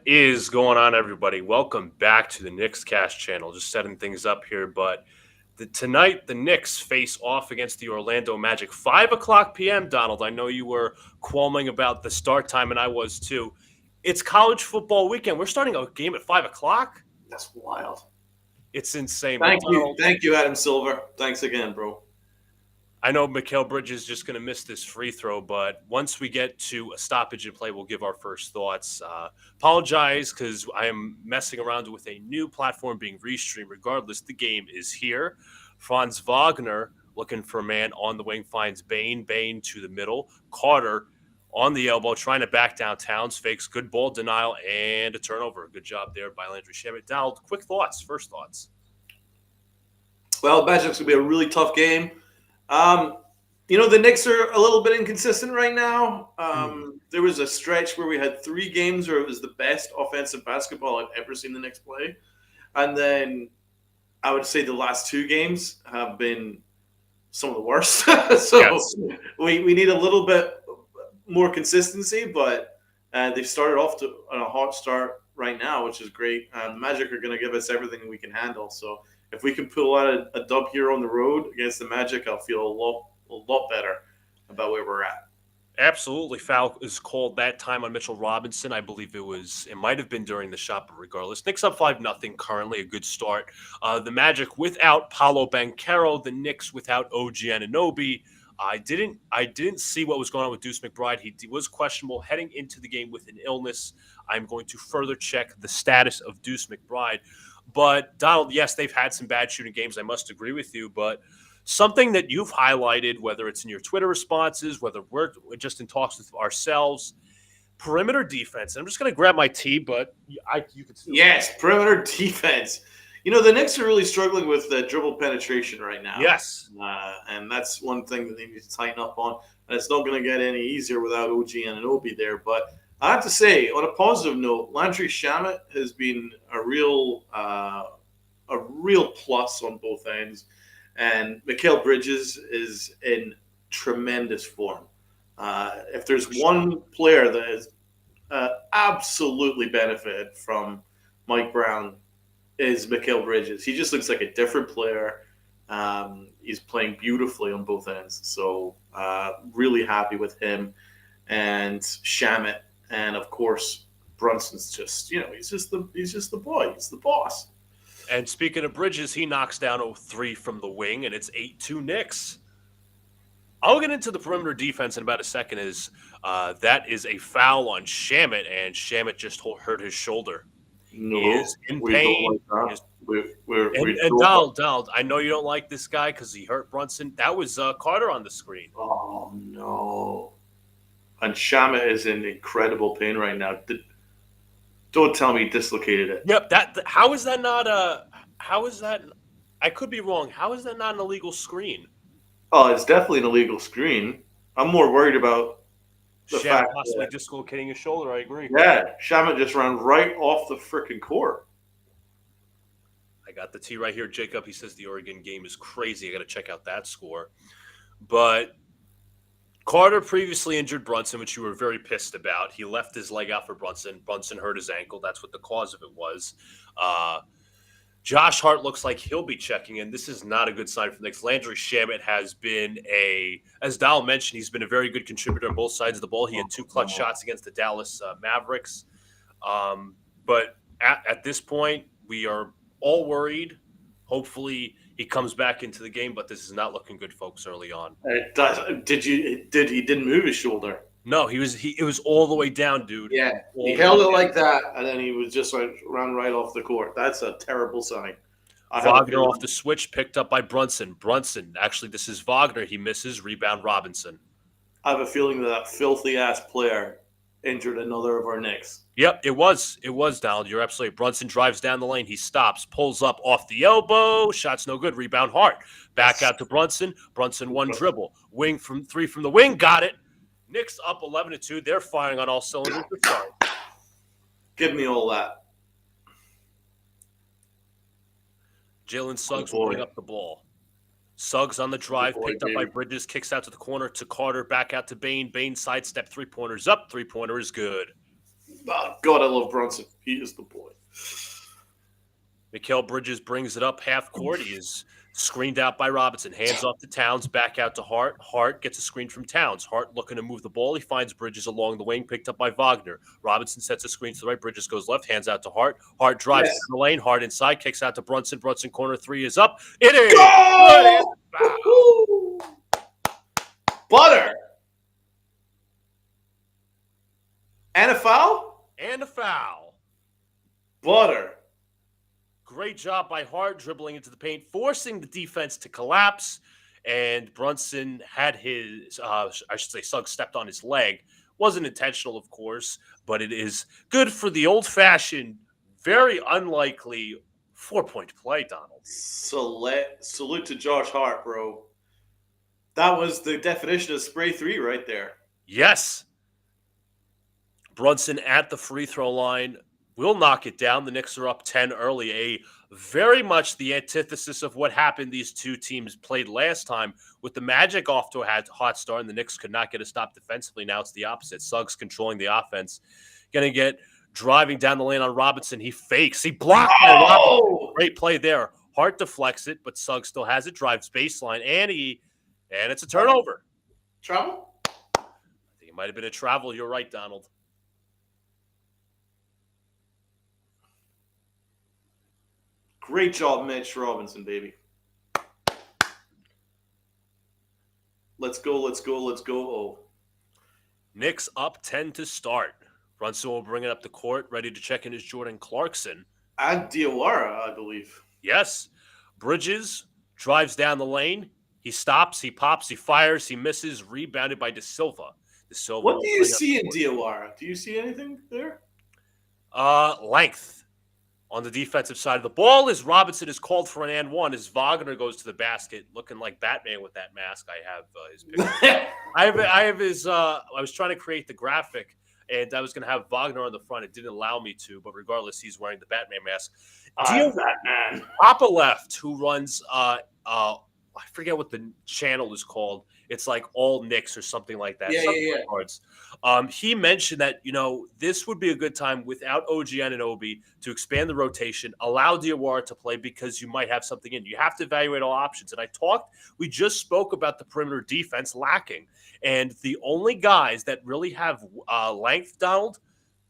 Is going on, everybody? Welcome back to the Knicks Cast channel. Just setting things up here, but tonight the Knicks face off against the Orlando Magic. 5 o'clock p.m. Donald, I know you were qualming about the start time, and I was too. It's college football weekend. We're starting a game at 5 o'clock. That's wild. It's insane. Thank But you, Donald, thank you, Adam Silver. Thanks again, bro. I know Mikal Bridges is just going to miss this free throw, but once we get to a stoppage in play, we'll give our first thoughts. Apologize because I am messing around with a new platform being restreamed. Regardless, the game is here. Franz Wagner looking for a man on the wing, finds Bain. Bain to the middle. Carter on the elbow, trying to back down Towns, fakes good ball denial and a turnover. Good job there by Landry Shamet. Donald, quick thoughts, first thoughts. Well, Magic's gonna be a really tough game. The Knicks are a little bit inconsistent right now. There was a stretch where we had 3 games where it was the best offensive basketball I've ever seen the Knicks play, and then I would say the last 2 games have been some of the worst. So Yes. we need a little bit more consistency, but they've started off on a hot start right now, which is great. The Magic are going to give us everything we can handle. So if we can pull out a dub here on the road against the Magic, I'll feel a lot better about where we're at. Absolutely. Foul is called that time on Mitchell Robinson. I believe it might have been during the shot, but regardless. Knicks up 5-0 currently, a good start. The Magic without Paolo Banchero, the Knicks without OG Anunoby. I didn't see what was going on with Deuce McBride. He was questionable heading into the game with an illness. I'm going to further check the status of Deuce McBride. But Donald, yes, they've had some bad shooting games. I must agree with you, but something that you've highlighted, whether it's in your Twitter responses, whether we're just in talks with ourselves, perimeter defense. I'm just going to grab my tea, but you can still. Yes, perimeter defense. The Knicks are really struggling with dribble penetration right now. Yes. And that's one thing that they need to tighten up on. And it's not going to get any easier without OG Anunoby there. But I have to say, on a positive note, Landry Shamet has been a real plus on both ends. And Mikal Bridges is in tremendous form. If there's one player that has absolutely benefited from Mike Brown, is Mikal Bridges. He just looks like a different player. He's playing beautifully on both ends. So really happy with him and Shamet. And of course, Brunson's just, he's just the boy. He's the boss. And speaking of Bridges, he knocks down 0-3 from the wing, and it's 8-2 Knicks. I'll get into the perimeter defense in about a second. That is a foul on Shamet, and Shamet just hurt his shoulder. No, he is in pain. And Donald, I know you don't like this guy because he hurt Brunson. That was Carter on the screen. Oh, no. And Shamet is in incredible pain right now. Don't tell me he dislocated it. Yep. How is that not how is that? I could be wrong. How is that not an illegal screen? Oh, it's definitely an illegal screen. I'm more worried about the fact possibly dislocating his shoulder. I agree. Yeah, Shamet just ran right off the freaking court. I got the T right here, Jacob. He says the Oregon game is crazy. I got to check out that score. But Carter previously injured Brunson, which you were very pissed about. He left his leg out for Brunson. Brunson hurt his ankle. That's what the cause of it was. Josh Hart looks like he'll be checking in. This is not a good sign for the Knicks. Landry Shamet has been as Dal mentioned, he's been a very good contributor on both sides of the ball. He had 2 clutch shots against the Dallas Mavericks. But at this point, we are all worried. Hopefully he comes back into the game, but this is not looking good, folks, early on. He didn't move his shoulder? No, it was all the way down, dude. Yeah, he held it like that, and then he was just run right off the court. That's a terrible sign. Wagner off the switch, picked up by Brunson. Brunson, actually, this is Wagner. He misses. Rebound, Robinson. I have a feeling that filthy-ass player injured another of our Knicks. Yep, it was, Donald. You're absolutely right. Brunson drives down the lane. He stops, pulls up off the elbow. Shot's no good. Rebound, Hart. Back out to Brunson. Brunson, 1 dribble. Wing from 3 from the wing. Got it. Knicks up 11-2. They're firing on all cylinders. Give me all that. Jalen Suggs will bring up the ball. Suggs on the drive, picked up by Bridges, kicks out to the corner to Carter, back out to Bain. Bain sidestep, 3-pointers up. 3-pointer is good. Oh, God, I love Brunson. He is the boy. Mikal Bridges brings it up half court. He is screened out by Robinson. Hands off to Towns, back out to Hart. Hart gets a screen from Towns. Hart looking to move the ball. He finds Bridges along the wing, picked up by Wagner. Robinson sets a screen to the right. Bridges goes left, hands out to Hart. Hart drives to the lane. Hart inside, kicks out to Brunson. Brunson corner three is up. It is good. Go! Butter. And a foul? And a foul. Butter. Great job by Hart dribbling into the paint, forcing the defense to collapse. And Brunson had his, I should say, Suggs stepped on his leg. Wasn't intentional, of course, but it is good for the old-fashioned, very unlikely 4-point play, Donald. Salute to Josh Hart, bro. That was the definition of spray three right there. Yes. Brunson at the free throw line will knock it down. The Knicks are up 10 early. A very much the antithesis of what happened these two teams played last time, with the Magic off to a hot start and the Knicks could not get a stop defensively. Now it's the opposite. Suggs controlling the offense. Going to get driving down the lane on Robinson. He fakes. He blocked by Robinson. Great play there. Hart deflects it, but Suggs still has it. Drives baseline, and it's a turnover. Travel? I think it might have been a travel. You're right, Donald. Great job, Mitch Robinson, baby. Let's go. Oh. Knicks up 10 to start. Brunson will bring it up the court, ready to check in his Jordan Clarkson. And Diawara, I believe. Yes. Bridges drives down the lane. He stops, he pops, he fires, he misses, rebounded by De Silva. What do you see in Diawara? Do you see anything there? Length. On the defensive side of the ball, as Robinson is called for an and one, as Wagner goes to the basket, looking like Batman with that mask. I have his picture. I have his. I was trying to create the graphic, and I was going to have Wagner on the front. It didn't allow me to, but regardless, he's wearing the Batman mask. Batman. Papa Left, who runs. I forget what the channel is called. It's like All Knicks or something like that. Yeah. He mentioned that, this would be a good time without OG and Obi to expand the rotation, allow Diawara to play because you might have something in. You have to evaluate all options. And we just spoke about the perimeter defense lacking. And the only guys that really have length, Donald,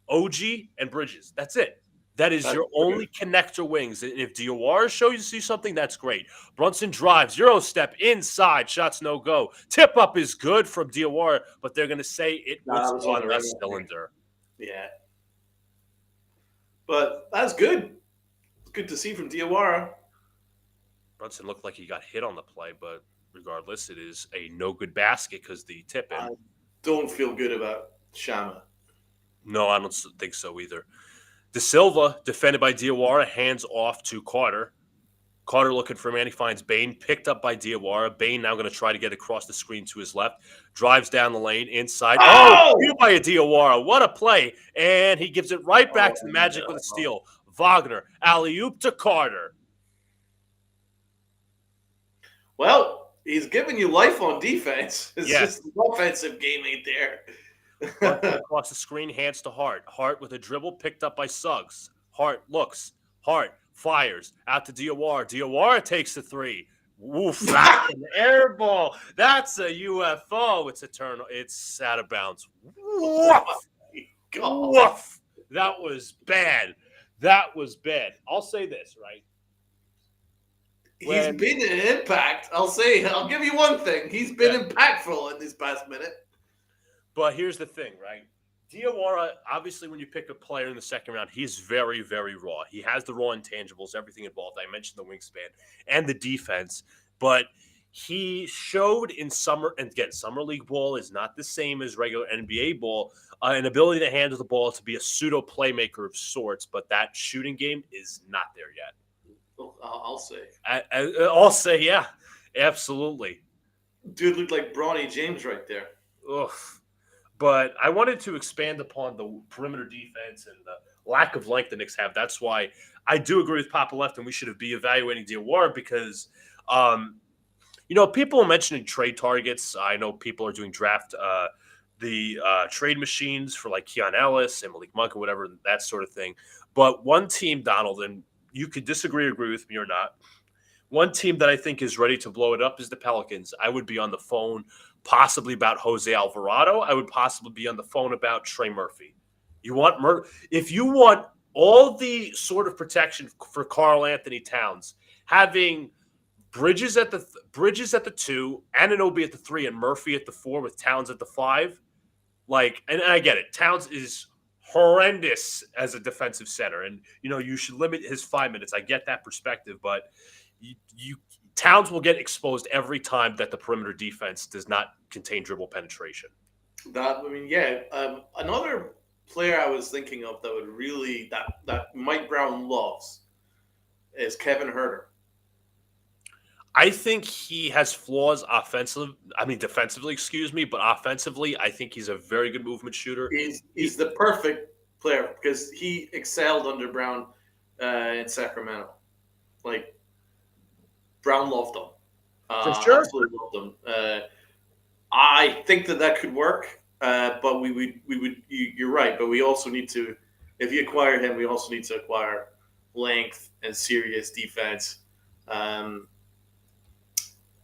OG and Bridges. That's it. That is your only connector wings. And if Diawara shows you something, that's great. Brunson drives, Euro step inside, shots no go. Tip up is good from Diawara, but they're going to say it was on the cylinder. Yeah. But that's good. It's good to see from Diawara. Brunson looked like he got hit on the play, but regardless, it is a no good basket because the tip in. I don't feel good about Shama. No, I don't think so either. De Silva, defended by Diawara, hands off to Carter. Carter looking for a man. He finds Bain, picked up by Diawara. Bain now going to try to get across the screen to his left. Drives down the lane, inside. Beat by a Diawara. What a play. And he gives it right back to the Magic with a steal. Wagner, alley-oop to Carter. Well, he's giving you life on defense. It's just the offensive game ain't there. Across the screen, hands to Hart. Hart with a dribble picked up by Suggs. Hart looks. Hart fires out to Diawara. Diawara takes the three. Woof! That's an air ball. That's a UFO. It's out of bounds. Woof! Woof! That was bad. I'll say this, right? He's been an impact. I'll give you one thing. He's been impactful in this past minute. But here's the thing, right? Diawara, obviously, when you pick a player in the second round, he's very, very raw. He has the raw intangibles, everything involved. I mentioned the wingspan and the defense. But he showed in summer, and again, summer league ball is not the same as regular NBA ball, an ability to handle the ball, to be a pseudo playmaker of sorts. But that shooting game is not there yet. I'll say. I'll say, yeah, absolutely. Dude looked like Bronny James right there. Ugh. But I wanted to expand upon the perimeter defense and the lack of length the Knicks have. That's why I do agree with Papa Left, and we should be evaluating Diawara because, people are mentioning trade targets. I know people are doing draft the trade machines for like Keon Ellis and Malik Monk and whatever, that sort of thing. But one team, Donald, and you could disagree or agree with me or not, one team that I think is ready to blow it up is the Pelicans. I would be on the phone possibly about Jose Alvarado. I would possibly be on the phone about Trey Murphy. You want if you want all the sort of protection for Karl Anthony Towns, having Bridges at the 2, Anunoby at the 3, and Murphy at the 4 with Towns at the 5. Like, and I get it. Towns is horrendous as a defensive center, and you should limit his 5 minutes. I get that perspective, but you Towns will get exposed every time that the perimeter defense does not contain dribble penetration. Another player I was thinking of that would really that Mike Brown loves is Kevin Huerter. I think he has flaws defensively, excuse me, but offensively, I think he's a very good movement shooter. He's the perfect player because he excelled under Brown in Sacramento. Like, Brown loved him. For sure. Absolutely loved him. I think that could work, but we would. You're right, but we also need to. If you acquire him, we also need to acquire length and serious defense.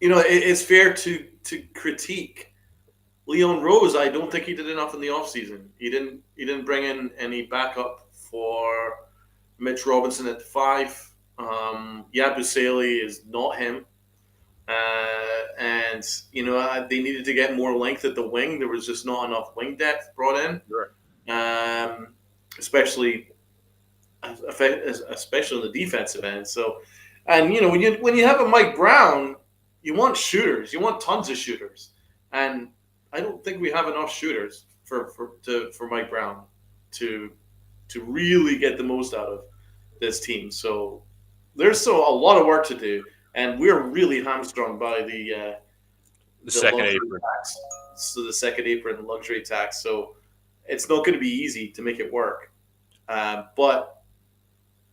It's fair to critique Leon Rose. I don't think he did enough in the offseason. He didn't bring in any backup for Mitch Robinson at 5. Yabusele is not him. And they needed to get more length at the wing. There was just not enough wing depth brought in. Sure. Especially on the defensive end. So, and when you have a Mike Brown, you want shooters. You want tons of shooters, and I don't think we have enough shooters for Mike Brown to really get the most out of this team. So there's still a lot of work to do, and we're really hamstrung by the second apron tax. So the second apron luxury tax. So it's not going to be easy to make it work. But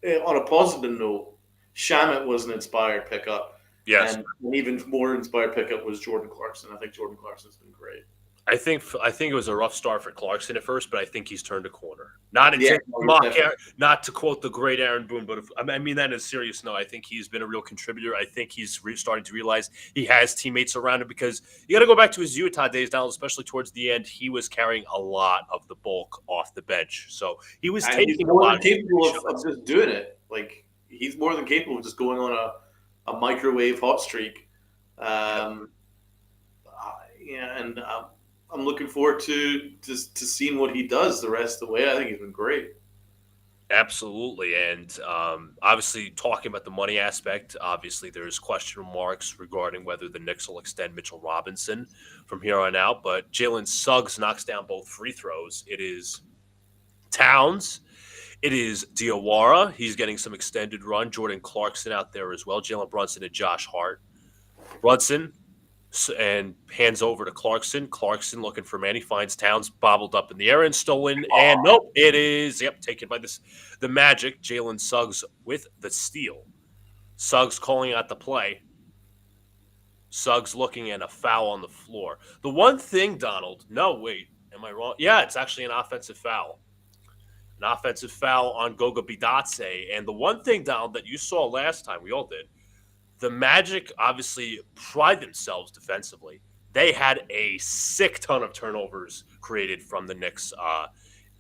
on a positive note, Shamet was an inspired pickup. Yes. And an even more inspired pickup was Jordan Clarkson. I think Jordan Clarkson's been great. I think it was a rough start for Clarkson at first, but I think he's turned a corner. Not to quote the great Aaron Boone, but I mean that in a serious note. I think he's been a real contributor. I think he's starting to realize he has teammates around him, because you got to go back to his Utah days now, especially towards the end. He was carrying a lot of the bulk off the bench, so he was taking a lot. Capable of just doing it. Like, he's more than capable of just going on a microwave hot streak. I'm looking forward to seeing what he does the rest of the way. I think he's been great. Absolutely. And obviously, talking about the money aspect, obviously there's question marks regarding whether the Knicks will extend Mitchell Robinson from here on out. But Jalen Suggs knocks down both free throws. It is Towns. It is Diawara. He's getting some extended run. Jordan Clarkson out there as well. Jalen Brunson and Josh Hart. Brunson and hands over to Clarkson. Clarkson looking for man. He finds Towns bobbled up in the air and stolen. And nope, it is taken by the Magic. Jalen Suggs with the steal. Suggs calling out the play. Suggs looking at a foul on the floor. The one thing, Donald. No, wait, am I wrong? Yeah, it's actually an offensive foul. An offensive foul on Goga Bitadze. And the one thing, Donald, that you saw last time, we all did. The Magic obviously pride themselves defensively. They had a sick ton of turnovers created from the Knicks.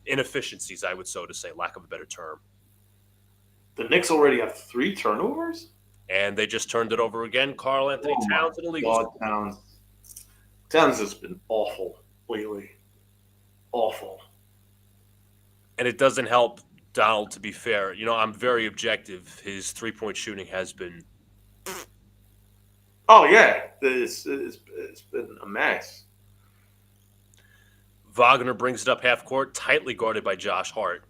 Inefficiencies, I would so to say, lack of a better term. The Knicks already have 3 turnovers? And they just turned it over again. Karl Anthony Towns and illegal. Towns has been awful lately. Awful. And it doesn't help, Donald, to be fair. I'm very objective. His three-point shooting has been... Oh, yeah. It's been a mess. Wagner brings it up half court, tightly guarded by Josh Hart.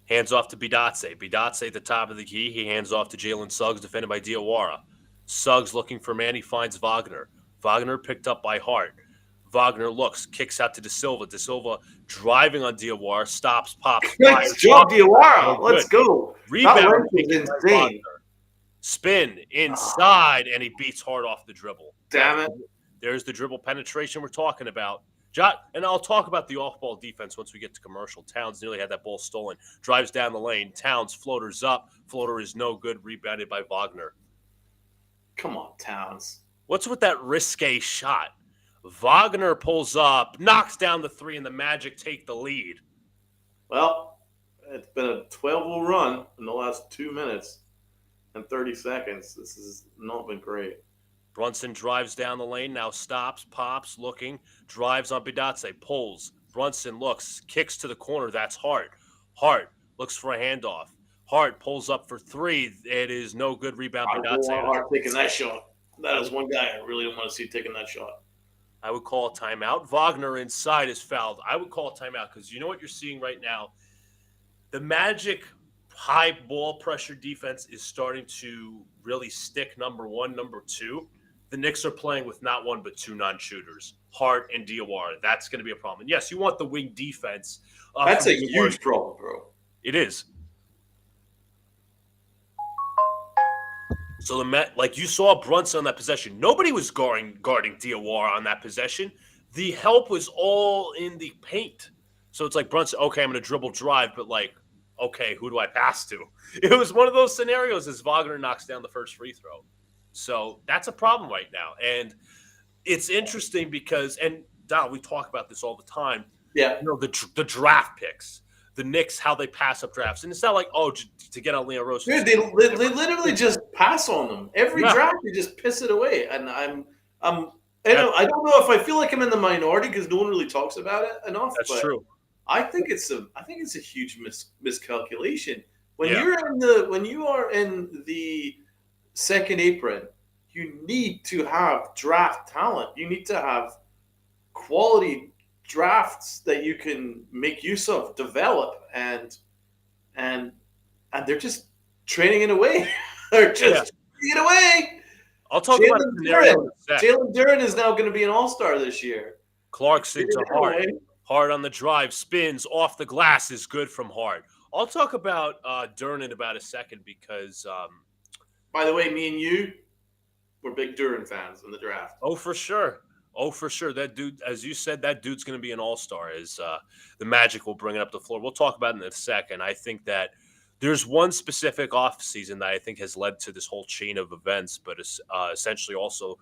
Hands off to Bitadze. Bitadze at the top of the key. He hands off to Jalen Suggs, defended by Diawara. Suggs looking for man. He finds Wagner. Wagner picked up by Hart. Wagner looks, kicks out to De Silva. De Silva driving on Diawara, stops, pops. Nice job, Diawara. Let's go. Rebound. Insane. Spin inside, and he beats Hart off the dribble. Damn it. There's the dribble penetration we're talking about. And I'll talk about the off-ball defense once we get to commercial. Towns nearly had that ball stolen. Drives down the lane. Towns floaters up. Floater is no good. Rebounded by Wagner. Come on, Towns. What's with that risque shot? Wagner pulls up, knocks down the three, and the Magic take the lead. Well, it's been a 12-0 run in the last 2 minutes and 30 seconds. This has not been great. Brunson drives down the lane, now stops, pops, looking, drives on Bidatse, pulls. Brunson looks, kicks to the corner. That's Hart. Hart looks for a handoff. Hart pulls up for three. It is no good. Rebound. Bidatse. Hart taking that shot. That is one guy I really don't want to see taking that shot. I would call a timeout. Wagner inside is fouled. I would call a timeout because you know what you're seeing right now? The Magic high ball pressure defense is starting to really stick, number one. Number two, the Knicks are playing with not one but two non-shooters, Hart and Diawara. That's going to be a problem. And yes, you want the wing defense. That's a huge problem, bro. It is. So like you saw Brunson on that possession. Nobody was guarding Diawara on that possession. The help was all in the paint. So it's like Brunson, okay, I'm going to dribble drive, but like, okay, who do I pass to? It was one of those scenarios as Wagner knocks down the first free throw. So that's a problem right now. And it's interesting because, and Donald, we talk about this all the time. Yeah. You know, the draft picks, the Knicks, how they pass up drafts. And it's not like, oh, to get on Leon Rose. Dude, they literally just pass on them. Every draft, they just piss it away. And I don't know if I feel like I'm in the minority because no one really talks about it enough. That's true. I think it's a huge miscalculation. When you are in the second apron, you need to have draft talent. You need to have quality drafts that you can make use of, develop, and they're just trading it away. They're just trading it away. I'll talk about the scenario in a sec. Jalen Duren is now going to be an all-star this year. Clarkson to Hart. Hart on the drive, spins off the glass is good from Hart. I'll talk about Duren in about a second because by the way, me and you, we're big Duren fans in the draft. Oh, for sure. That dude, as you said, that dude's going to be an all-star as the Magic will bring it up the floor. We'll talk about it in a second. I think that there's one specific offseason that I think has led to this whole chain of events, but essentially also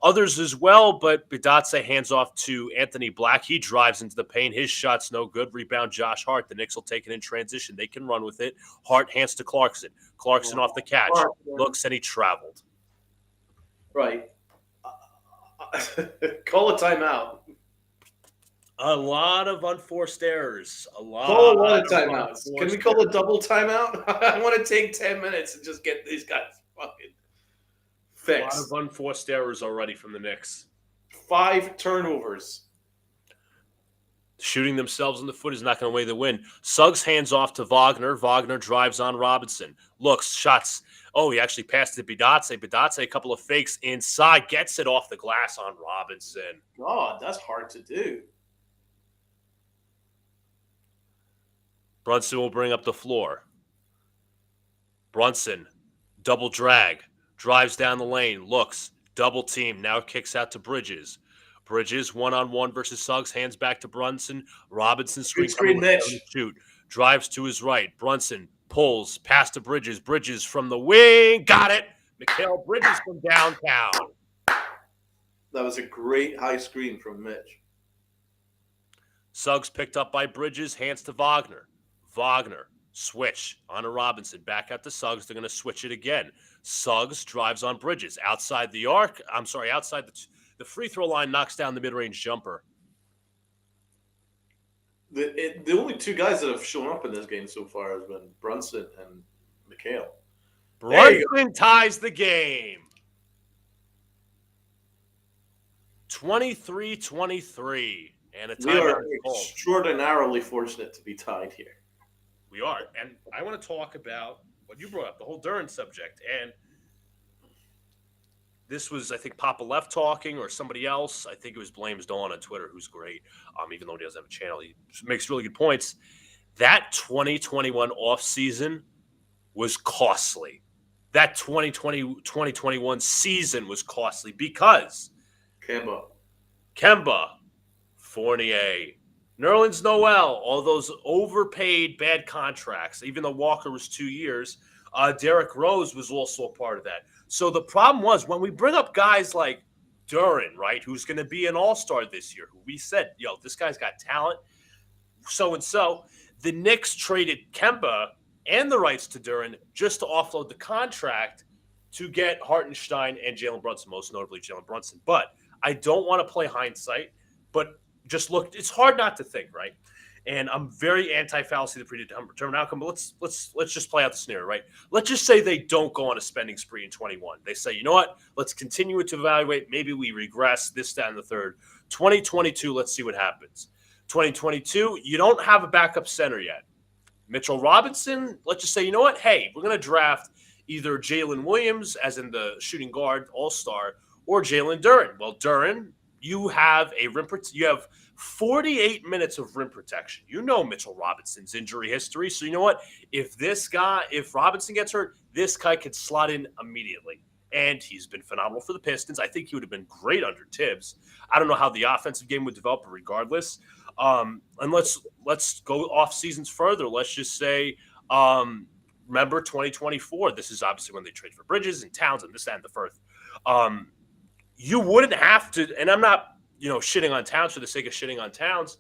others as well. But Bidatse hands off to Anthony Black. He drives into the paint. His shot's no good. Rebound Josh Hart. The Knicks will take it in transition. They can run with it. Hart hands to Clarkson. Clarkson off the catch. Looks and he traveled. Right. Call a timeout. A lot of unforced errers. Call a lot of timeouts. Can we call a double timeout? I want to take 10 minutes and just get these guys fucking fixed. A lot of unforced errors already from the Knicks. 5 turnovers. Shooting themselves in the foot is not going to weigh the win. Suggs hands off to Wagner. Wagner drives on Robinson. Looks, shots. Oh, he actually passed to Bidatse. Bidatse, a couple of fakes inside. Gets it off the glass on Robinson. God, that's hard to do. Brunson will bring up the floor. Brunson, double drag. Drives down the lane. Looks, double team. Now kicks out to Bridges. Bridges, one-on-one versus Suggs. Hands back to Brunson. Robinson screen Mitch. Shoot. Drives to his right. Brunson pulls. Pass to Bridges. Bridges from the wing. Got it. Mikal Bridges from downtown. That was a great high screen from Mitch. Suggs picked up by Bridges. Hands to Wagner. Wagner. Switch on to Robinson. Back out to Suggs. They're going to switch it again. Suggs drives on Bridges. Outside the arc. Outside the free throw line, knocks down the mid-range jumper. The only two guys that have shown up in this game so far has been Brunson and Mikal. Brunson ties the game. 23-23. And a timeout. We are extraordinarily fortunate to be tied here. We are. And I want to talk about what you brought up, the whole Duren subject. And this was, I think, Papa Left talking or somebody else. I think it was Blames Dawn on Twitter, who's great. Even though he doesn't have a channel, he makes really good points. That 2021 offseason was costly. That 2020-2021 season was costly because Kemba, Fournier, Nerlens Noel, all those overpaid bad contracts, even though Walker was 2 years. Derrick Rose was also a part of that. So the problem was when we bring up guys like Duran, right, who's going to be an all-star this year, who we said, this guy's got talent, so. The Knicks traded Kemba and the rights to Duran just to offload the contract to get Hartenstein and Jalen Brunson, most notably Jalen Brunson. But I don't want to play hindsight, but just look, it's hard not to think, right? And I'm very anti-fallacy the predetermined outcome. But let's just play out the scenario, right? Let's just say they don't go on a spending spree in 21. They say, you know what? Let's continue to evaluate. Maybe we regress this, that, and the third. 2022, let's see what happens. 2022, you don't have a backup center yet. Mitchell Robinson, let's just say, you know what? Hey, we're going to draft either Jalen Williams, as in the shooting guard all-star, or Jalen Duran. Well, Duran, you have 48 minutes of rim protection. You know Mitchell Robinson's injury history. So you know what? If Robinson gets hurt, this guy could slot in immediately. And he's been phenomenal for the Pistons. I think he would have been great under Tibbs. I don't know how the offensive game would develop, but regardless. And let's go off seasons further. Let's just say, remember 2024. This is obviously when they trade for Bridges and Towns and this, that, and the first. You wouldn't have to, and I'm not, shitting on Towns for the sake of shitting on Towns.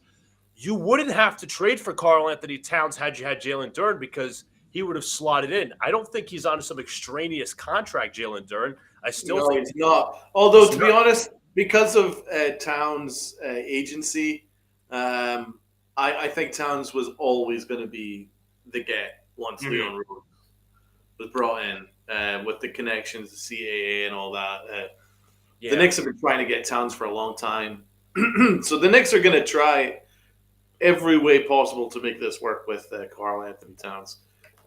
You wouldn't have to trade for Karl Anthony Towns had you had Jalen Duran because he would have slotted in. I don't think he's on some extraneous contract, Jalen Duran. I still think he's not. Although, to be honest, because of Towns' agency, I think Towns was always going to be the get once Leon Rose was brought in with the connections, the CAA, and all that. The Knicks have been trying to get Towns for a long time. So the Knicks are going to try every way possible to make this work with Karl Anthony Towns.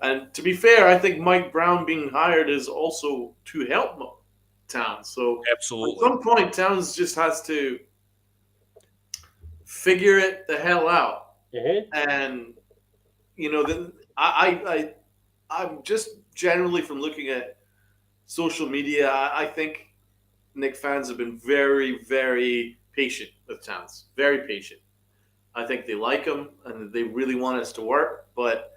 And to be fair, I think Mike Brown being hired is also to help Towns. So absolutely, at some point, Towns just has to figure it the hell out. Mm-hmm. And I'm just generally from looking at social media, I think Knicks fans have been very, very patient with Towns. Very patient. I think they like him and they really want us to work, but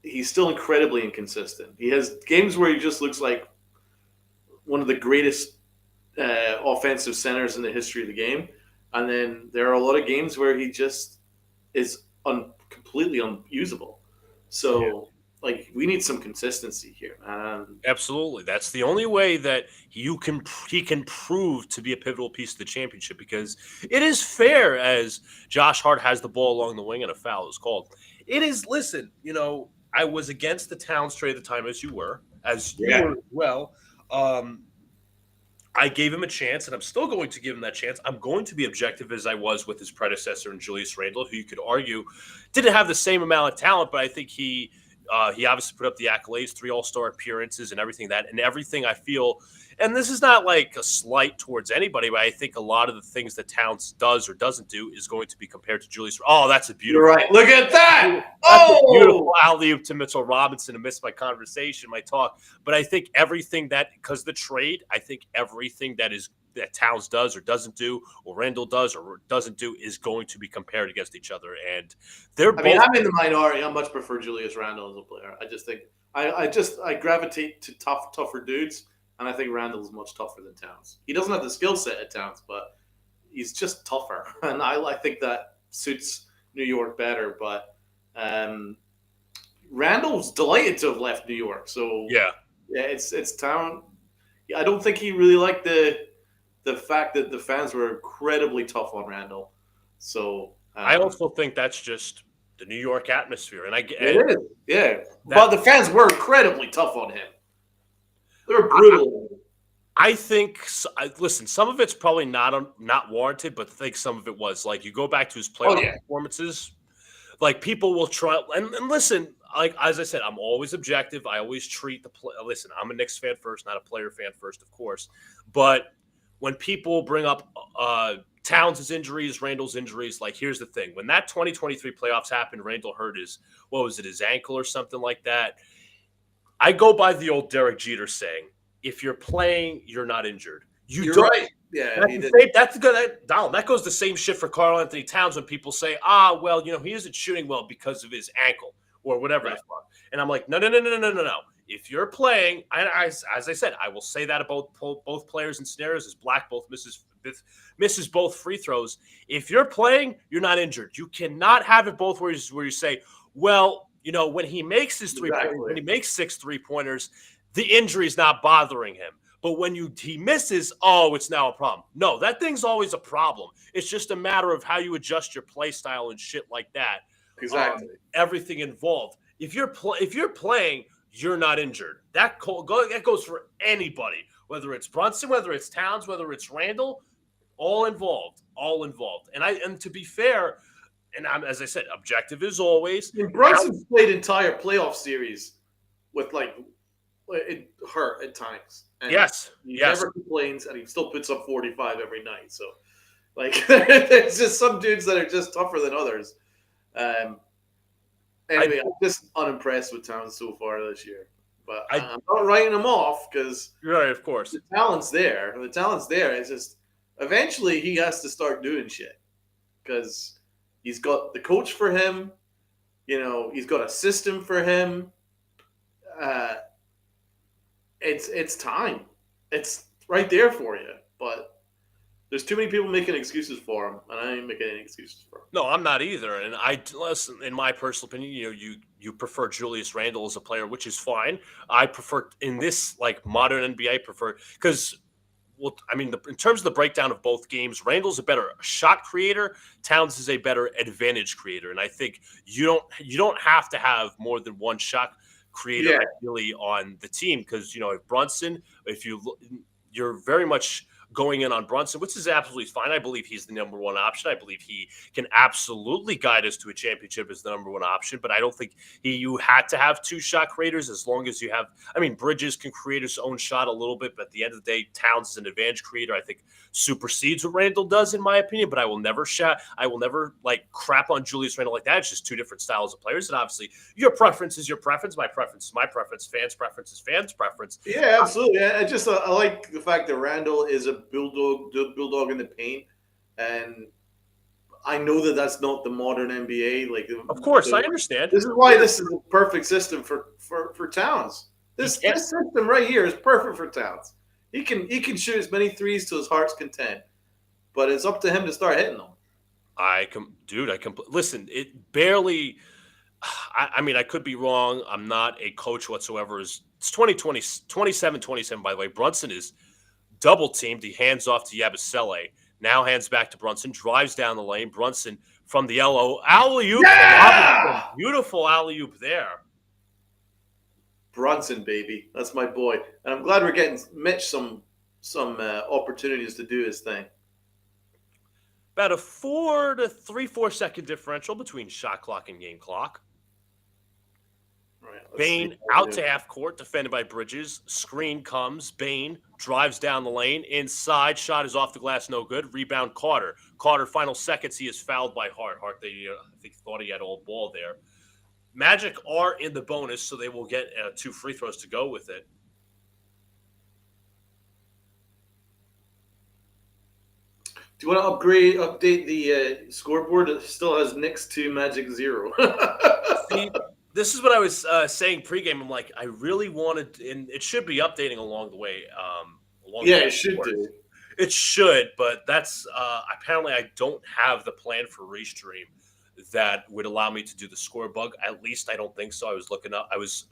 he's still incredibly inconsistent. He has games where he just looks like one of the greatest offensive centers in the history of the game. And then there are a lot of games where he just is completely unusable. So, we need some consistency here. Absolutely. That's the only way that he can prove to be a pivotal piece of the championship, because it is fair as Josh Hart has the ball along the wing and a foul is called. It is, listen, I was against the Towns trade at the time, as you were as well. I gave him a chance, and I'm still going to give him that chance. I'm going to be objective as I was with his predecessor in Julius Randle, who you could argue didn't have the same amount of talent, but I think he obviously put up the accolades, 3 All-Star appearances and everything I feel, and this is not like a slight towards anybody, but I think a lot of the things that Towns does or doesn't do is going to be compared to Julius. Oh, that's a beautiful. You're right. Look at that. That's a beautiful alley-oop to Mitchell Robinson, and missed my conversation, my talk. But I think everything because the trade, I think everything that Towns does or doesn't do, or Randall does or doesn't do, is going to be compared against each other. And I'm in the minority. I much prefer Julius Randle as a player. I just think I gravitate to tougher dudes, and I think Randle is much tougher than Towns. He doesn't have the skill set at Towns, but he's just tougher, and I think that suits New York better. But Randle's delighted to have left New York. So it's Town. I don't think he really liked the fact that the fans were incredibly tough on Randle. So I also think that's just the New York atmosphere, and it is, yeah. But the fans were incredibly tough on him. They were brutal. I think. Listen, some of it's probably not warranted, but I think some of it was. Like, you go back to his playoff performances, like, people will try and listen. Like, as I said, I'm always objective. I always treat the play. Listen, I'm a Knicks fan first, not a player fan first, of course. But when people bring up Towns' injuries, Randall's injuries, like, here's the thing. When that 2023 playoffs happened, Randall hurt his ankle or something like that. I go by the old Derek Jeter saying, if you're playing, you're not injured. You You're don't. right. Yeah, That's he the did. same. That's good. Donald, that goes the same shit for Karl Anthony Towns when people say, well, he isn't shooting well because of his ankle or whatever the fuck. And I'm like, no. If you're playing, as I said, I will say that about both players in scenarios. As Black both misses both free throws. If you're playing, you're not injured. You cannot have it both ways where you say, well, when he makes his when he makes 6 3-pointers, the injury is not bothering him. But when he misses, it's now a problem. No, that thing's always a problem. It's just a matter of how you adjust your play style and shit like that. Exactly. Everything involved. If you're playing, you're not injured. That goes for anybody, whether it's Brunson, whether it's Towns, whether it's Randall, all involved. And to be fair, and as I said, objective is always. And Brunson's played entire playoff series with it hurt at times. And he never complains, and he still puts up 45 every night. So, there's just some dudes that are just tougher than others. Anyway, I'm just unimpressed with Towns so far this year. But I'm not writing him off because right, of course, the talent's there. The talent's there. It's just eventually he has to start doing shit because he's got the coach for him. He's got a system for him. It's time. It's right there for you. But there's too many people making excuses for him, and I ain't making any excuses for him. No, I'm not either. And listen, in my personal opinion, you prefer Julius Randle as a player, which is fine. I prefer in this modern NBA because. Well, I mean, in terms of the breakdown of both games, Randall's a better shot creator. Towns is a better advantage creator, and I think you don't have to have more than one shot creator really on the team because if Brunson, you're very much going in on Brunson, which is absolutely fine. I believe he's the number one option. I believe he can absolutely guide us to a championship as the number one option, but I don't think you had to have 2 shot creators as long as you have. I mean, Bridges can create his own shot a little bit, but at the end of the day, Towns is an advantage creator. I think supersedes what Randall does, in my opinion, but I will never crap on Julius Randle like that. It's just 2 different styles of players, and obviously your preference is your preference. My preference is my preference. Fans' preference is fans' preference. Yeah, absolutely. I like the fact that Randall is a bulldog in the paint, and I know that that's not the modern NBA. Of course, I understand. This is why this is the perfect system for Towns. This system right here is perfect for Towns. He can shoot as many threes to his heart's content, but it's up to him to start hitting them. Listen, it barely. I mean, I could be wrong. I'm not a coach whatsoever. It's 2020, 27-27, by the way. Brunson is double teamed. He hands off to Yabusele. Now hands back to Brunson. Drives down the lane. Brunson from the LO. Alley-oop. Yeah! Beautiful alley-oop there. Brunson, baby. That's my boy. And I'm glad we're getting Mitch some opportunities to do his thing. About a 4 to 3-4 second differential between shot clock and game clock. Right, Bain out to half court, defended by Bridges. Screen comes. Bain drives down the lane. Inside, shot is off the glass, no good. Rebound, Carter. Carter, final seconds, he is fouled by Hart. Hart, I think, thought he had all ball there. Magic are in the bonus, so they will get 2 free throws to go with it. Do you want to update the scoreboard? It still has Knicks 2, Magic 0. See, this is what I was saying pregame. I'm like, I really wanted, and it should be updating along the way. It should do. It should, but that's apparently I don't have the plan for Restream that would allow me to do the score bug. At least I don't think so. I was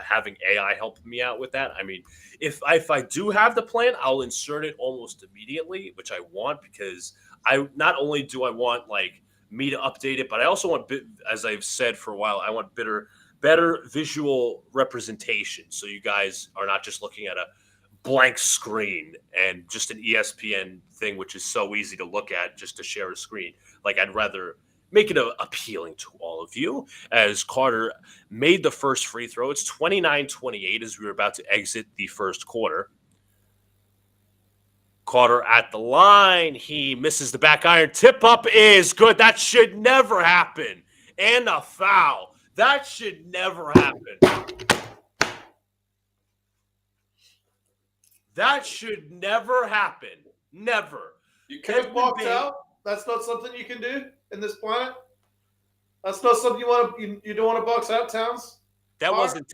having AI help me out with that. I mean, if I do have the plan, I'll insert it almost immediately, which I want because I not only do I want me to update it, but I also want, as I've said for a while, I want better visual representation. So you guys are not just looking at a blank screen and just an ESPN thing, which is so easy to look at just to share a screen. I'd rather make it appealing to all of you as Carter made the first free throw. It's 29-28 as we were about to exit the first quarter. Carter at the line. He misses the back iron. Tip up is good. That should never happen. And a foul. That should never happen. That should never happen. Never. You can't Desmond box Bane- out. That's not something you can do in this planet. That's not something you don't want to box out, Towns. That Hart? wasn't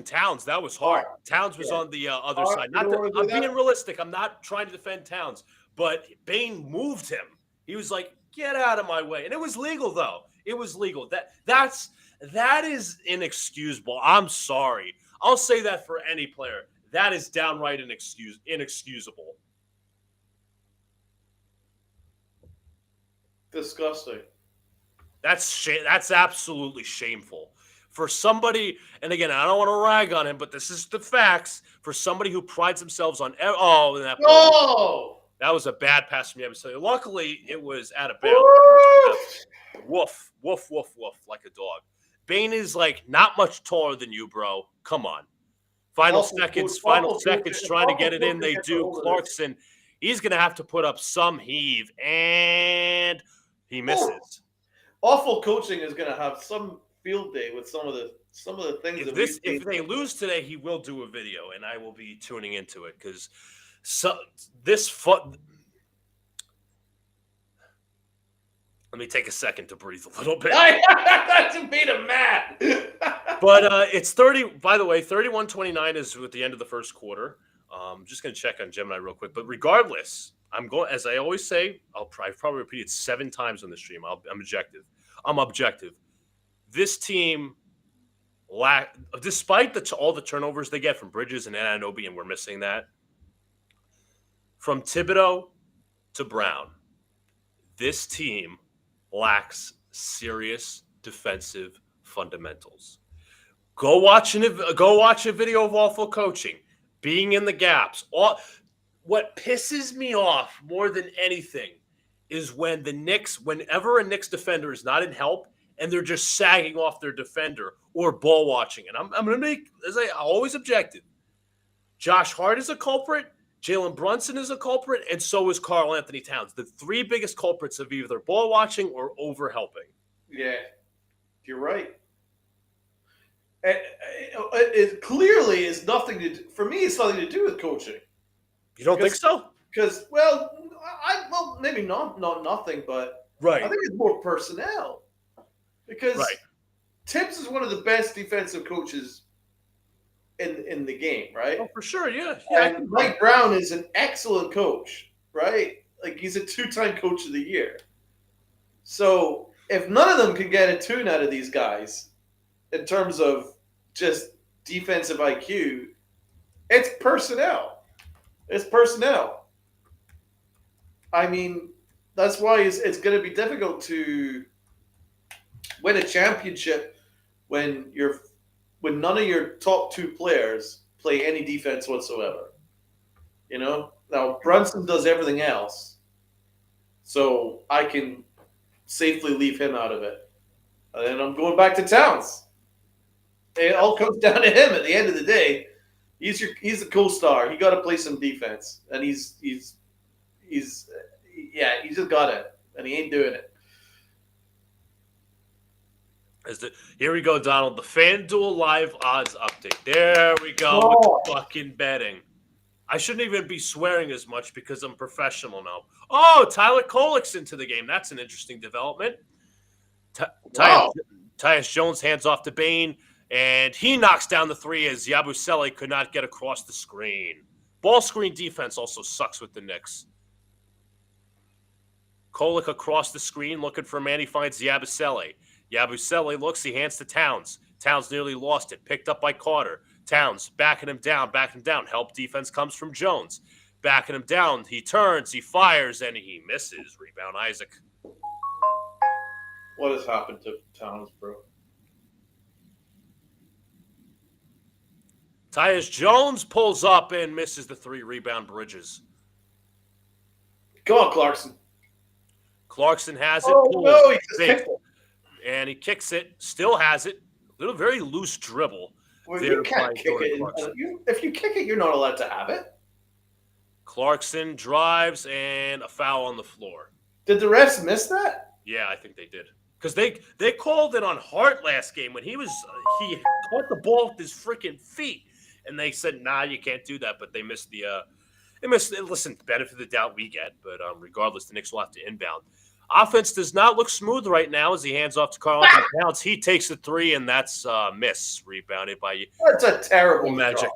Towns. That was Hart. Hart. Towns was Yeah. on the other Hart, side. you don't wanna do I'm that? being realistic. I'm not trying to defend Towns, but Bane moved him. He was like, "Get out of my way," and it was legal though. It was legal. That is inexcusable. I'm sorry. I'll say that for any player. That is downright inexcusable. Disgusting. That's absolutely shameful for somebody. And again, I don't want to rag on him, but this is the facts. For somebody who prides themselves on that was a bad pass from Yabusele. Luckily, it was out of bounds. Woof, woof, woof, woof, like a dog. Bane is like not much taller than you, bro. Come on. Final seconds trying to get it in. They do. Clarkson, he's going to have to put up some heave, and he misses. Awful coaching is going to have some field day with some of the things. If they lose today, he will do a video, and I will be tuning into it because Let me take a second to breathe a little bit. That made him mad. But it's 30. By the way, 31-29 is at the end of the first quarter. I'm just going to check on Gemini real quick. But regardless, I'm going, as I always say, I've probably repeat it 7 times on the stream. I'm objective. I'm objective. This team, despite all the turnovers they get from Bridges and Anunoby, and we're missing that, from Thibodeau to Brown, this team lacks serious defensive fundamentals. Go watch a video of awful coaching, being in the gaps. What pisses me off more than anything is when whenever a Knicks defender is not in help and they're just sagging off their defender or ball watching. And I'm going to make, as I always objective, Josh Hart is a culprit, Jalen Brunson is a culprit, and so is Karl Anthony Towns. The 3 biggest culprits of either ball watching or over helping. Yeah, you're right. It clearly is nothing to do. For me, it's nothing to do with coaching. You don't think so? Because, maybe not nothing, but right. I think it's more personnel. Because Tibbs is one of the best defensive coaches in the game, right? Oh, for sure, yeah. And Mike Brown is an excellent coach, right? Like, he's a 2-time coach of the year. So if none of them can get a tune out of these guys in terms of just defensive IQ, it's personnel. It's personnel. I mean, that's why it's going to be difficult to win a championship when none of your top 2 players play any defense whatsoever. You know? Now, Brunson does everything else, so I can safely leave him out of it. And then I'm going back to Towns. It all comes down to him at the end of the day. He's a co-star. He got to play some defense, and he's just got it, and he ain't doing it. Here we go, Donald. The FanDuel Live odds update. There we go. With fucking betting. I shouldn't even be swearing as much because I'm professional now. Oh, Tyler Kolek's into the game. That's an interesting development. Tyus Jones hands off to Bane, and he knocks down the 3 as Yabusele could not get across the screen. Ball screen defense also sucks with the Knicks. Kolek across the screen looking for a man. He finds Yabusele. Yabusele looks, he hands to Towns. Towns nearly lost it, picked up by Carter. Towns backing him down. Help defense comes from Jones. Backing him down, he turns, he fires, and he misses. Rebound Isaac. What has happened to Towns, bro? Tyus Jones pulls up and misses the 3. Rebound Bridges. Go on, Clarkson. Clarkson has it. Oh, no, he just kicked it. And he kicks it, still has it. A little very loose dribble. Well, you can't kick it. If you kick it, you're not allowed to have it. Clarkson drives and a foul on the floor. Did the refs miss that? Yeah, I think they did. Because they called it on Hart last game when he caught the ball with his freaking feet. And they said, nah, you can't do that. But they missed the They missed. Listen, benefit of the doubt we get, but regardless, the Knicks will have to inbound. Offense does not look smooth right now as he hands off to Karl Anthony Towns. He takes a three, and that's miss. Rebounded by That's a the terrible Magic. shot.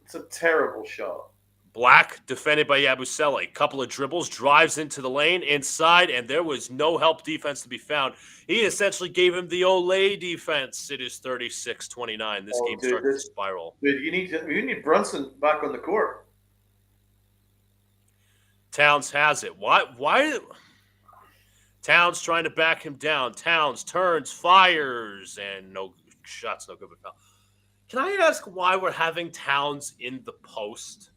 It's a terrible shot. Black defended by Yabusele. Couple of dribbles, drives into the lane inside, and there was no help defense to be found. He essentially gave him the Olay defense. It is 36-29. This game starts to spiral. Dude, you need Brunson back on the court. Towns has it. Why? Towns trying to back him down. Towns turns, fires, and no shots, no good but foul. Can I ask why we're having Towns in the post?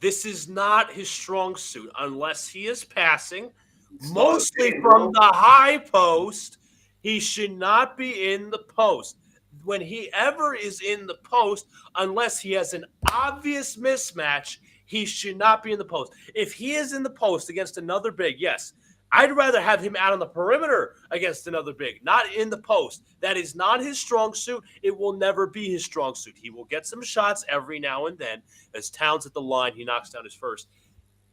This is not his strong suit unless he is passing, mostly from the high post. He should not be in the post. When he ever is in the post, unless he has an obvious mismatch, he should not be in the post. If he is in the post against another big, yes, I'd rather have him out on the perimeter against another big, not in the post. That is not his strong suit. It will never be his strong suit. He will get some shots every now and then. As Towns at the line, he knocks down his first.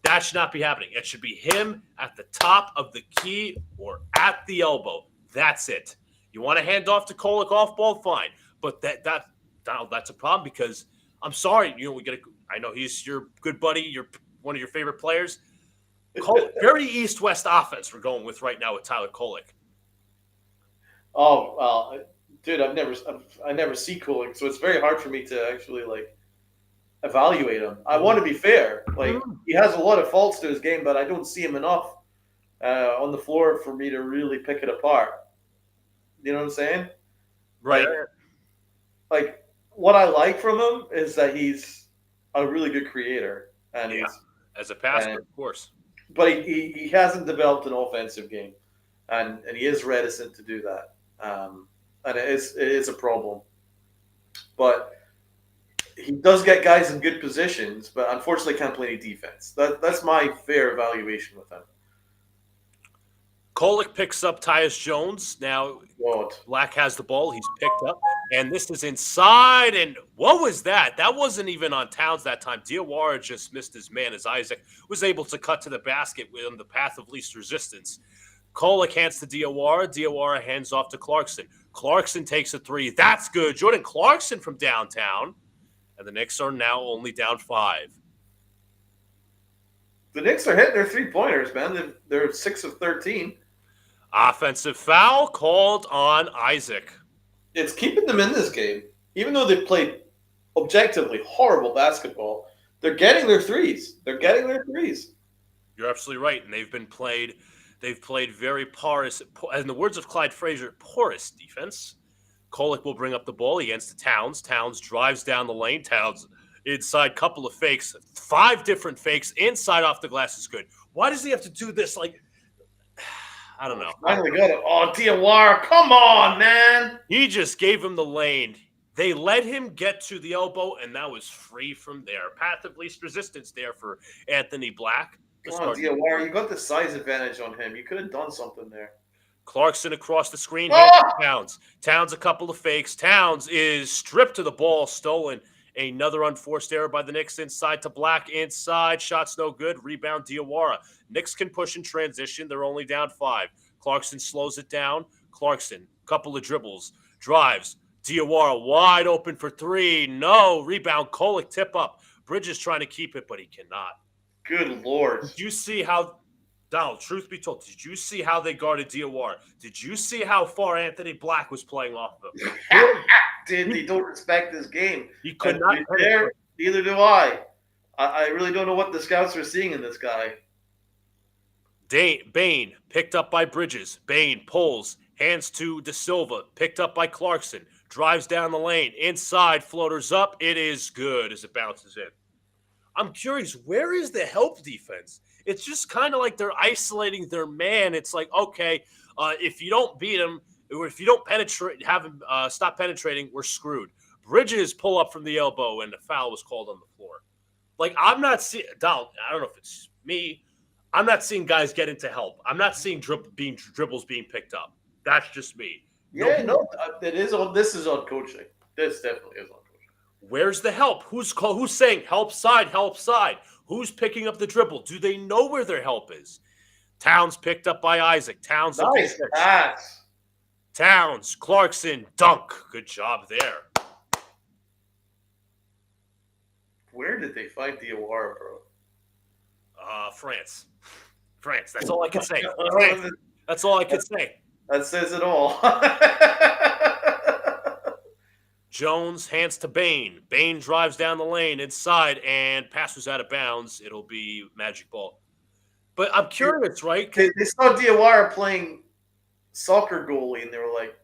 That should not be happening. It should be him at the top of the key or at the elbow. That's it. You want to hand off to Kolek off ball, fine. But that's a problem because I'm sorry, I know he's your good buddy, you're one of your favorite players. Very east-west offense we're going with right now with Tyler Kolek. Oh well, dude, I never see Kolek, so it's very hard for me to actually evaluate him. I want to be fair. He has a lot of faults to his game, but I don't see him enough on the floor for me to really pick it apart. You know what I'm saying? Right. What I like from him is that he's a really good creator, and he's as a passer, of course. But he hasn't developed an offensive game, and he is reticent to do that, and it is a problem. But he does get guys in good positions, but unfortunately can't play any defense. That's my fair evaluation with him. Kolek picks up Tyus Jones. Now Black has the ball. He's picked up. And this is inside. And what was that? That wasn't even on Towns that time. Diawara just missed his man as Isaac was able to cut to the basket on the path of least resistance. Kolek hands to Diawara. Diawara hands off to Clarkson. Clarkson takes a three. That's good. Jordan Clarkson from downtown. And the Knicks are now only down 5. The Knicks are hitting their three-pointers, man. They're 6 of 13. Offensive foul called on Isaac. It's keeping them in this game. Even though they've played objectively horrible basketball, they're getting their threes. You're absolutely right. And they've played very porous, in the words of Clyde Frazier, porous defense. Kolek will bring up the ball against Towns. Towns drives down the lane. Towns inside, couple of fakes, 5 different fakes. Inside off the glass is good. Why does he have to do this? I don't know. Finally got it. Oh, Diawara, come on, man. He just gave him the lane. They let him get to the elbow, and that was free from there. Path of least resistance there for Anthony Black. Come on, Diawara, you got the size advantage on him. You could have done something there. Clarkson across the screen. Towns. Towns a couple of fakes. Towns is stripped to the ball, stolen. Another unforced error by the Knicks inside to Black. Inside. Shots no good. Rebound Diawara. Knicks can push in transition. They're only down 5. Clarkson slows it down. Clarkson, couple of dribbles. Drives. Diawara wide open for 3. No. Rebound. Kolek tip up. Bridges trying to keep it, but he cannot. Good Lord. Did you see how, Donald, truth be told, did you see how they guarded Diawara? Did you see how far Anthony Black was playing off of him? They don't respect this game. He could not. Neither do I. I really don't know what the scouts are seeing in this guy. Bain, picked up by Bridges. Bain pulls, hands to De Silva, picked up by Clarkson. Drives down the lane. Inside, floaters up. It is good as it bounces in. I'm curious, where is the help defense? It's just kind of like they're isolating their man. It's like, okay, if you don't beat him, or if you don't penetrate, have him stop penetrating, we're screwed. Bridges pull up from the elbow, and the foul was called on the floor. I'm not seeing, Donald, I don't know if it's me, I'm not seeing guys get into help. I'm not seeing dribbles being picked up. That's just me. Yeah, no, it is on. This is on coaching. This definitely is on coaching. Where's the help? Who's saying help side, help side? Who's picking up the dribble? Do they know where their help is? Towns picked up by Isaac. Towns looking Nice rich. pass. Towns, Clarkson, dunk. Good job there. Where did they find Diawara, bro? France. France. That's all I can say. France. That's all I can say. That says it all. Jones hands to Bain. Bain drives down the lane inside and passes out of bounds. It'll be magic ball. But I'm curious, right? They saw Diawara playing soccer goalie, and they were like,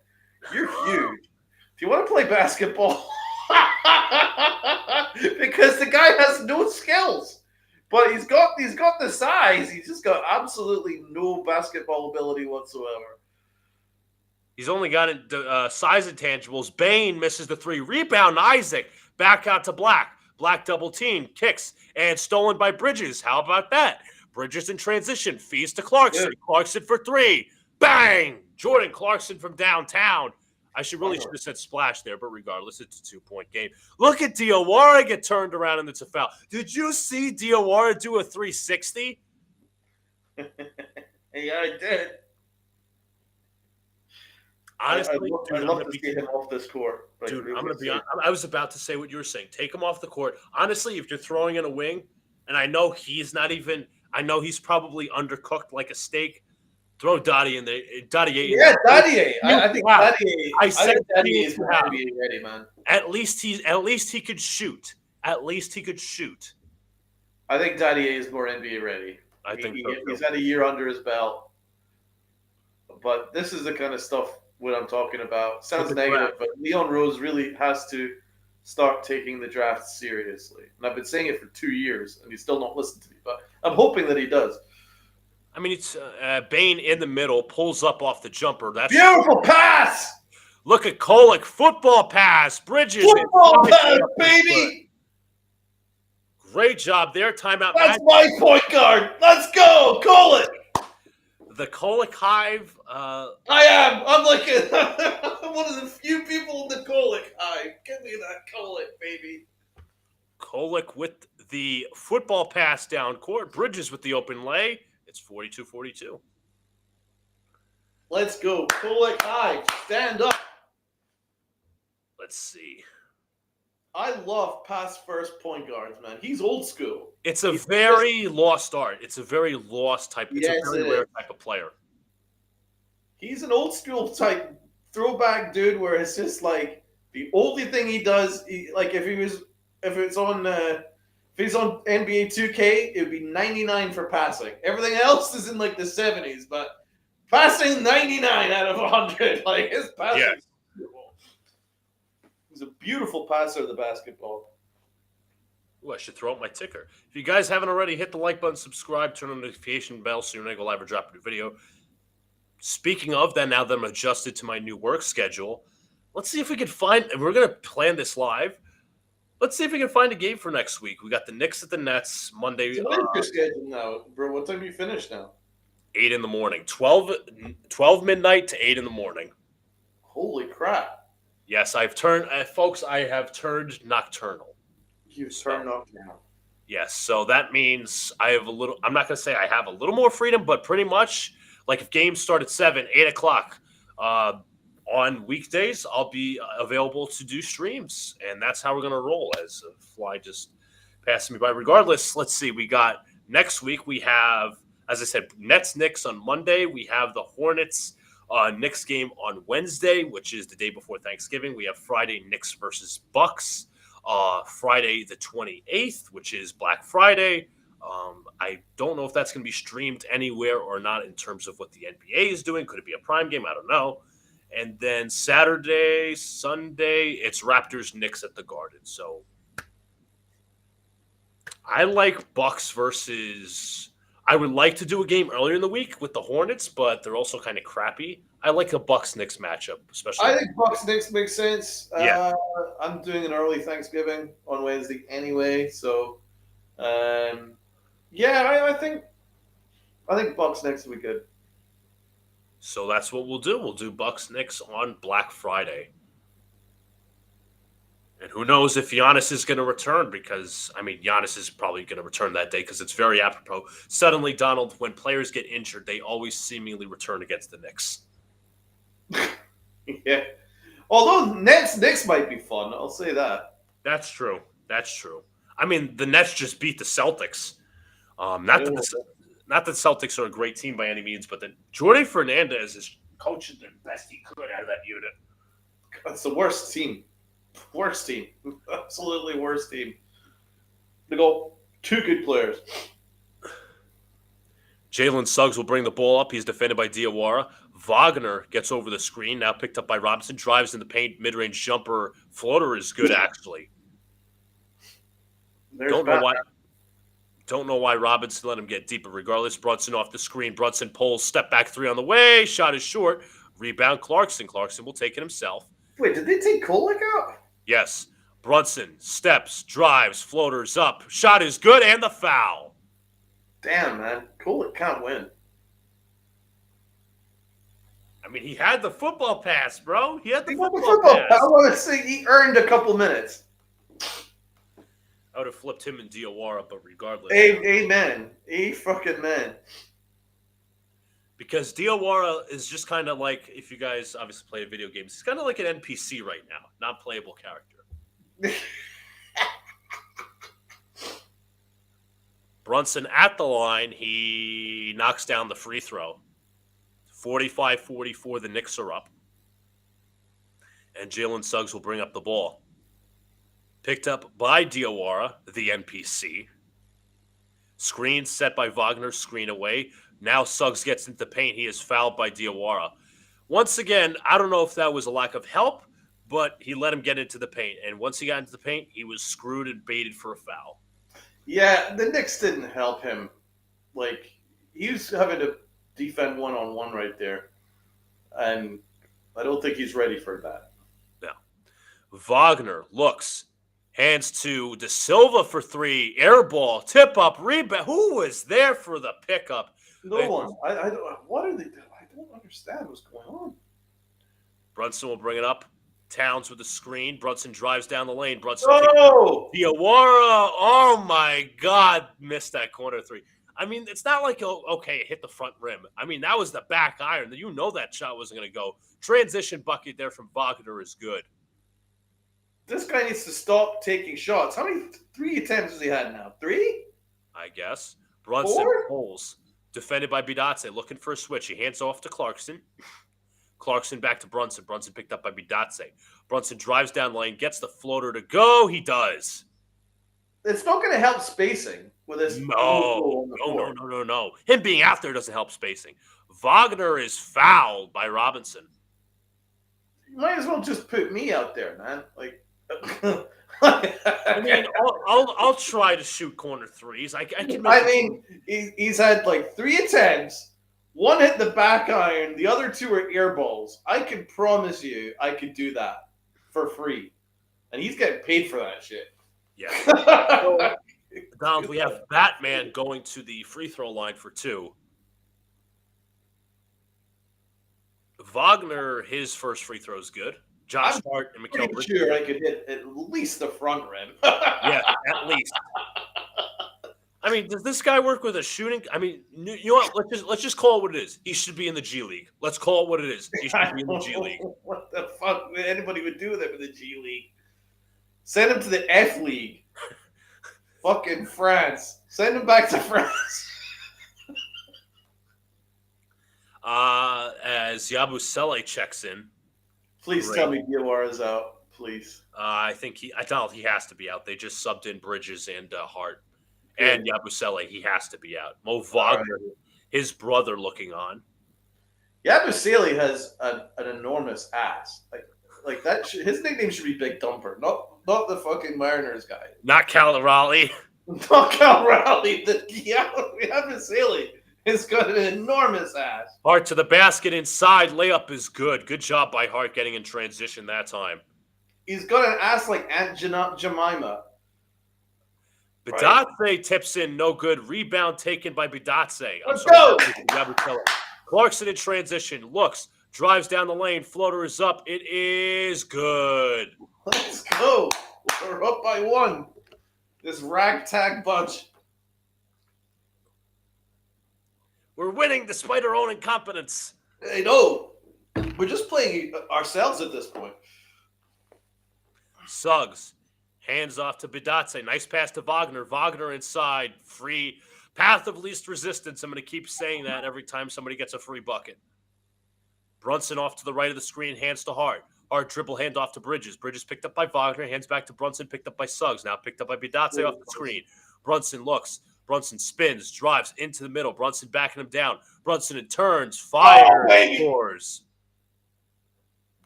"You're huge. Do you want to play basketball?" Because the guy has no skills, but he's got the size. He's just got absolutely no basketball ability whatsoever. He's only got size intangibles. Bain misses the three. Rebound, Isaac. Back out to Black. Black double team. Kicks. And stolen by Bridges. How about that? Bridges in transition. Feeds to Clarkson. Good. Clarkson for three. Bang! Jordan Clarkson from downtown. I should have said splash there, but regardless, it's a 2-point game. Look at Diawara get turned around and it's a foul. Did you see Diawara do a 360? Yeah, I did. Honestly, I'd love to see him off this court. Dude, I'm going to be honest. I was about to say what you were saying. Take him off the court. Honestly, if you're throwing in a wing, and I know he's probably undercooked like a steak, throw Dottie in there. Dottie. Yeah, Dottie. I think Dottie. I said Dottie is NBA ready, man. At least he could shoot. At least he could shoot. I think Dottie is more NBA ready. I think he's had a year under his belt. But this is the kind of stuff what I'm talking about. Sounds negative, but Leon Rose really has to start taking the draft seriously. And I've been saying it for 2 years, and he's still not listened to me. But I'm hoping that he does. I mean, it's Bain in the middle, pulls up off the jumper. That's beautiful pass. Look at Kolek, football pass. Bridges. Football pass, baby. Great job there. Timeout. That's my point guard. Let's go, Kolek. The Kolek Hive. I am. I'm like I'm one of the few people in the Kolek Hive. Give me that Kolek, baby. Kolek with the football pass down court. Bridges with the open lay. It's 42-42. Let's go. Kolek Hive. Stand up. Let's see. I love pass first point guards, man. He's old school. It's a very lost art. It's a very lost type. It's a very rare type of player. He's an old school type throwback dude where it's just like the only thing he does, like if it's on NBA 2K, it would be 99 for passing. Everything else is in like the 70s, but passing 99 out of 100. Like his passing. Yeah. He's a beautiful passer of the basketball. Ooh, I should throw out my ticker. If you guys haven't already, hit the like button, subscribe, turn on the notification bell so you don't go live or drop a new video. Speaking of that, now that I'm adjusted to my new work schedule, let's see if we can find – we're going to plan this live. Let's see if we can find a game for next week. We got the Knicks at the Nets Monday. So what is your schedule now, bro? What time do you finish now? 8 in the morning. 12 midnight to 8 in the morning. Holy crap. Yes, I've turned folks, I have turned nocturnal. You've turned nocturnal. Yes, so that means I have a little – I'm not going to say I have a little more freedom, but pretty much like if games start at 7, 8 o'clock on weekdays, I'll be available to do streams, and that's how we're going to roll as a fly just passing me by. Regardless, let's see. We got next week we have, as I said, Nets Knicks on Monday. We have the Hornets Knicks game on Wednesday, which is the day before Thanksgiving. We have Friday Knicks versus Bucks. Friday the 28th, which is Black Friday. I don't know if that's going to be streamed anywhere or not in terms of what the NBA is doing. Could it be a prime game? I don't know. And then Saturday, Sunday, it's Raptors Knicks at the Garden. So I like Bucks versus. I would like to do a game earlier in the week with the Hornets, but they're also kind of crappy. I like a Bucks-Knicks matchup, especially. I think Bucks-Knicks makes sense. Yeah. I'm doing an early Thanksgiving on Wednesday anyway, so I think Bucks-Knicks will be good. So that's what we'll do. We'll do Bucks-Knicks on Black Friday. And who knows if Giannis is going to return because, Giannis is probably going to return that day because it's very apropos. Suddenly, Donald, when players get injured, they always seemingly return against the Knicks. Yeah. Although Knicks might be fun, I'll say that. That's true. The Nets just beat the Celtics. Not that the Celtics are a great team by any means, but that Jorge Fernandez is coaching the best he could out of that unit. That's the worst team. Worst team. Absolutely worst team. They go 2 good players. Jalen Suggs will bring the ball up. He's defended by Diawara. Wagner gets over the screen, now picked up by Robinson. Drives in the paint, mid-range jumper. Floater is good, actually. Don't know why Robinson let him get deeper. Regardless, Brunson off the screen. Brunson pulls, step back 3 on the way. Shot is short. Rebound Clarkson. Clarkson will take it himself. Wait, did they take Kolek out? Yes. Brunson steps, drives, floaters up. Shot is good, and the foul. Damn, man. Kolek can't win. He had the football pass, bro. He had the football pass. I want to say he earned a couple minutes. I would have flipped him and Diawara, but regardless. Amen. Fucking man. Because Diawara is just kind of like, if you guys obviously play video games, he's kind of like an NPC right now, not playable character. Brunson at the line, he knocks down the free throw. 45-44, the Knicks are up. And Jalen Suggs will bring up the ball. Picked up by Diawara, the NPC. Screen set by Wagner, screen away. Now Suggs gets into the paint. He is fouled by Diawara. Once again, I don't know if that was a lack of help, but he let him get into the paint. And once he got into the paint, he was screwed and baited for a foul. Yeah, the Knicks didn't help him. He was having to defend one-on-one right there. And I don't think he's ready for that. No. Wagner looks. Hands to De Silva for 3. Air ball. Tip up. Rebound. Who was there for the pickup? No one. I don't. What are they doing? I don't understand what's going on. Brunson will bring it up. Towns with the screen. Brunson drives down the lane. Brunson. Oh! Diawara. Oh, my God. Missed that corner 3. It's not like, okay, it hit the front rim. That was the back iron. You know that shot wasn't going to go. Transition bucket there from Wagner is good. This guy needs to stop taking shots. How many 3 attempts has he had now? 3? I guess. Brunson 4? pulls. Defended by Bidatse. Looking for a switch. He hands off to Clarkson. Clarkson back to Brunson. Brunson picked up by Bidatse. Brunson drives down the lane. Gets the floater to go. He does. It's not going to help spacing with this. No. Him being out there doesn't help spacing. Wagner is fouled by Robinson. You might as well just put me out there, man. I'll try to shoot corner threes. He's had 3 attempts. 1 hit the back iron. The other 2 are air balls. I can promise you I could do that for free. And he's getting paid for that shit. Yeah. Donald, we have Batman going to the free throw line for 2. Wagner, his first free throw is good. Josh Hart and Mikal Bridges. Sure I could hit at least the front rim. Yeah, at least. Does this guy work with a shooting? You know what? Let's just call it what it is. He should be in the G League. Let's call it what it is. He should be in the G League. What the fuck anybody would do with him in the G League? Send him to the F League. Fucking France. Send him back to France. As Yabusele checks in. Please tell me Diawara's out, please. I think he has to be out. They just subbed in Bridges and Hart. And Yabusele, he has to be out. Mo Wagner, his brother, looking on. Yabusele has an enormous ass. Like that. His nickname should be Big Dumper, not the fucking Mariners guy. Not Cal Raleigh. Not Cal Raleigh. Yabusele has got an enormous ass. Hart to the basket inside. Layup is good. Good job by Hart getting in transition that time. He's got an ass like Aunt Jemima. Bidatse tips in, no good. Rebound taken by Bidatse. Let's go. Clarkson in transition. Looks. Drives down the lane. Floater is up. It is good. Let's go. We're up by 1. This ragtag bunch. We're winning despite our own incompetence. I know. We're just playing ourselves at this point. Suggs, hands off to Bidatse. Nice pass to Wagner. Wagner inside, free. Path of least resistance. I'm going to keep saying that every time somebody gets a free bucket. Brunson off to the right of the screen, hands to Hart. Hart dribble hand off to Bridges. Bridges picked up by Wagner, hands back to Brunson, picked up by Suggs. Now picked up by Bidatse off the screen. Brunson looks. Brunson spins, drives into the middle. Brunson backing him down. Brunson in turns, fires, scores.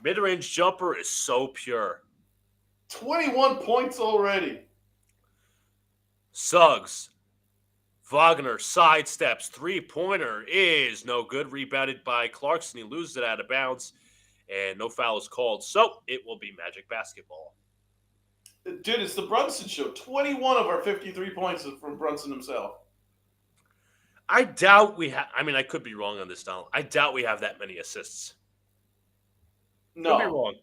Mid-range jumper is so pure. 21 points already. Suggs. Wagner sidesteps. Three-pointer is no good. Rebounded by Clarkson. He loses it out of bounds. And no foul is called. So it will be Magic basketball. Dude, it's the Brunson show. 21 of our 53 points is from Brunson himself. I doubt we have. I mean, I could be wrong on this, Donald. I doubt we have that many assists. No. Could be wrong.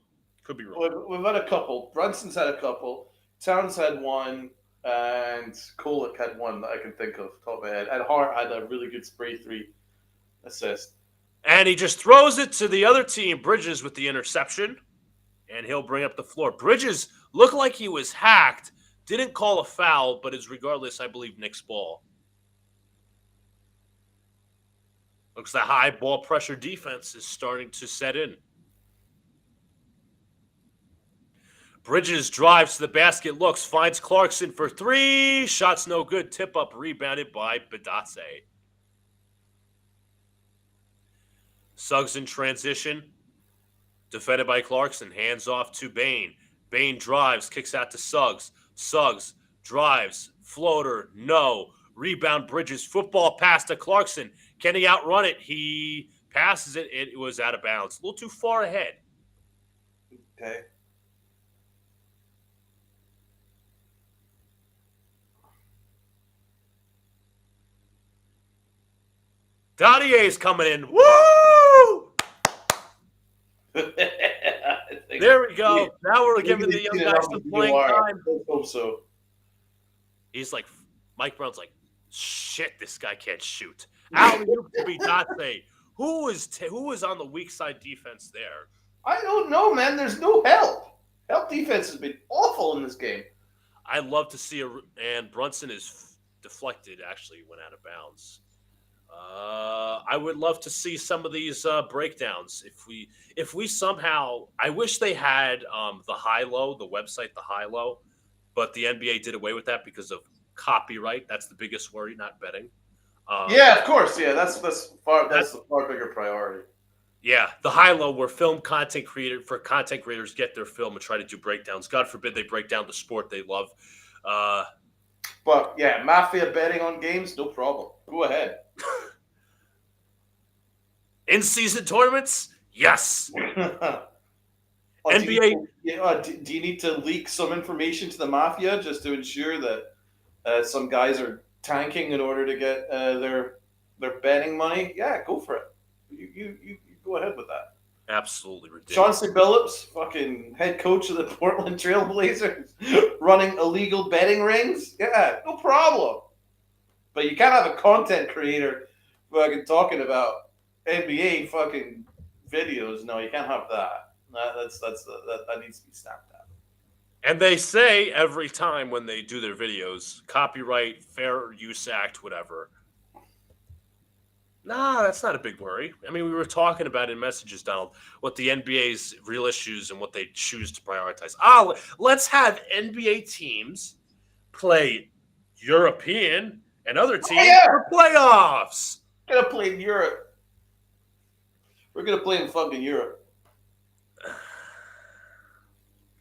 Could be wrong. We've had a couple. Brunson's had a couple. Towns had one. And Kolek had one that I can think of top of my head. And Hart had a really good spray 3 assist. And he just throws it to the other team, Bridges, with the interception. And he'll bring up the floor. Bridges looked like he was hacked. Didn't call a foul, but is regardless, I believe, Knicks ball. Looks the high ball pressure defense is starting to set in. Bridges drives to the basket, looks, finds Clarkson for 3. Shots no good. Tip up, rebounded by Bidatse. Suggs in transition. Defended by Clarkson. Hands off to Bain. Bain drives, kicks out to Suggs. Suggs drives. Floater, no. Rebound, Bridges. Football pass to Clarkson. Can he outrun it? He passes it. It was out of bounds. A little too far ahead. Okay. Donnier's coming in. Woo! There we go. Now we're giving the young guys some playing time. I hope so. He's like, Mike Brown's like, shit, this guy can't shoot. Alley-oop to Bidatse. Who is on the weak side defense there? I don't know, man. There's no help. Help defense has been awful in this game. I'd love to see and Brunson is deflected, actually went out of bounds. I would love to see some of these breakdowns. If we somehow, I wish they had the high-low, the website, the high-low, but the NBA did away with that because of copyright. That's the biggest worry, not betting. Yeah, of course. Yeah, that's the far bigger priority. Yeah, the high-low where content creators get their film and try to do breakdowns. God forbid they break down the sport they love. But yeah, Mafia betting on games, no problem. Go ahead. In-season tournaments? Yes. NBA. Do you need to leak some information to the Mafia just to ensure that some guys are tanking in order to get their betting money? Yeah, go for it. You go ahead with that. Absolutely ridiculous. Chauncey Billups, fucking head coach of the Portland Trailblazers, running illegal betting rings? Yeah, no problem. But you can't have a content creator fucking talking about NBA fucking videos. No, you can't have that. That needs to be snapped at. And they say every time when they do their videos, copyright, Fair Use Act, whatever. Nah, that's not a big worry. I mean, we were talking about in messages, Donald, what the NBA's real issues and what they choose to prioritize. Let's have NBA teams play European and other teams for playoffs. We're going to play in Europe. We're going to play in fucking Europe.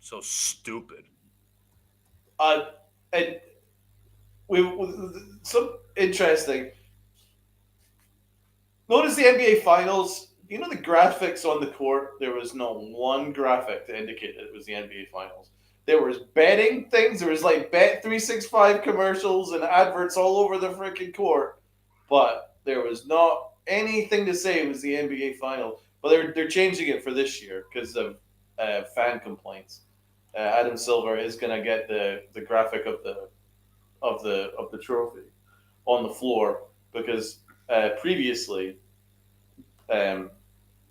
So stupid. And we some interesting. Notice the NBA Finals. You know the graphics on the court? There was no one graphic to indicate that it was the NBA Finals. There was betting things. There was like Bet365 commercials and adverts all over the freaking court. But there was not anything to say it was the NBA Finals. But they're changing it for this year because of fan complaints. Adam Silver is going to get the graphic of the trophy on the floor because previously um,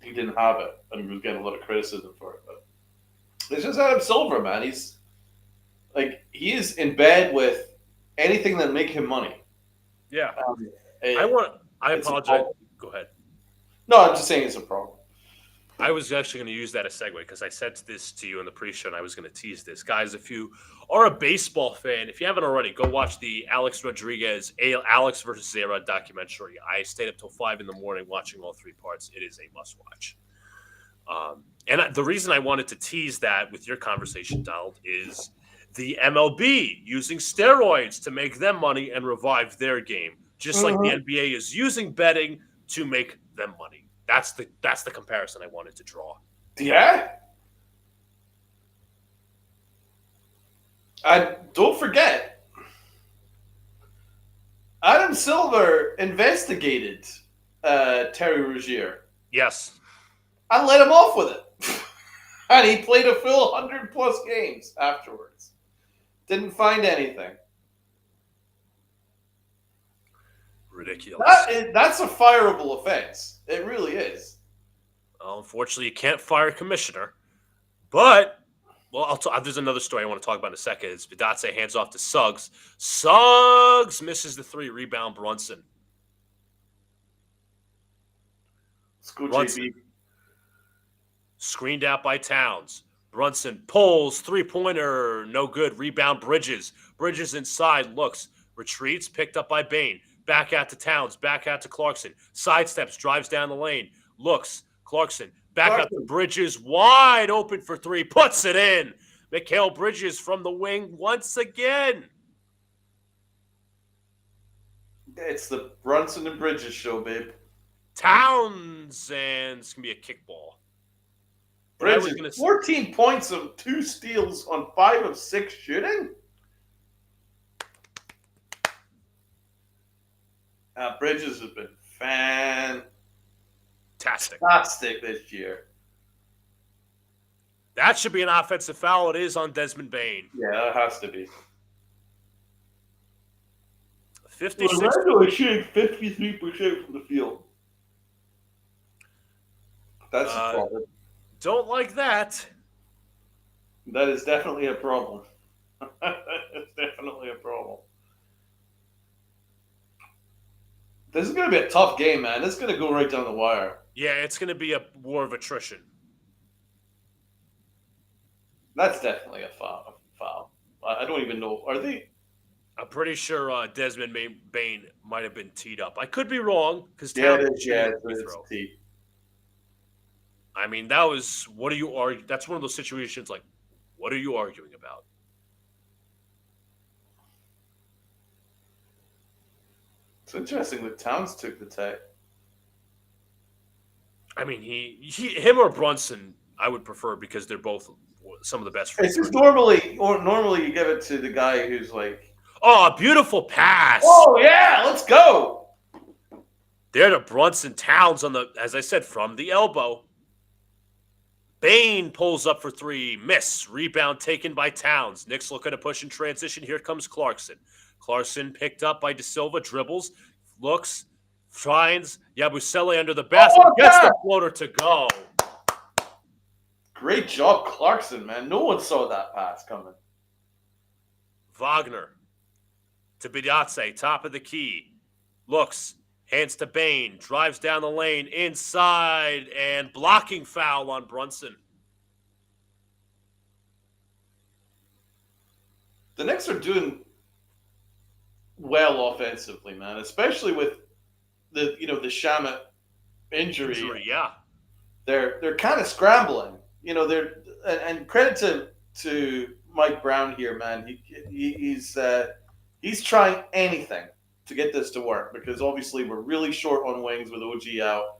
he didn't have it and he was getting a lot of criticism for it. But it's just Adam Silver, man. He is in bed with anything that make him money. Yeah. I It, want. I it's a apologize. problem. Go ahead. No, I'm just saying it's a problem. I was actually going to use that as segue because I said this to you in the pre-show, and I was going to tease this, guys. If you are a baseball fan, if you haven't already, go watch the Alex Rodriguez Alex versus Zera documentary. I stayed up till 5 in the morning watching all three parts. It is a must-watch. And the reason I wanted to tease that with your conversation, Donald, is the MLB using steroids to make them money and revive their game, just like the Mm-hmm. NBA is using betting to make them money. That's the comparison I wanted to draw. Yeah. And don't forget, Adam Silver investigated Terry Rozier Yes, and let him off with it. And he played a full 100 plus games afterwards. Didn't find anything. ridiculous. That's a fireable offense. It really is. Well, unfortunately, you can't fire a commissioner. But there's another story I want to talk about in a second. It's Bidatse hands off to Suggs. Suggs misses the three. Rebound Brunson. School Brunson JB. screened out by Towns. Brunson pulls, three-pointer, no good. Rebound Bridges. Bridges inside, looks, retreats, picked up by Bain. Back out to Towns, back out to Clarkson. Sidesteps, drives down the lane. Looks, Clarkson, back out to Bridges, wide open for three, puts it in. Mikal Bridges from the wing once again. It's the Brunson and Bridges show, babe. Townsend's going to be a kickball. Bridges, 14 points of 2 steals on 5 of 6 shooting? Bridges has been fantastic this year. That should be an offensive foul. It is on Desmond Bain. Yeah, it has to be. 56. Orlando is shooting 53% from the field. That's a problem. Don't like that. That is definitely a problem. It's definitely a problem. This is going to be a tough game, man. This is going to go right down the wire. Yeah, it's going to be a war of attrition. That's definitely a foul. I don't even know. Are they? I'm pretty sure Desmond Bain might have been teed up. I could be wrong because it's teed. I mean, that was what are you arguing? That's one of those situations like, what are you arguing about? It's interesting that Towns took the tech. I mean, him or Brunson, I would prefer because they're both some of the best. It's just normally you give it to the guy who's like, oh, a beautiful pass. Oh yeah, let's go. There to Brunson. Towns on the, as I said, from the elbow. Bain pulls up for three. Miss. Rebound taken by Towns. Knicks looking to push in transition. Here comes Clarkson. Clarkson picked up by De Silva. Dribbles. Looks. Finds Yabusele under the basket. Gets the floater to go. Great job, Clarkson, man. No one saw that pass coming. Wagner to Bidatse. Top of the key. Looks. Hands to Bain, drives down the lane, inside, and blocking foul on Brunson. The Knicks are doing well offensively, man, especially with the Shamet injury. Yeah, they're kind of scrambling. And credit to Mike Brown here, man. He's trying anything to get this to work because obviously we're really short on wings with OG out,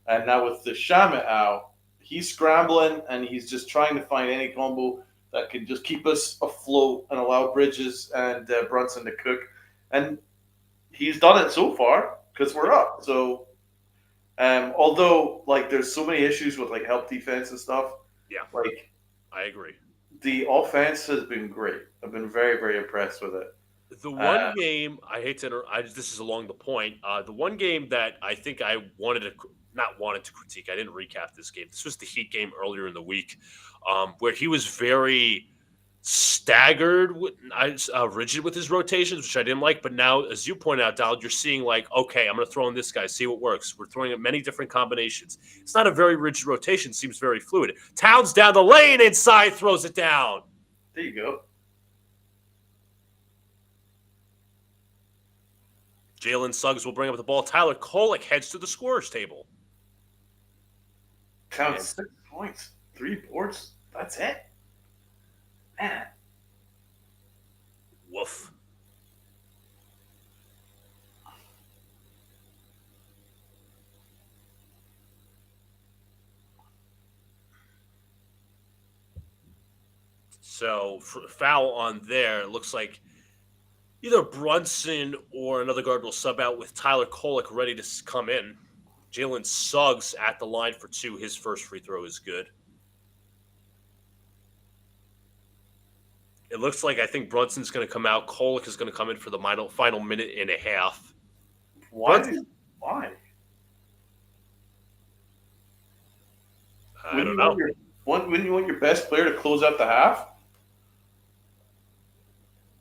and now with the Shamet out, he's scrambling and he's just trying to find any combo that can just keep us afloat and allow Bridges and Brunson to cook, and he's done it so far because we're up. So, although like there's so many issues with like help defense and stuff, yeah, like I agree. The offense has been great. I've been very, very impressed with it. The one Uh, game I hate to, this is along the point. The one game that I think I wanted to, not wanted to critique. I didn't recap this game. This was the Heat game earlier in the week, where he was very staggered, rigid with his rotations, which I didn't like. But now, as you point out, Donald, you're seeing like, okay, I'm going to throw in this guy, see what works. We're throwing in many different combinations. It's not a very rigid rotation; seems very fluid. Towns down the lane, inside, throws it down. there you go. Jalen Suggs will bring up the ball. Tyler Kolek heads to the scorer's table. Count 6 points, 3 boards. That's it. Man. Woof. So foul on there. It looks like either Brunson or another guard will sub out with Tyler Kolek ready to come in. Jalen Suggs at the line for two. His first free throw is good. It looks like I think Brunson's going to come out. Kolek is going to come in for the final minute and a half. Why? Why? I don't know. When you want your best player to close out the half?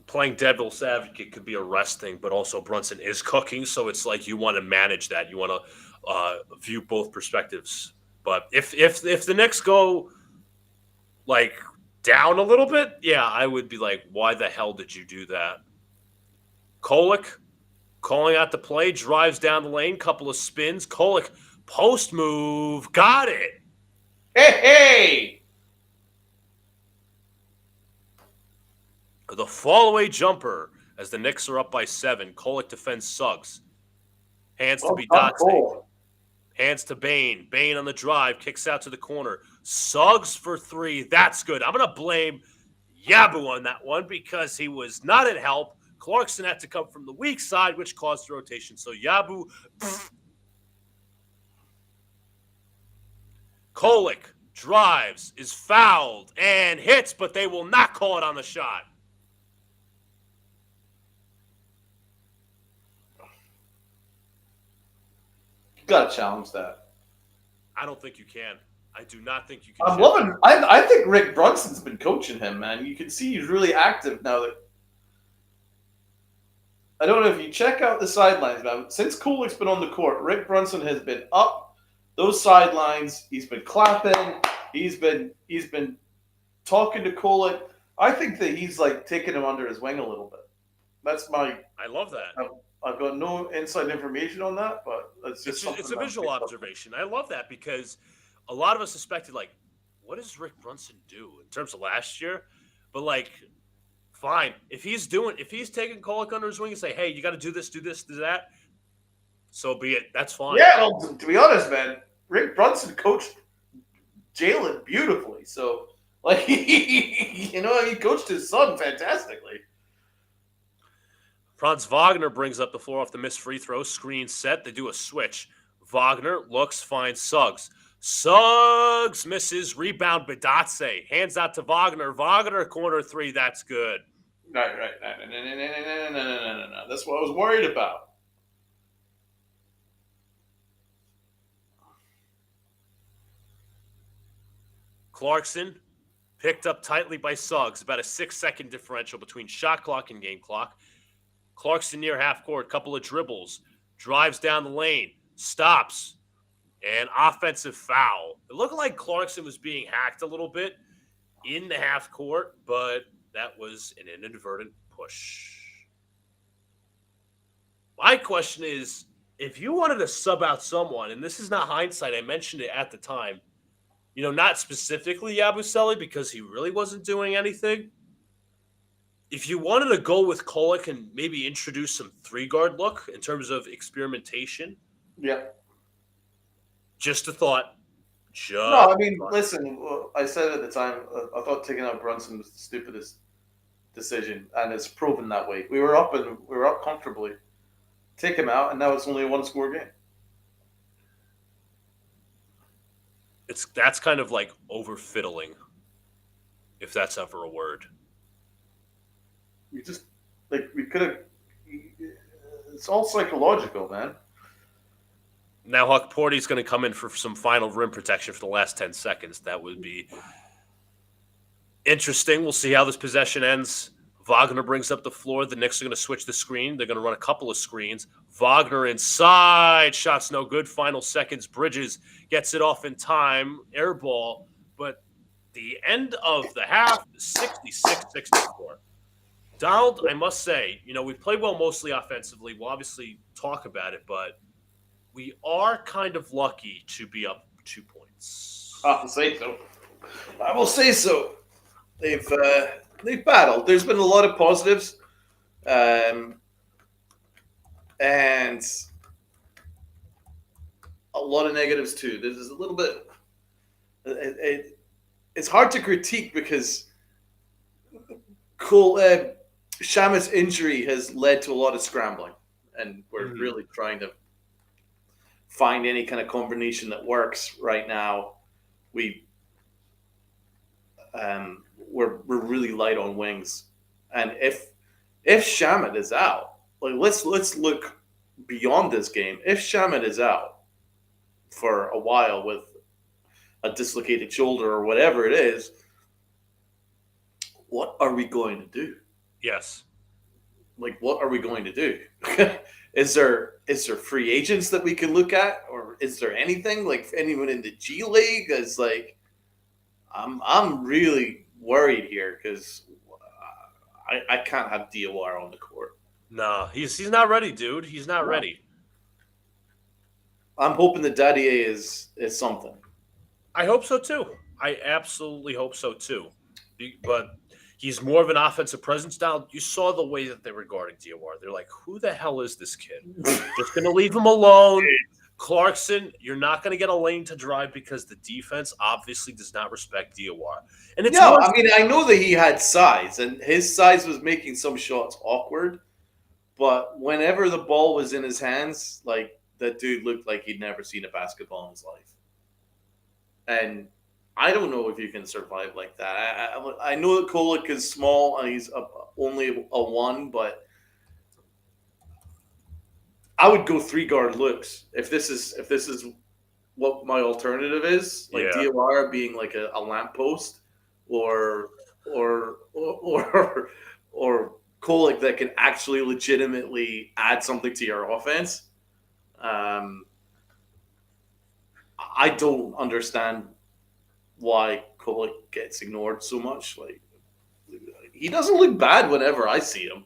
Playing devil's advocate could be arresting, but also Brunson is cooking, so it's like you want to manage that. You want to view both perspectives. But if the Knicks go like down a little bit, yeah, I would be like, why the hell did you do that? Kolek calling out the play, drives down the lane, couple of spins. Kolek post move, got it. Hey! The fall-away jumper as the Knicks are up by 7. Kolek defends Suggs. Hands to Bidate. Hands to Bane. Bane on the drive. Kicks out to the corner. Suggs for 3. That's good. I'm going to blame Yabu on that one because he was not at help. Clarkson had to come from the weak side, which caused the rotation. So Yabu. Kolek drives, is fouled, and hits, but they will not call it on the shot. Gotta challenge that. I don't think you can. I do not think you can. I'm loving. I think Rick Brunson's been coaching him, man. You can see he's really active now. That I don't know if you check out the sidelines, man. Since Kolek's been on the court, Rick Brunson has been up those sidelines. He's been clapping. He's been talking to Kolek. I think that he's like taking him under his wing a little bit. That's my. I love that. I've got no inside information on that, but it's just it's a visual observation. I love that because a lot of us suspected, like, what does Rick Brunson do in terms of last year? But like, fine, if he's taking Kolek under his wing and say, hey, you got to do this, do that, so be it. That's fine. Yeah, well, to be honest, man, Rick Brunson coached Jalen beautifully. So, like, he coached his son fantastically. Franz Wagner brings up the floor off the missed free throw. Screen set. They do a switch. Wagner looks, finds Suggs. Suggs misses. Rebound, Bidate. Hands out to Wagner. Wagner, corner 3. That's good. Right. No. That's what I was worried about. Clarkson picked up tightly by Suggs. About a 6-second differential between shot clock and game clock. Clarkson near half court, couple of dribbles, drives down the lane, stops, and offensive foul. It looked like Clarkson was being hacked a little bit in the half court, but that was an inadvertent push. My question is, if you wanted to sub out someone, and this is not hindsight, I mentioned it at the time, not specifically Yabusele because he really wasn't doing anything. If you wanted to go with Kolek and maybe introduce some 3-guard look in terms of experimentation, yeah, just a thought. No, I mean, listen. I said at the time, I thought taking out Brunson was the stupidest decision, and it's proven that way. We were up comfortably. Take him out, and now it's only a 1-score game. That's kind of like over fiddling. if that's ever a word. We just we could have. It's all psychological, man. Now Huck Porty's going to come in for some final rim protection for the last 10 seconds. That would be interesting. We'll see how this possession ends. Wagner brings up the floor. The Knicks are going to switch the screen. They're going to run a couple of screens. Wagner inside. Shot's no good. Final seconds. Bridges gets it off in time. Air ball. But the end of the half, 66-64. Donald, I must say, we've played well mostly offensively. We'll obviously talk about it, but we are kind of lucky to be up 2 points. I'll say so. I will say so. They've battled. There's been a lot of positives, and a lot of negatives too. There's a little bit. It's hard to critique because Shamet's injury has led to a lot of scrambling, and we're really trying to find any kind of combination that works right now. We're really light on wings, and if Shamet is out, let's look beyond this game. If Shamet is out for a while with a dislocated shoulder or whatever it is, what are we going to do? Yes. What are we going to do? Is there free agents that we can look at, or is there anything anyone in the G League? Is I'm really worried here because I can't have DOR on the court. No, he's not ready, dude. He's not ready. I'm hoping that Dadier is something. I hope so too. I absolutely hope so too. But he's more of an offensive presence now. You saw the way that they were guarding DOR. They're like, who the hell is this kid? Just going to leave him alone. Clarkson, you're not going to get a lane to drive because the defense obviously does not respect DOR. And it's I know that he had size, and his size was making some shots awkward. But whenever the ball was in his hands, that dude looked like he'd never seen a basketball in his life. And I don't know if you can survive like that. I know that Kolek is small and he's only a 1, but I would go 3-guard looks if this is what my alternative is. DOR being like a lamppost, or Kolek that can actually legitimately add something to your offense. I don't understand why Kolek gets ignored so much. He doesn't look bad whenever I see him.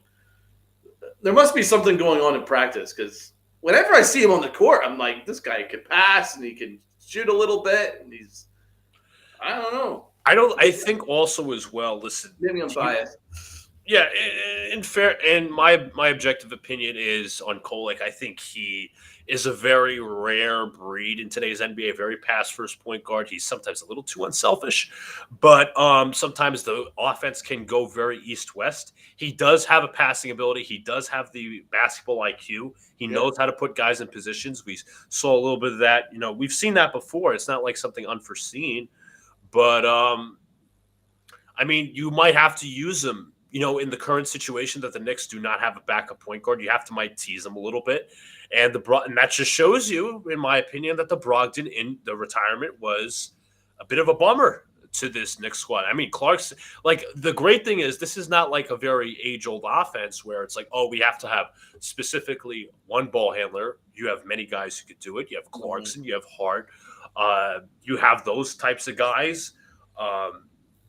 There must be something going on in practice because whenever I see him on the court, I'm like, this guy can pass and he can shoot a little bit, and I don't know. I think also as well. Listen, maybe I'm biased. Yeah, and my objective opinion is on Kolek. I think he is a very rare breed in today's NBA, very pass-first point guard. He's sometimes a little too unselfish, but sometimes the offense can go very east-west. He does have a passing ability. He does have the basketball IQ. He knows how to put guys in positions. We saw a little bit of that. We've seen that before. It's not like something unforeseen, but you might have to use him. In the current situation that the Knicks do not have a backup point guard, you might tease them a little bit. And that just shows you, in my opinion, that the Brogdon in the retirement was a bit of a bummer to this Knicks squad. Clarkson, the great thing is this is not like a very age-old offense where it's we have to have specifically one ball handler. You have many guys who could do it. You have Clarkson, you have Hart. You have those types of guys.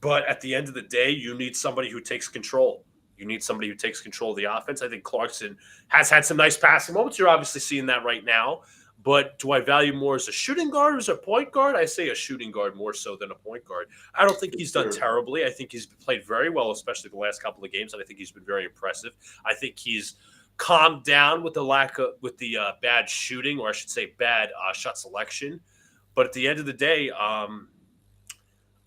But at the end of the day, you need somebody who takes control. You need somebody who takes control of the offense. I think Clarkson has had some nice passing moments. You're obviously seeing that right now. But do I value more as a shooting guard or as a point guard? I say a shooting guard more so than a point guard. I don't think he's done terribly. I think he's played very well, especially the last couple of games, and I think he's been very impressive. I think he's calmed down with the bad shooting, or I should say bad shot selection. But at the end of the day,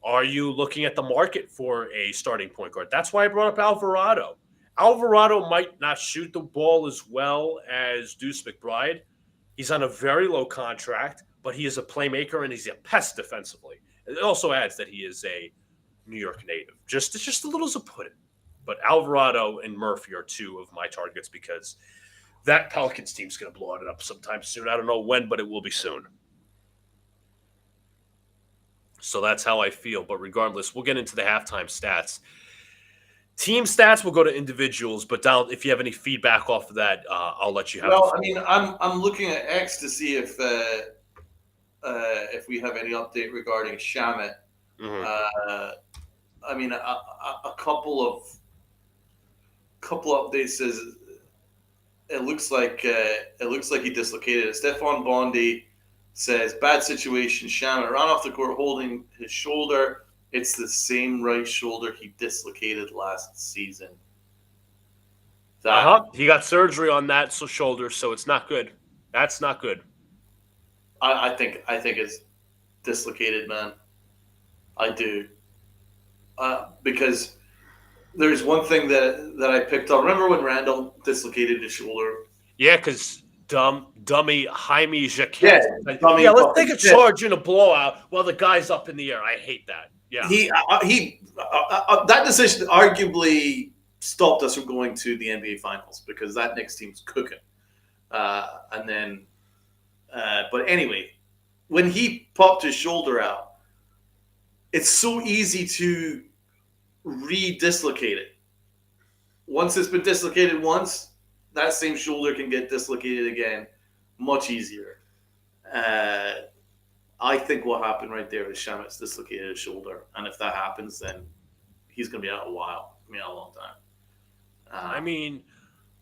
are you looking at the market for a starting point guard? That's why I brought up Alvarado. Alvarado might not shoot the ball as well as Deuce McBride. He's on a very low contract, but he is a playmaker and he's a pest defensively. It also adds that he is a New York native. Just a little as a put it. But Alvarado and Murphy are two of my targets because that Pelicans team's going to blow it up sometime soon. I don't know when, but it will be soon. So that's how I feel. But regardless, we'll get into the halftime stats. Team stats will go to individuals, but Donald, if you have any feedback off of that, I'll let you have Well, the I mean, I'm looking at X to see if we have any update regarding Shamit. Mm-hmm. I mean, a couple updates says it looks like he dislocated it. Stefan Bondi says bad situation. Shamit ran off the court holding his shoulder. It's the same right shoulder he dislocated last season. He got surgery on that shoulder, so it's not good. That's not good. I think it's dislocated, man. I do. Because there's one thing that I picked up. Remember when Randall dislocated his shoulder? Yeah, because dummy Jaime Jaquez. Yeah, let's take a charge in a blowout while the guy's up in the air. I hate that. Yeah, that decision arguably stopped us from going to the NBA Finals because that Knicks team's cooking. But anyway, when he popped his shoulder out, it's so easy to re-dislocate it. Once it's been dislocated once, that same shoulder can get dislocated again much easier. I think what happened right there is Shamit's dislocated his shoulder. And if that happens, then he's going to be out a while. I mean, a long time. I mean,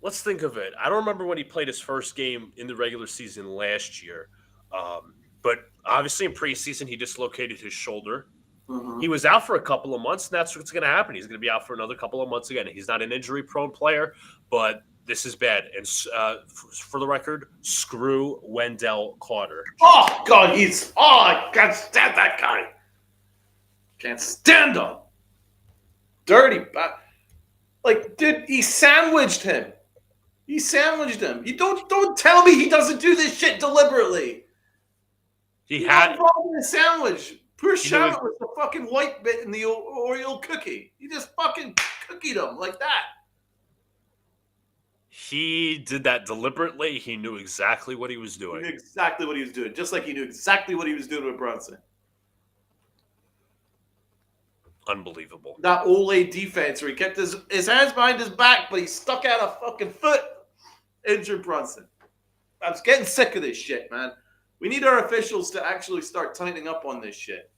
let's think of it. I don't remember when he played his first game in the regular season last year. But obviously in preseason, he dislocated his shoulder. Mm-hmm. He was out for a couple of months, and that's what's going to happen. He's going to be out for another couple of months again. He's not an injury-prone player, but this is bad. And for the record, screw Wendell Carter. Oh, God, I can't stand that guy. Can't stand him. Dirty. Like, dude, he sandwiched him. You don't tell me he doesn't do this shit deliberately. He had involved in a sandwich. Poor Shamit was the fucking white bit in the Oreo cookie. He just fucking cookied him like that. He did that deliberately. He knew exactly what he was doing. Just like he knew exactly what he was doing with Brunson. Unbelievable. That Ole defense where he kept his hands behind his back, but he stuck out a fucking foot. Injured Brunson. I was getting sick of this shit, man. We need our officials to actually start tightening up on this shit.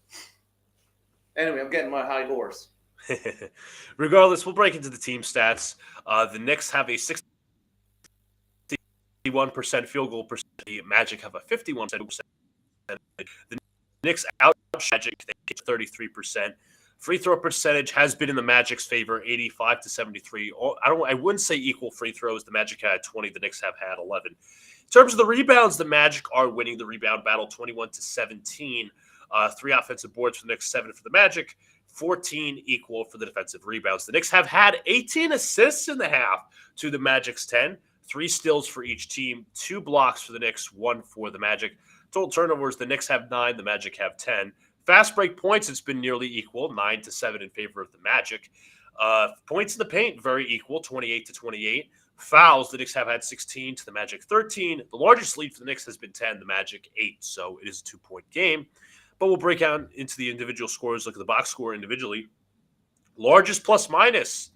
Anyway, I'm getting my high horse. Regardless, we'll break into the team stats. The Knicks have a 61% field goal percentage. The Magic have a 51% percentage. The Knicks out Magic, they get 33%. Free throw percentage has been in the Magic's favor, 85 to 73. I wouldn't say equal free throws. The Magic had 20. The Knicks have had 11. In terms of the rebounds, the Magic are winning the rebound battle, 21 to 17. 3 offensive boards for the Knicks, 7 for the Magic, 14 equal for the defensive rebounds. The Knicks have had 18 assists in the half to the Magic's 10. 3 steals for each team, 2 blocks for the Knicks, 1 for the Magic. Total turnovers, the Knicks have 9, the Magic have 10. Fast break points, it's been nearly equal, 9 to 7 in favor of the Magic. Points in the paint, very equal, 28 to 28. Fouls, the Knicks have had 16 to the Magic 13. The largest lead for the Knicks has been 10, the Magic 8. So it is a 2-point game. But we'll break down into the individual scores, look at the box score individually. Largest plus minus.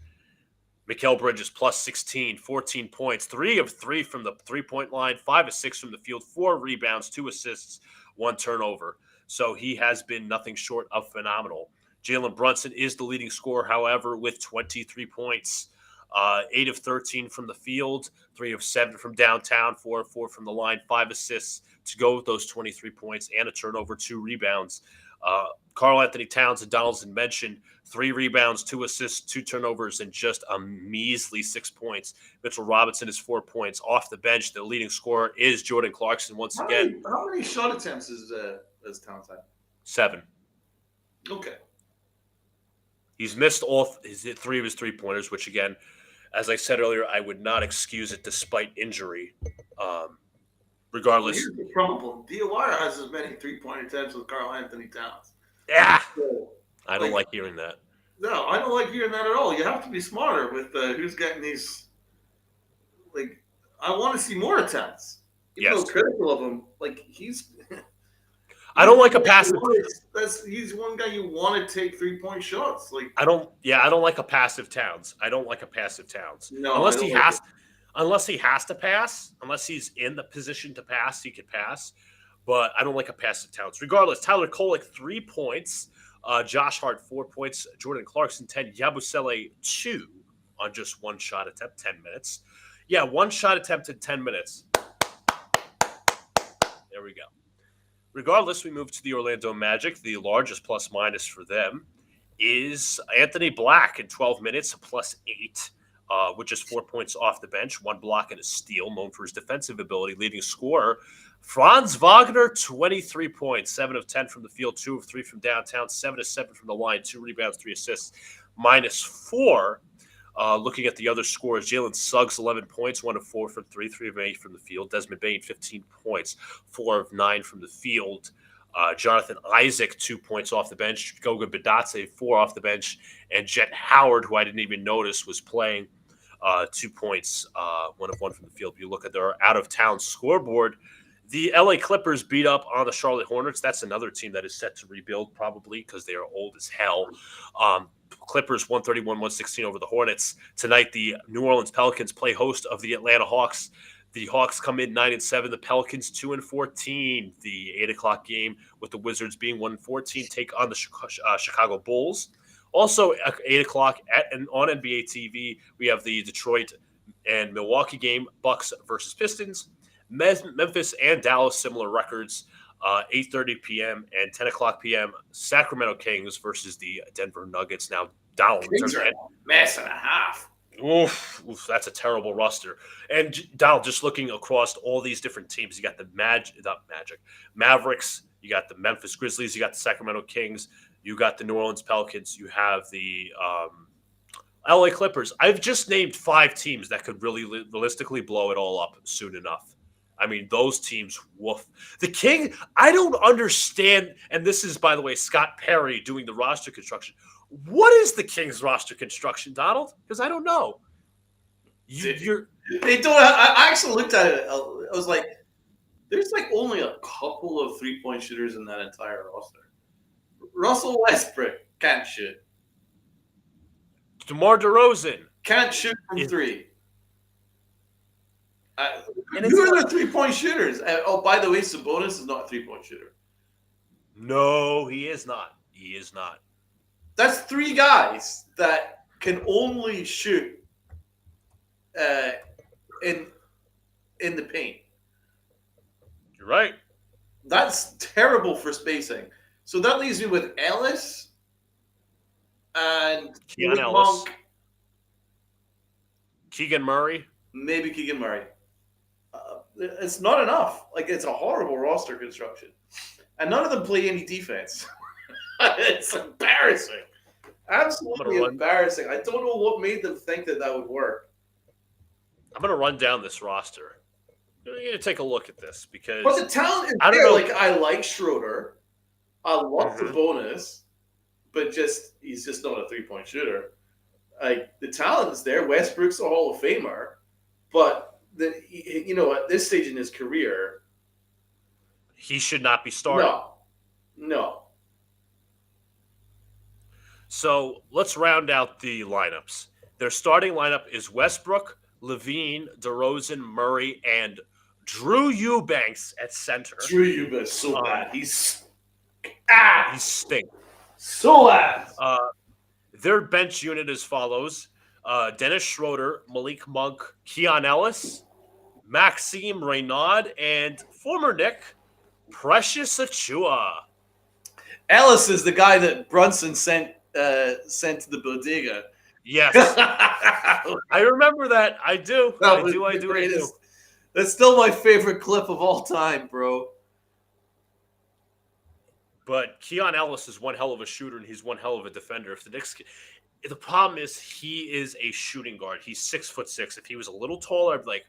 Mikal Bridges plus 16, 14 points, 3 of 3 from the three-point line, 5 of 6 from the field, 4 rebounds, 2 assists, 1 turnover. So he has been nothing short of phenomenal. Jalen Brunson is the leading scorer, however, with 23 points, 8 of 13 from the field, 3 of 7 from downtown, 4 of 4 from the line, 5 assists to go with those 23 points and a turnover, 2 rebounds. Karl Anthony Towns and Donaldson mentioned 3 rebounds, 2 assists, 2 turnovers, and just a measly 6 points. Mitchell Robinson is 4 points off the bench. The leading scorer is Jordan Clarkson once again. How many shot attempts is Towns had? 7. Okay. He's missed all 3 of his 3-pointers, which again, as I said earlier, I would not excuse it despite injury. Regardless. Here's the problem. DeWire has as many 3-point attempts as Karl Anthony Towns. Yeah. I don't like hearing that. No, I don't like hearing that at all. You have to be smarter with who's getting these. Like, I want to see more attempts. Even though Yes. critical of him, like he's I don't like a passive. he's one guy you want to take 3-point shots. Like, I don't. Yeah, I don't like a passive Towns. I don't like a passive Towns no, I unless he don't like has. it. Unless he has to pass, unless he's in the position to pass, he could pass. But I don't like a passive Towns. Regardless, Tyler Kolek 3 points, Josh Hart 4 points, Jordan Clarkson 10, Yabusele 2 on just one shot attempt, 10 minutes. Yeah, one shot attempt in 10 minutes. There we go. Regardless, we move to the Orlando Magic. The largest plus minus for them is Anthony Black in 12 minutes, +8, with just 4 points off the bench, 1 block and a steal, known for his defensive ability. Leading scorer, Franz Wagner, 23 points, 7 of 10 from the field, 2 of 3 from downtown, 7 of 7 from the line, 2 rebounds, 3 assists, -4. Looking at the other scores, Jalen Suggs, 11 points, 1 of 4 from 3, 3 of 8 from the field. Desmond Bane, 15 points, 4 of 9 from the field. Jonathan Isaac, 2 points off the bench. Goga Badatse, 4 off the bench. And Jet Howard, who I didn't even notice was playing, 2 points, 1 of 1 from the field. If you look at their out-of-town scoreboard, the LA Clippers beat up on the Charlotte Hornets. That's another team that is set to rebuild probably because they are old as hell. Clippers 131-116 over the Hornets. Tonight, the New Orleans Pelicans play host of the Atlanta Hawks. The Hawks come in 9-7. The Pelicans 2-14. The 8:00 game with the Wizards being 1-14 take on the Chicago Bulls. Also at 8:00 on NBA TV, we have the Detroit and Milwaukee game, Bucks versus Pistons. Memphis and Dallas similar records. 8:30 p.m. and 10:00 p.m. Sacramento Kings versus the Denver Nuggets. Now, Donald, Kings are a mess and a half. Oof, that's a terrible roster. And Donald, just looking across all these different teams, you got the Mavericks, you got the Memphis Grizzlies, you got the Sacramento Kings, you got the New Orleans Pelicans, you have the LA Clippers. I've just named 5 teams that could really realistically blow it all up soon enough. I mean, those teams, woof. The King, I don't understand, and this is, by the way, Scott Perry doing the roster construction. What is the Kings roster construction, Donald? Because I don't know. They don't. I actually looked at it. I was like, there's like only a couple of 3-point shooters in that entire roster. Russell Westbrook can't shoot. DeMar DeRozan can't shoot from 3. Who are the 3-point shooters? Oh, by the way, Sabonis is not a 3-point shooter. No, he is not. He is not. That's 3 guys that can only shoot in the paint. You're right. That's terrible for spacing. So that leaves me with Ellis and Keegan Ellis. Monk. Keegan Murray. Maybe Keegan Murray. It's not enough. Like, it's a horrible roster construction. And none of them play any defense. It's embarrassing. Absolutely embarrassing. I don't know what made them think that would work. I'm going to run down this roster. I'm going to take a look at this because... But the talent is there. Like, I like Schroeder. I love the bonus. But he's just not a 3-point shooter. Like, the talent is there. Westbrook's a Hall of Famer. But... at this stage in his career, he should not be starting. No. So let's round out the lineups. Their starting lineup is Westbrook, Levine, DeRozan, Murray, and Drew Eubanks at center. Drew Eubanks so bad. He stinks. So ass. Their bench unit as follows. Dennis Schroeder, Malik Monk, Keon Ellis, Maxime Reynaud, and former Knick, Precious Achiuwa. Ellis is the guy that Brunson sent to the bodega. Yes. I remember that. I do. I do. That's still my favorite clip of all time, bro. But Keon Ellis is one hell of a shooter, and he's one hell of a defender. If the Knicks... The problem is he is a shooting guard. He's 6'6". If he was a little taller, I'd be like,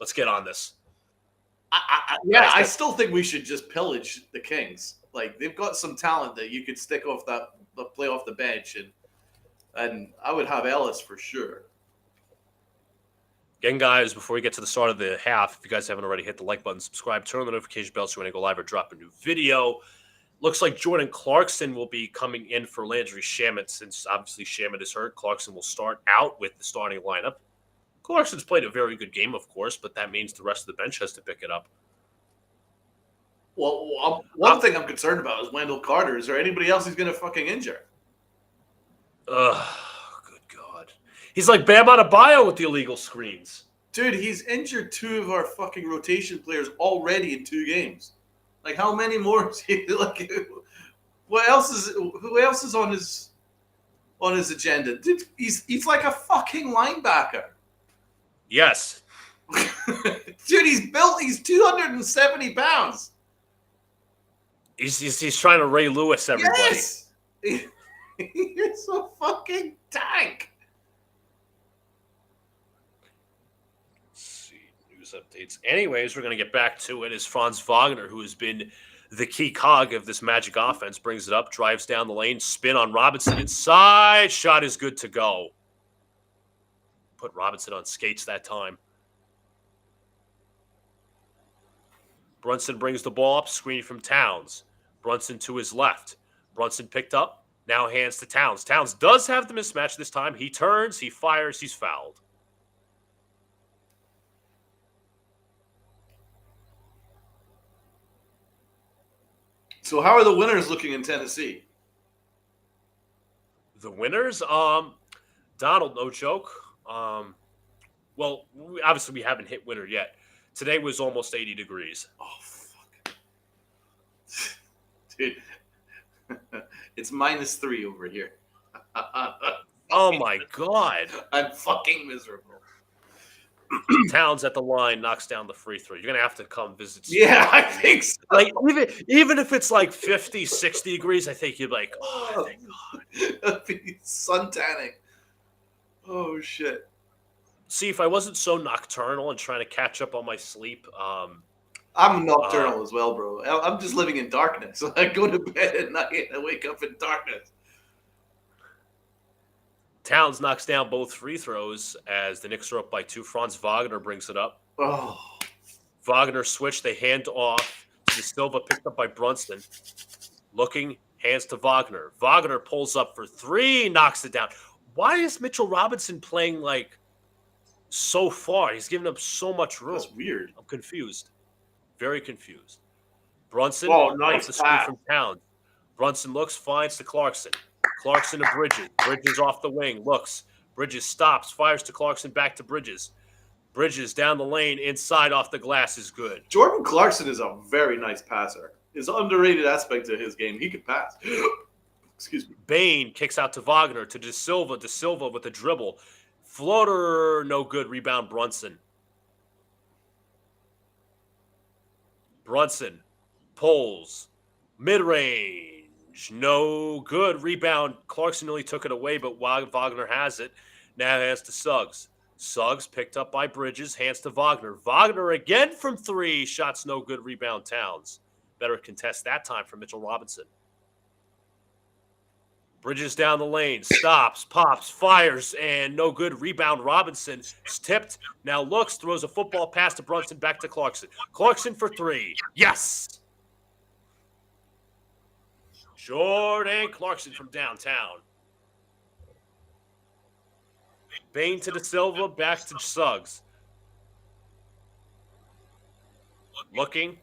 let's get on this. I still think we should just pillage the Kings. Like, they've got some talent that you could stick off that play off the bench, and I would have Ellis for sure. Again, guys, before we get to the start of the half, if you guys haven't already, hit the like button, subscribe, turn on the notification bell so when I go live or drop a new video. Looks like Jordan Clarkson will be coming in for Landry Shamet since obviously Shamet is hurt. Clarkson will start out with the starting lineup. Clarkson's played a very good game, of course, but that means the rest of the bench has to pick it up. Well, one thing I'm concerned about is Wendell Carter. Is there anybody else he's going to fucking injure? Ugh, good God. He's like Bam Adebayo with the illegal screens. Dude, he's injured 2 of our fucking rotation players already in 2 games. Like, how many more is he, like, who else is on his agenda? Dude, he's like a fucking linebacker. Yes. Dude, he's 270 pounds. He's trying to Ray Lewis everybody. Yes! He's a fucking tank. Let's see, news updates. Anyways, we're going to get back to it as Franz Wagner, who has been the key cog of this Magic offense, brings it up, drives down the lane, spin on Robinson inside, shot is good to go. Put Robinson on skates that time. Brunson brings the ball up, screen from Towns. Brunson to his left. Brunson picked up, now hands to Towns. Towns does have the mismatch this time. He turns, he fires, he's fouled. So how are the winners looking in Tennessee? The winners, Donald, no joke. Well, obviously we haven't hit winter yet. Today was almost 80 degrees. Oh, fuck. Dude, it's -3 over here. Oh, my God. I'm fucking miserable. Towns at the line knocks down the free throw. You're going to have to come visit. Yeah, I think so. Like, even if it's like 50, 60 degrees, I think you'd be like, oh, thank God. That'd be sun tanning. Oh, shit. See, if I wasn't so nocturnal and trying to catch up on my sleep. I'm nocturnal as well, bro. I'm just living in darkness. I go to bed at night and I wake up in darkness. Towns knocks down both free throws as the Knicks are up by 2. Franz Wagner brings it up. Oh. Wagner switch. They hand off to Silva, picked up by Brunson. Looking, hands to Wagner. Wagner pulls up for 3, knocks it down. Why is Mitchell Robinson playing like so far? He's giving up so much room. That's weird. I'm confused. Very confused. Brunson nice off the screen from Towns. Brunson looks, finds to Clarkson. Clarkson to Bridges. Bridges off the wing. Looks. Bridges stops. Fires to Clarkson. Back to Bridges. Bridges down the lane. Inside off the glass is good. Jordan Clarkson is a very nice passer. His underrated aspect of his game. He can pass. Excuse me. Bain kicks out to Wagner. To De Silva. De Silva with a dribble. Floater. No good. Rebound Brunson. Brunson pulls. Mid-range. No good. Rebound. Clarkson nearly took it away, but Wagner has it. Now hands to Suggs. Suggs picked up by Bridges. Hands to Wagner. Wagner again from 3. Shots no good. Rebound Towns. Better contest that time for Mitchell Robinson. Bridges down the lane. Stops. Pops. Fires. And no good. Rebound Robinson. Tipped. Now looks. Throws a football pass to Brunson. Back to Clarkson. Clarkson for 3. Yes! Jordan Clarkson from downtown. Bain to De Silva, back to Suggs. Looking.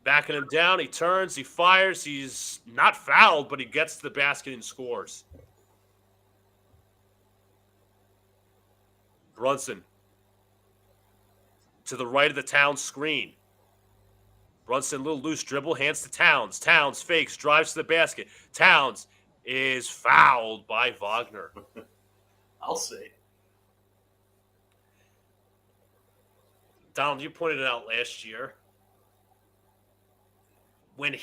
Backing him down. He turns. He fires. He's not fouled, but he gets to the basket and scores. Brunson. To the right of the Towns screen. Brunson, little loose dribble, hands to Towns. Towns fakes, drives to the basket. Towns is fouled by Wagner. I'll say. Donald, you pointed it out last year. When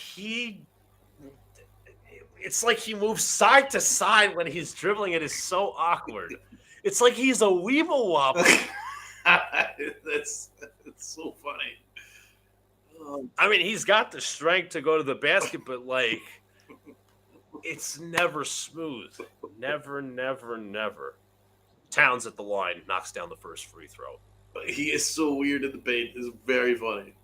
it's like he moves side to side when he's dribbling. It is so awkward. It's like he's a weeble wobble. It's so funny. I mean, he's got the strength to go to the basket, but like It's never smooth. Never, never, never. Towns at the line knocks down the first free throw. He is so weird in the paint. It's very funny.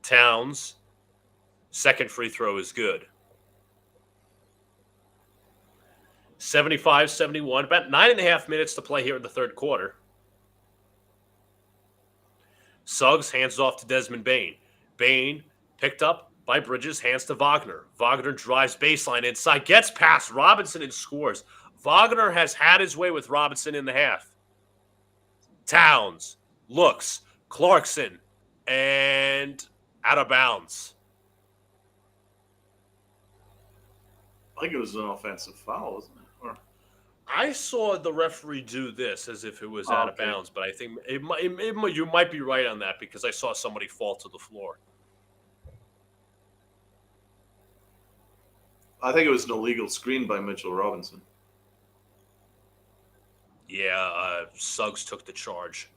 Towns, second free throw is good. 75-71, about 9.5 minutes to play here in the third quarter. Suggs hands off to Desmond Bane. Bane picked up by Bridges, hands to Wagner. Wagner drives baseline inside, gets past Robinson and scores. Wagner has had his way with Robinson in the half. Towns looks, Clarkson, and out of bounds. I think it was an offensive foul, wasn't it? Or... I saw the referee do this as if it was out of bounds, but I think you might be right on that because I saw somebody fall to the floor. I think it was an illegal screen by Mitchell Robinson. Yeah, Suggs took the charge.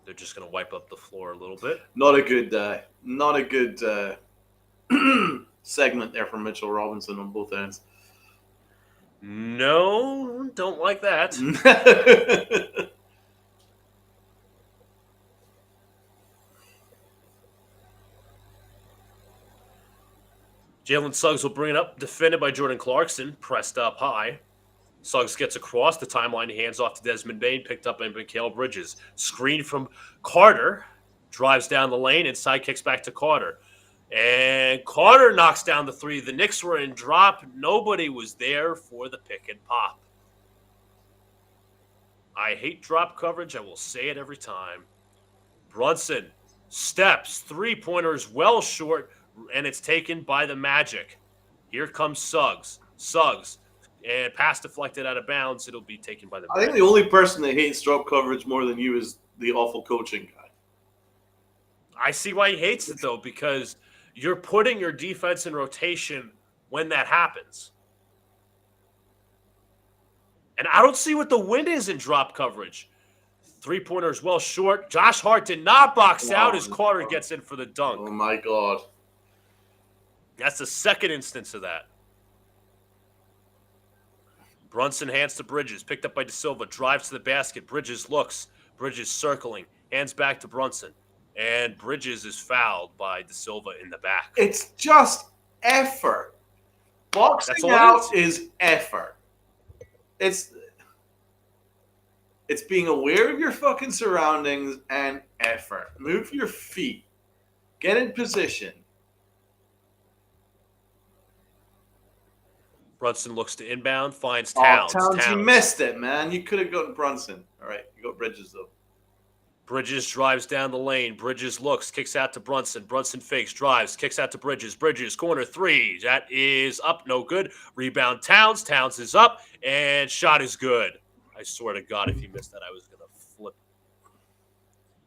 They're just going to wipe up the floor a little bit. Not a good segment there from Mitchell Robinson on both ends. No, don't like that. Jalen Suggs will bring it up, defended by Jordan Clarkson, pressed up high. Suggs gets across the timeline, he hands off to Desmond Bane, picked up by Mikal Bridges. Screen from Carter, drives down the lane, inside kicks back to Carter. And Carter knocks down the three. The Knicks were in drop. Nobody was there for the pick and pop. I hate drop coverage. I will say it every time. Brunson steps, three-pointers well short, and it's taken by the Magic. Here comes Suggs. Suggs. And pass deflected out of bounds. It'll be taken by the Magic. I think the only person that hates drop coverage more than you is the awful coaching guy. I see why he hates it, though, because you're putting your defense in rotation when that happens. And I don't see what the win is in drop coverage. Three-pointers well short. Josh Hart did not box out as Carter gets in for the dunk. Oh, my God. That's the second instance of that. Brunson hands to Bridges, picked up by De Silva, drives to the basket. Bridges looks. Bridges circling, hands back to Brunson. And Bridges is fouled by De Silva in the back. It's just effort. Boxing out is effort. It's being aware of your fucking surroundings and effort. Move your feet. Get in position. Brunson looks to inbound, finds Towns. Towns, you missed it, man. You could have gotten Brunson. All right, you got Bridges, though. Bridges drives down the lane. Bridges looks, kicks out to Brunson. Brunson fakes, drives, kicks out to Bridges. Bridges, corner three. That is up, no good. Rebound Towns. Towns is up, and shot is good. I swear to God, if he missed that, I was going to flip.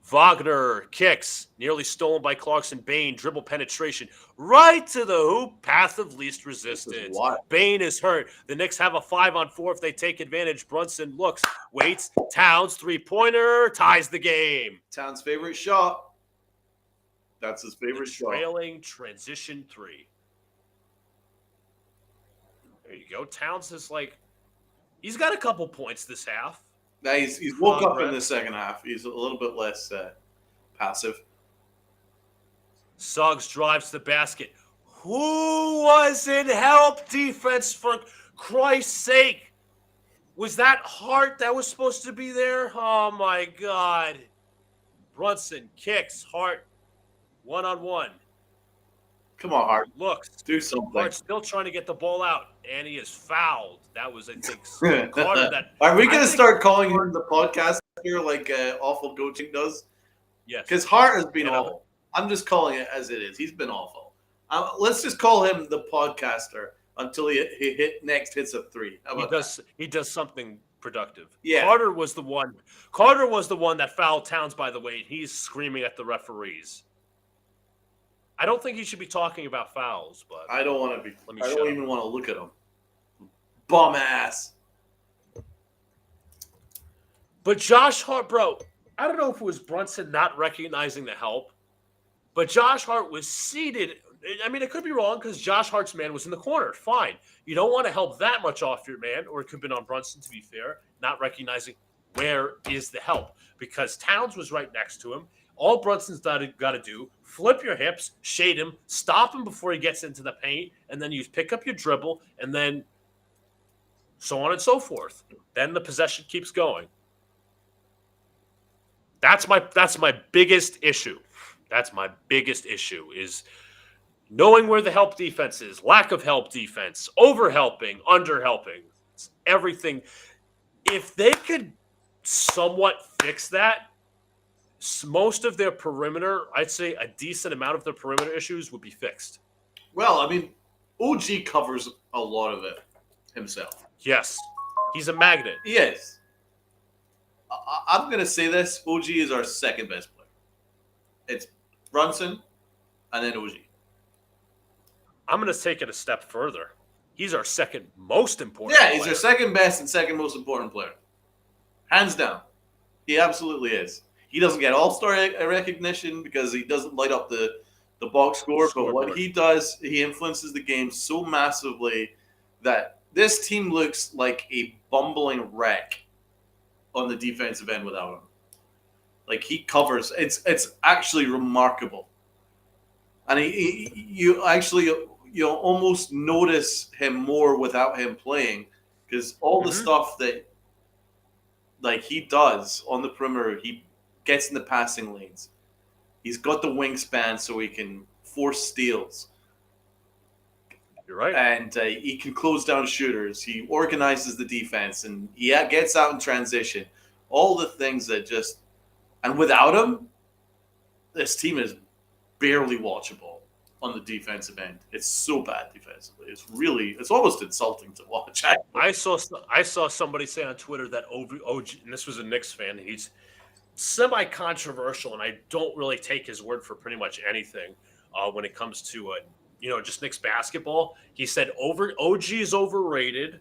Wagner kicks, nearly stolen by Clarkson. Bane, dribble penetration, right to the hoop, path of least resistance. Bane is hurt. The Knicks have a 5-on-4 if they take advantage. Brunson looks, waits. Towns, three-pointer, ties the game. Towns' favorite shot. That's his favorite shot. Trailing transition three. There you go. Towns is like, he's got a couple points this half. Now he's woke up in the second half. He's a little bit less passive. Suggs drives the basket. Who wasn't help defense, for Christ's sake? Was that Hart that was supposed to be there? Oh, my God. Brunson kicks. Hart, one-on-one. Come on, Hart. Looks. Do something. Hart's still trying to get the ball out, and he is fouled. That was, I think, Carter. Are we going to start calling him the podcast here like awful coaching does? Yes. Because Hart has been awful. I'm just calling it as it is. He's been awful. Let's just call him the podcaster until he hits a three. He does something productive. Yeah. Carter was the one that fouled Towns, by the way. He's screaming at the referees. I don't think he should be talking about fouls, but I don't want to be. let me I shut don't up. even want to look at him. Bum ass. But Josh Hart, bro, I don't know if it was Brunson not recognizing the help, but Josh Hart was seated. I mean, it could be wrong because Josh Hart's man was in the corner. Fine. You don't want to help that much off your man, or it could have been on Brunson, to be fair, not recognizing where is the help because Towns was right next to him. All Brunson's got to do, flip your hips, shade him, stop him before he gets into the paint, and then you pick up your dribble, and then so on and so forth. Then the possession keeps going. That's my biggest issue. That's my biggest issue is knowing where the help defense is, lack of help defense, over helping, under helping, everything. If they could somewhat fix that, most of their perimeter, I'd say a decent amount of their perimeter issues would be fixed. Well, I mean, OG covers a lot of it himself. Yes, he's a magnet. He is. I'm going to say this. OG is our second best player. It's Brunson and then OG. I'm going to take it a step further. He's our second most important Yeah, he's player. our second best and second most important player. Hands down. He absolutely is. He doesn't get all-star recognition because he doesn't light up the box score, but what he does, he influences the game so massively that this team looks like a bumbling wreck on the defensive end without him. Like he covers, it's actually remarkable, and you actually almost notice him more without him playing because all the stuff that like he does on the perimeter, he gets in the passing lanes. He's got the wingspan so he can force steals. You're right. And he can close down shooters. He organizes the defense, and he gets out in transition. All the things that just... And without him, this team is barely watchable on the defensive end. It's so bad defensively. It's almost insulting to watch. I saw somebody say on Twitter that OG, and this was a Knicks fan, he's semi-controversial, and I don't really take his word for pretty much anything when it comes to just Knicks basketball. He said OG is overrated.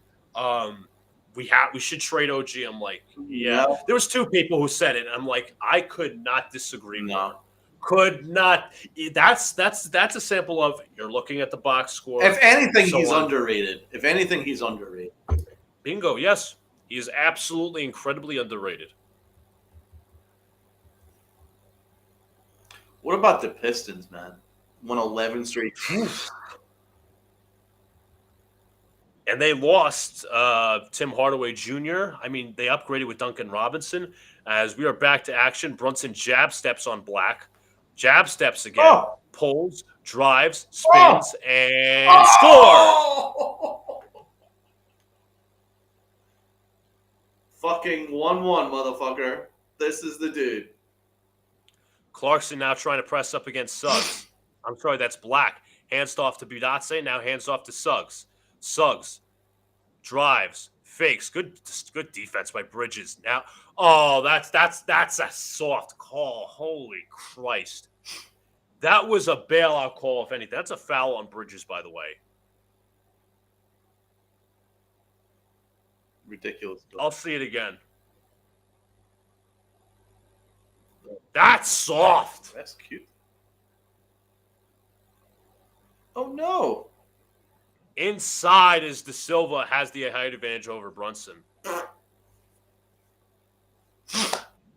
We should trade OG. I'm like, yeah. There was two people who said it. I'm like, I could not disagree more. Could not. That's a sample of you're looking at the box score. If anything, he's underrated. If anything, he's underrated. Bingo. Yes, he is absolutely incredibly underrated. What about the Pistons, man? Won 11 straight. And they lost Tim Hardaway Jr. I mean, they upgraded with Duncan Robinson. As we are back to action, Brunson jab steps on Black. Jab steps again. Pulls, drives, spins, and score! Fucking 1-1, motherfucker. This is the dude. Clarkson now trying to press up against Suggs. I'm sorry, that's Black. Hands off to Budatse, now hands off to Suggs. Suggs drives, fakes. Good defense by Bridges. Now, that's a soft call. Holy Christ. That was a bailout call, if anything. That's a foul on Bridges, by the way. Ridiculous. I'll see it again. That's soft. That's cute. Oh, no. Inside is De Silva has the height advantage over Brunson.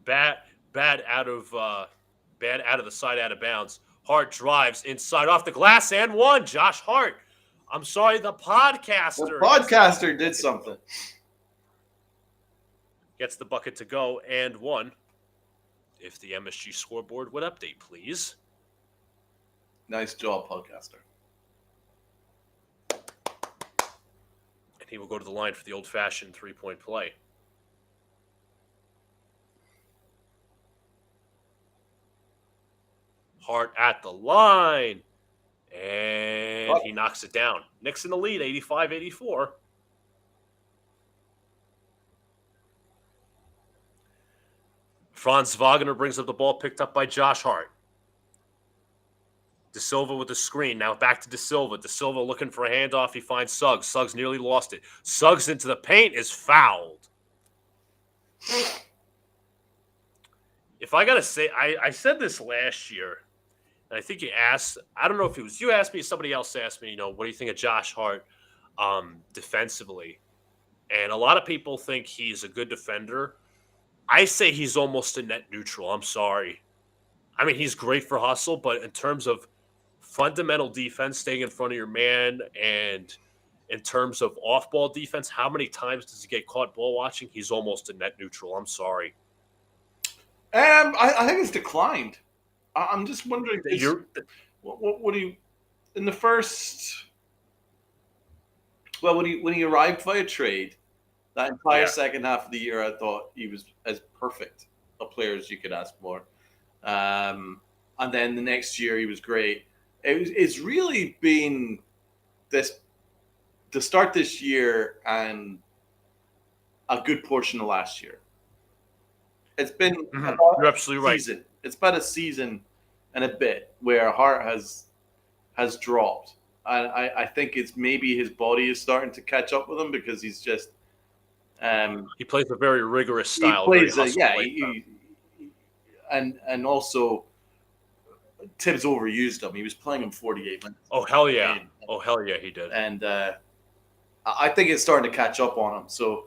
Bad out of the side, out of bounds. Hart drives inside off the glass and one. Josh Hart. I'm sorry, the podcaster. The podcaster did something. Gets the bucket to go and one. If the MSG scoreboard would update, please. Nice job, podcaster. And he will go to the line for the old-fashioned three-point play. Hart at the line. And he knocks it down. Knicks in the lead, 85-84. Franz Wagner brings up the ball, picked up by Josh Hart. De Silva with the screen. Now back to De Silva. De Silva looking for a handoff. He finds Suggs. Suggs nearly lost it. Suggs into the paint is fouled. If I got to say, I said this last year, and I think you asked, I don't know if it was you asked me, somebody else asked me, what do you think of Josh Hart defensively? And a lot of people think he's a good defender. I say he's almost a net neutral. I'm sorry. I mean, he's great for hustle, but in terms of fundamental defense, staying in front of your man, and in terms of off-ball defense, how many times does he get caught ball watching? He's almost a net neutral. I'm sorry. I think it's declined. I'm just wondering, what do you in the first? Well, when he arrived via trade, that entire second half of the year, I thought he was as perfect a player as you could ask for. And then the next year, he was great. It's really been this to start this year and a good portion of last year. It's been You're absolutely season. Right. It's about a season and a bit where Hart has dropped. I think it's maybe his body is starting to catch up with him because he's just he plays a very rigorous style. He plays and also Tibbs overused him. He was playing him 48 minutes. Oh hell yeah! Oh hell yeah, he did. And I think it's starting to catch up on him. So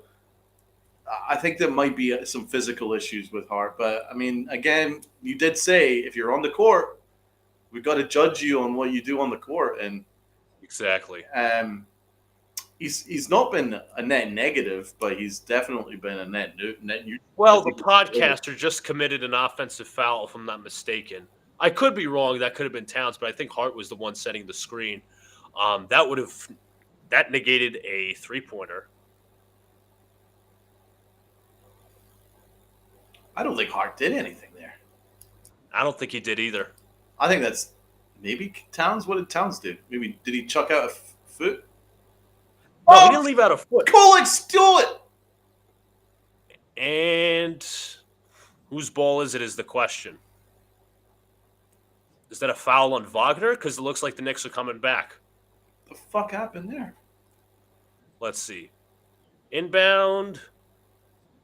I think there might be some physical issues with Hart. But I mean, again, you did say if you're on the court, we've got to judge you on what you do on the court, and exactly. He's not been a net negative, but he's definitely been a net neutral. Well, the podcaster just committed an offensive foul, if I'm not mistaken. I could be wrong. That could have been Towns, but I think Hart was the one setting the screen. That negated a 3-pointer. I don't think Hart did anything there. I don't think he did either. I think that's maybe Towns. What did Towns do? Maybe did he chuck out a foot? No, he didn't leave out a foot. Kolek stole it. And whose ball is it is the question. Is that a foul on Wagner? Because it looks like the Knicks are coming back. The fuck happened there? Let's see. Inbound.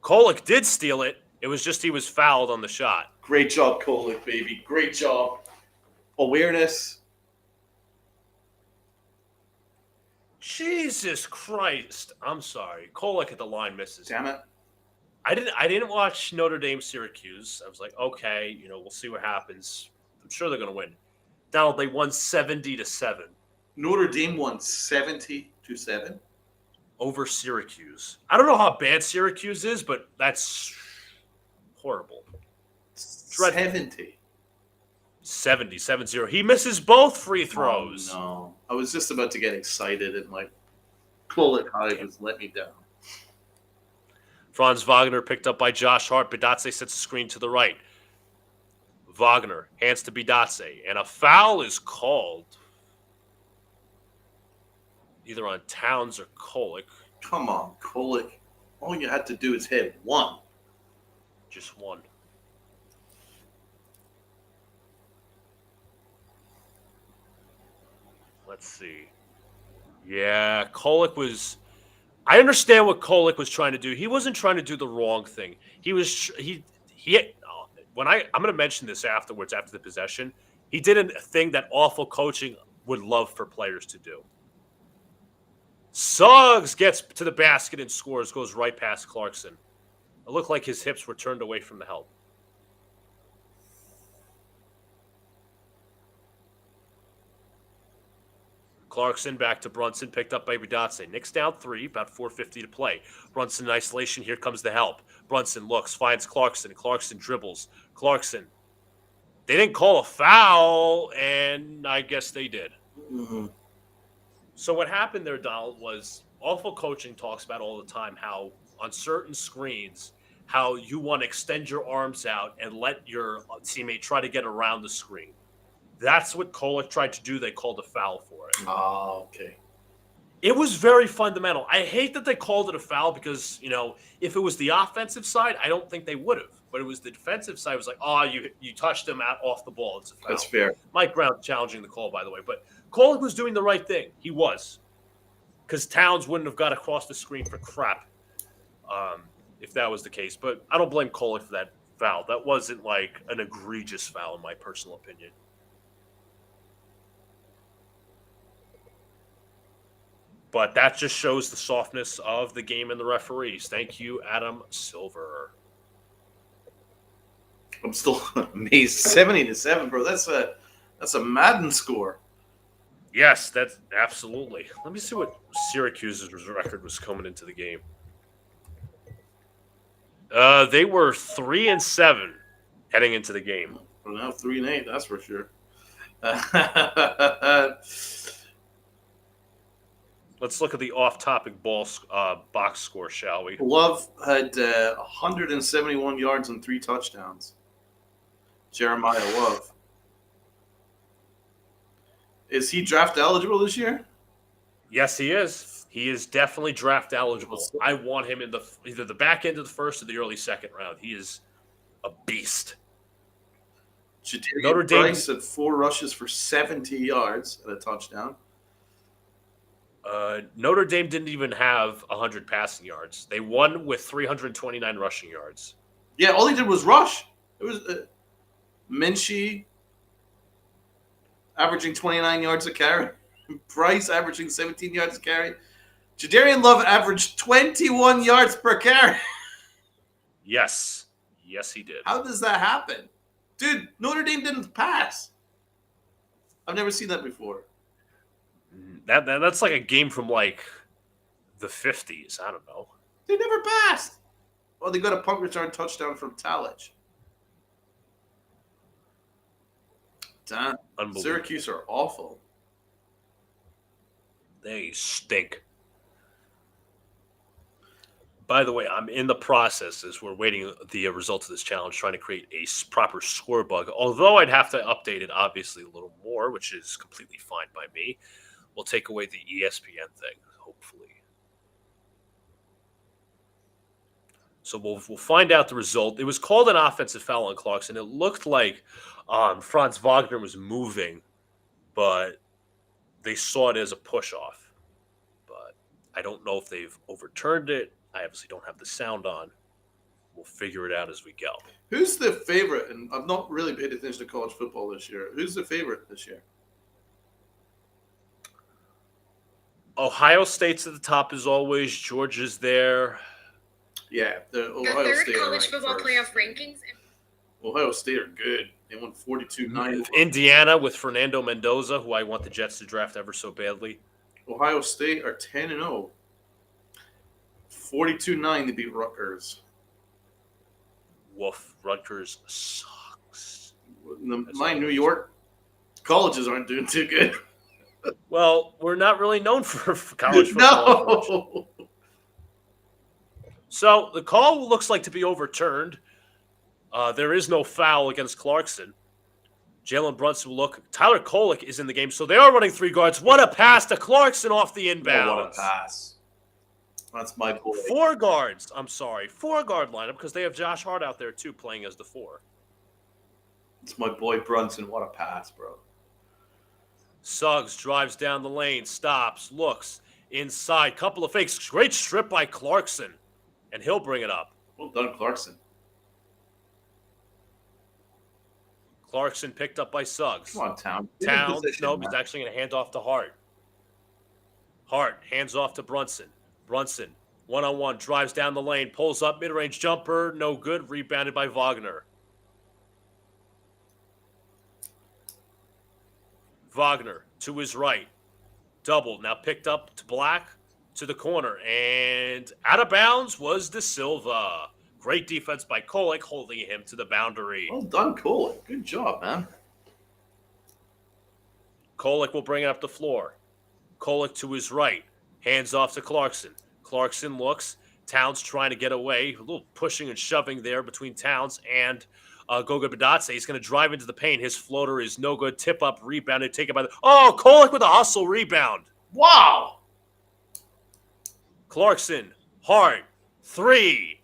Kolek did steal it. It was just he was fouled on the shot. Great job, Kolek, baby. Great job. Awareness. Jesus Christ. I'm sorry. Kolek at the line misses. Damn it. I didn't watch Notre Dame Syracuse. I was like, okay, we'll see what happens. I'm sure they're going to win. Donald, they won 70-7. Notre Dame won 70-7 over Syracuse. I don't know how bad Syracuse is, but that's horrible. 70. He misses both free throws. Oh, no. I was just about to get excited and Kolek Hive has let me down. Franz Wagner picked up by Josh Hart. Bidatse sets a screen to the right. Wagner hands to Bidatse, and a foul is called either on Towns or Kolek. Come on, Kolek. All you had to do is hit one. Just one. Let's see. Yeah, Kolek was... I understand what Kolek was trying to do. He wasn't trying to do the wrong thing. He was... I'm going to mention this afterwards, after the possession. He did a thing that awful coaching would love for players to do. Suggs gets to the basket and scores, goes right past Clarkson. It looked like his hips were turned away from the help. Clarkson back to Brunson, picked up by Bidatse. Knicks down 3, about 4:50 to play. Brunson in isolation, here comes the help. Brunson looks, finds Clarkson. Clarkson dribbles. Clarkson. They didn't call a foul, and I guess they did. Mm-hmm. So what happened there, Donald, was awful coaching talks about all the time how on certain screens, how you want to extend your arms out and let your teammate try to get around the screen. That's what Kolek tried to do. They called a foul for it. Oh, okay. It was very fundamental. I hate that they called it a foul because, if it was the offensive side, I don't think they would have. But it was the defensive side. It was like, oh, you touched him off the ball. It's a That's foul. fair. Mike Brown challenging the call, by the way. But Kolek was doing the right thing. He was. Because Towns wouldn't have got across the screen for crap if that was the case. But I don't blame Kolek for that foul. That wasn't like an egregious foul, in my personal opinion. But that just shows the softness of the game and the referees. Thank you, Adam Silver. I'm still amazed. 70-7, bro. That's a Madden score. Yes, that's absolutely. Let me see what Syracuse's record was coming into the game. They were 3-7 heading into the game. Well, now 3-8, that's for sure. Let's look at the off-topic box score, shall we? Love had 171 yards and 3 touchdowns. Jeremiah Love. Is he draft eligible this year? Yes, he is. He is definitely draft eligible. I want him in either the back end of the first or the early second round. He is a beast. Notre Dame had 4 rushes for 70 yards and a touchdown. Notre Dame didn't even have 100 passing yards. They won with 329 rushing yards. Yeah, all he did was rush. It was Minchie averaging 29 yards a carry. Bryce averaging 17 yards a carry. Jadarian Love averaged 21 yards per carry. Yes. Yes, he did. How does that happen? Dude, Notre Dame didn't pass. I've never seen that before. That's like a game from like the 50s. I don't know. They never passed. Well, they got a punt return touchdown from Talich. Damn. Syracuse are awful. They stink. By the way, I'm in the process as we're waiting the results of this challenge, trying to create a proper score bug. Although I'd have to update it, obviously, a little more, which is completely fine by me. We'll take away the ESPN thing, hopefully. So we'll find out the result. It was called an offensive foul on Clarkson. It looked like Franz Wagner was moving, but they saw it as a push-off. But I don't know if they've overturned it. I obviously don't have the sound on. We'll figure it out as we go. Who's the favorite? And I've not really paid attention to college football this year. Who's the favorite this year? Ohio State's at the top as always. Georgia's there. Yeah, the Ohio State college football playoff rankings. Ohio State are good. They won 42-9. Indiana with Fernando Mendoza, who I want the Jets to draft ever so badly. Ohio State are 10-0. 42-9 to beat Rutgers. Woof. Rutgers sucks. My New York colleges aren't doing too good. Well, we're not really known for college football. No. So the call looks like to be overturned. There is no foul against Clarkson. Jalen Brunson will look. Tyler Kolek is in the game, so they are running 3 guards. What a pass to Clarkson off the inbound. Oh, what a pass. That's my boy. 4 guards. I'm sorry. 4-guard lineup because they have Josh Hart out there too playing as the 4. It's my boy Brunson. What a pass, bro. Suggs drives down the lane, stops, looks inside. Couple of fakes. Great strip by Clarkson. And he'll bring it up. Well done, Clarkson. Clarkson picked up by Suggs. Come on, Towns. Towns, nope, he's actually going to hand off to Hart. Hart hands off to Brunson. Brunson, one-on-one, drives down the lane, pulls up, mid-range jumper, no good, rebounded by Wagner. Wagner to his right. Double, now picked up to Black, to the corner, and out of bounds was De Silva. Great defense by Kolek, holding him to the boundary. Well done, Kolek. Good job, man. Kolek will bring it up the floor. Kolek to his right. Hands off to Clarkson. Clarkson looks. Towns trying to get away. A little pushing and shoving there between Towns and Goga Badatse. He's going to drive into the paint. His floater is no good. Tip up, rebounded, taken by the... Oh, Kolek with a hustle rebound. Wow. Clarkson, Hart, 3.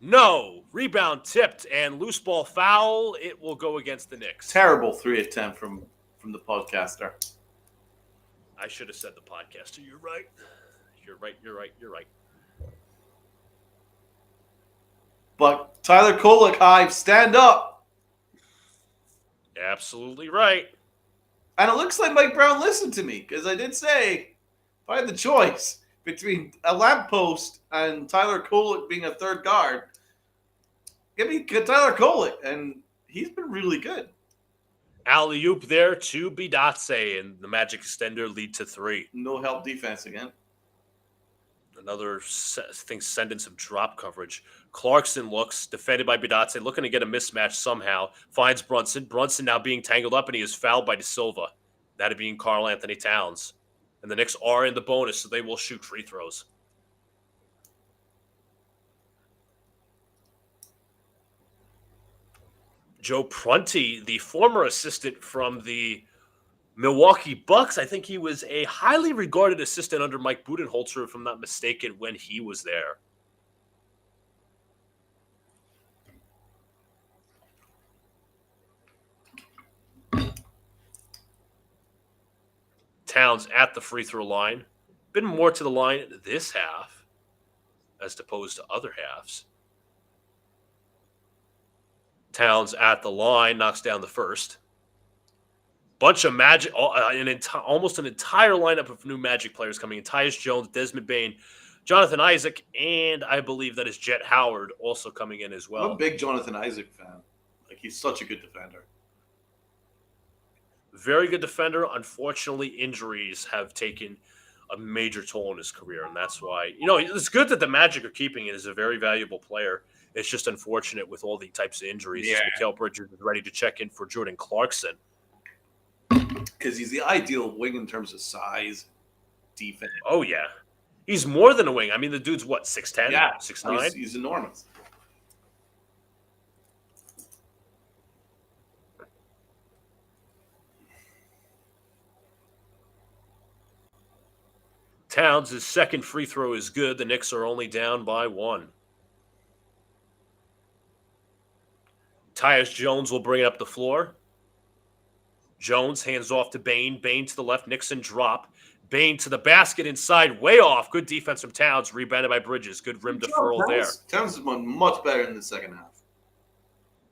No. Rebound tipped and loose ball foul. It will go against the Knicks. Terrible 3 attempt from the podcaster. I should have said the podcaster. You're right. You're right. But Tyler Kolek, Hive, stand up. Absolutely right. And it looks like Mike Brown listened to me, because I did say if I had the choice between a lamppost and Tyler Kolek being a third guard, give me Tyler Kolek, and he's been really good. Alley-oop there to Bidatse, and the Magic extender lead to 3. No help defense again. Another thing, sending some drop coverage. Clarkson looks, defended by Bidatse, looking to get a mismatch somehow. Finds Brunson. Brunson now being tangled up, and he is fouled by De Silva. That being Karl Anthony Towns. And the Knicks are in the bonus, so they will shoot free throws. Joe Prunty, the former assistant from the Milwaukee Bucks, I think he was a highly regarded assistant under Mike Budenholzer, if I'm not mistaken, when he was there. Towns at the free throw line. Been more to the line this half as opposed to other halves. Towns at the line, knocks down the first. Bunch of Magic, almost an entire lineup of new Magic players coming in. Tyus Jones, Desmond Bane, Jonathan Isaac, and I believe that is Jet Howard also coming in as well. I'm a big Jonathan Isaac fan. Like, he's such a good defender. Very good defender. Unfortunately, injuries have taken a major toll on his career, and that's why, it's good that the Magic are keeping it as a very valuable player. It's just unfortunate with all the types of injuries. Yeah. Mikal Bridges is ready to check in for Jordan Clarkson. Because he's the ideal wing in terms of size, defense. Oh, yeah. He's more than a wing. I mean, the dude's, 6'10"? Yeah, 6'9"? He's enormous. Towns' second free throw is good. The Knicks are only down by 1. Tyus Jones will bring it up the floor. Jones hands off to Bane. Bane to the left. Nixon drop. Bane to the basket inside. Way off. Good defense from Towns. Rebounded by Bridges. Good rim deferral there. Towns has been much better in the second half.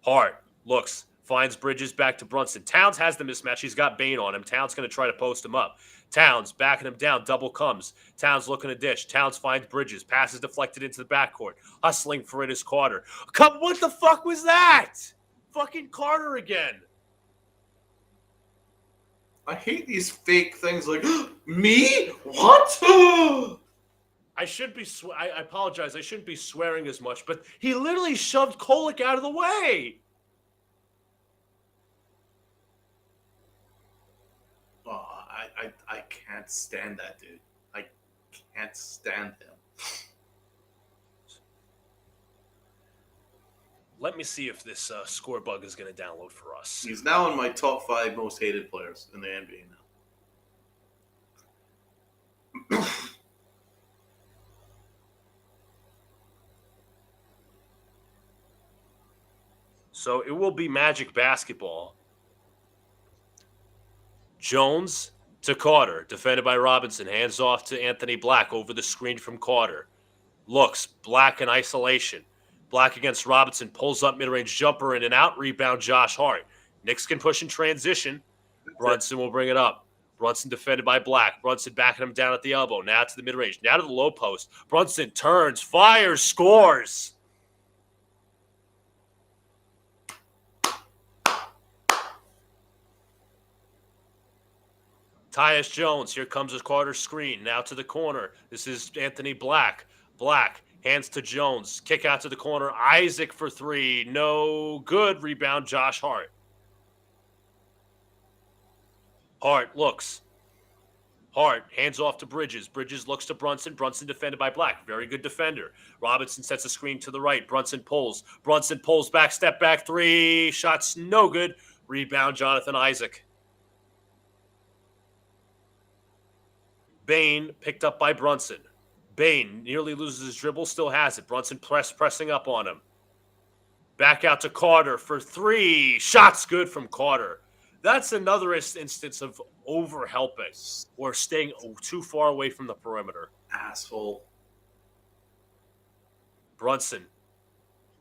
Hart looks. Finds Bridges back to Brunson. Towns has the mismatch. He's got Bane on him. Towns going to try to post him up. Towns backing him down. Double comes. Towns looking to dish. Towns finds Bridges. Passes deflected into the backcourt. Hustling for it is Carter. What the fuck was that? Fucking Carter again. I hate these fake things like, me? What? I apologize. I shouldn't be swearing as much, but he literally shoved Kolek out of the way. Oh, I can't stand that dude. I can't stand him. Let me see if this score bug is going to download for us. He's now in my top 5 most hated players in the NBA now. So it will be Magic basketball. Jones to Carter, defended by Robinson. Hands off to Anthony Black over the screen from Carter. Looks, Black in isolation. Black against Robinson, pulls up mid-range jumper in and out, rebound Josh Hart. Knicks can push in transition. Brunson will bring it up. Brunson defended by Black. Brunson backing him down at the elbow. Now to the mid-range. Now to the low post. Brunson turns, fires, scores. Tyus Jones, here comes his Carter screen. Now to the corner. This is Anthony Black. Black. Hands to Jones. Kick out to the corner. Isaac for 3. No good. Rebound Josh Hart. Hart looks. Hart hands off to Bridges. Bridges looks to Brunson. Brunson defended by Black. Very good defender. Robinson sets a screen to the right. Brunson pulls. Brunson pulls back. Step back 3. Shots no good. Rebound Jonathan Isaac. Bane picked up by Brunson. Bain nearly loses his dribble, still has it. Brunson pressing up on him. Back out to Carter for three. Shots good from Carter. That's another instance of over-helping or staying too far away from the perimeter. Asshole. Brunson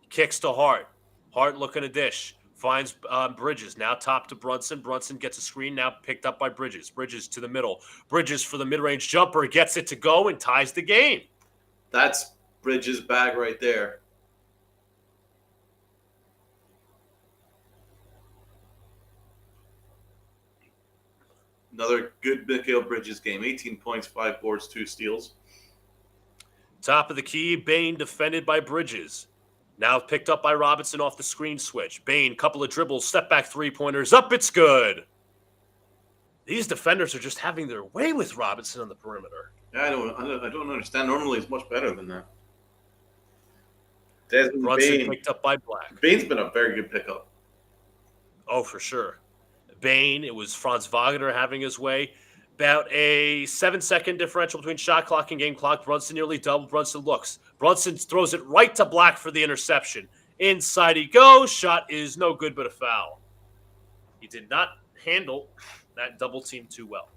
kicks to Hart. Hart looking to dish. Finds Bridges. Now top to Brunson. Brunson gets a screen. Now picked up by Bridges. Bridges to the middle. Bridges for the mid-range jumper. Gets it to go and ties the game. That's Bridges' bag right there. Another good Mikal Bridges game. 18 points, 5 boards, 2 steals. Top of the key. Bain defended by Bridges. Now picked up by Robinson off the screen switch. Bain, couple of dribbles, step back three-pointers. Up, it's good. These defenders are just having their way with Robinson on the perimeter. Yeah, I don't understand. Normally, it's much better than that. Desmond Brunson Bain. picked up by Black. Bain's been a very good pickup. Oh, for sure. Bain, it was Franz Wagner having his way. About a 7-second differential between shot clock and game clock. Brunson nearly double. Brunson looks. Brunson throws it right to Black for the interception. Inside he goes. Shot is no good but a foul. He did not handle that double team too well.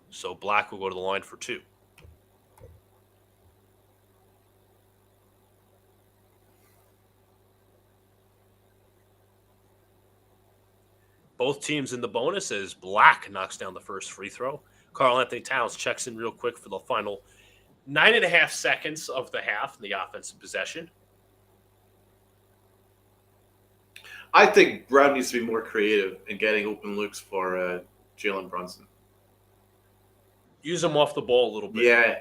So Black will go to the line for 2. Both teams in the bonus as Black knocks down the first free throw. Karl Anthony Towns checks in real quick for the final 9.5 seconds of the half in the offensive possession. I think Brown needs to be more creative in getting open looks for Jalen Brunson. Use them off the ball a little bit. Yeah.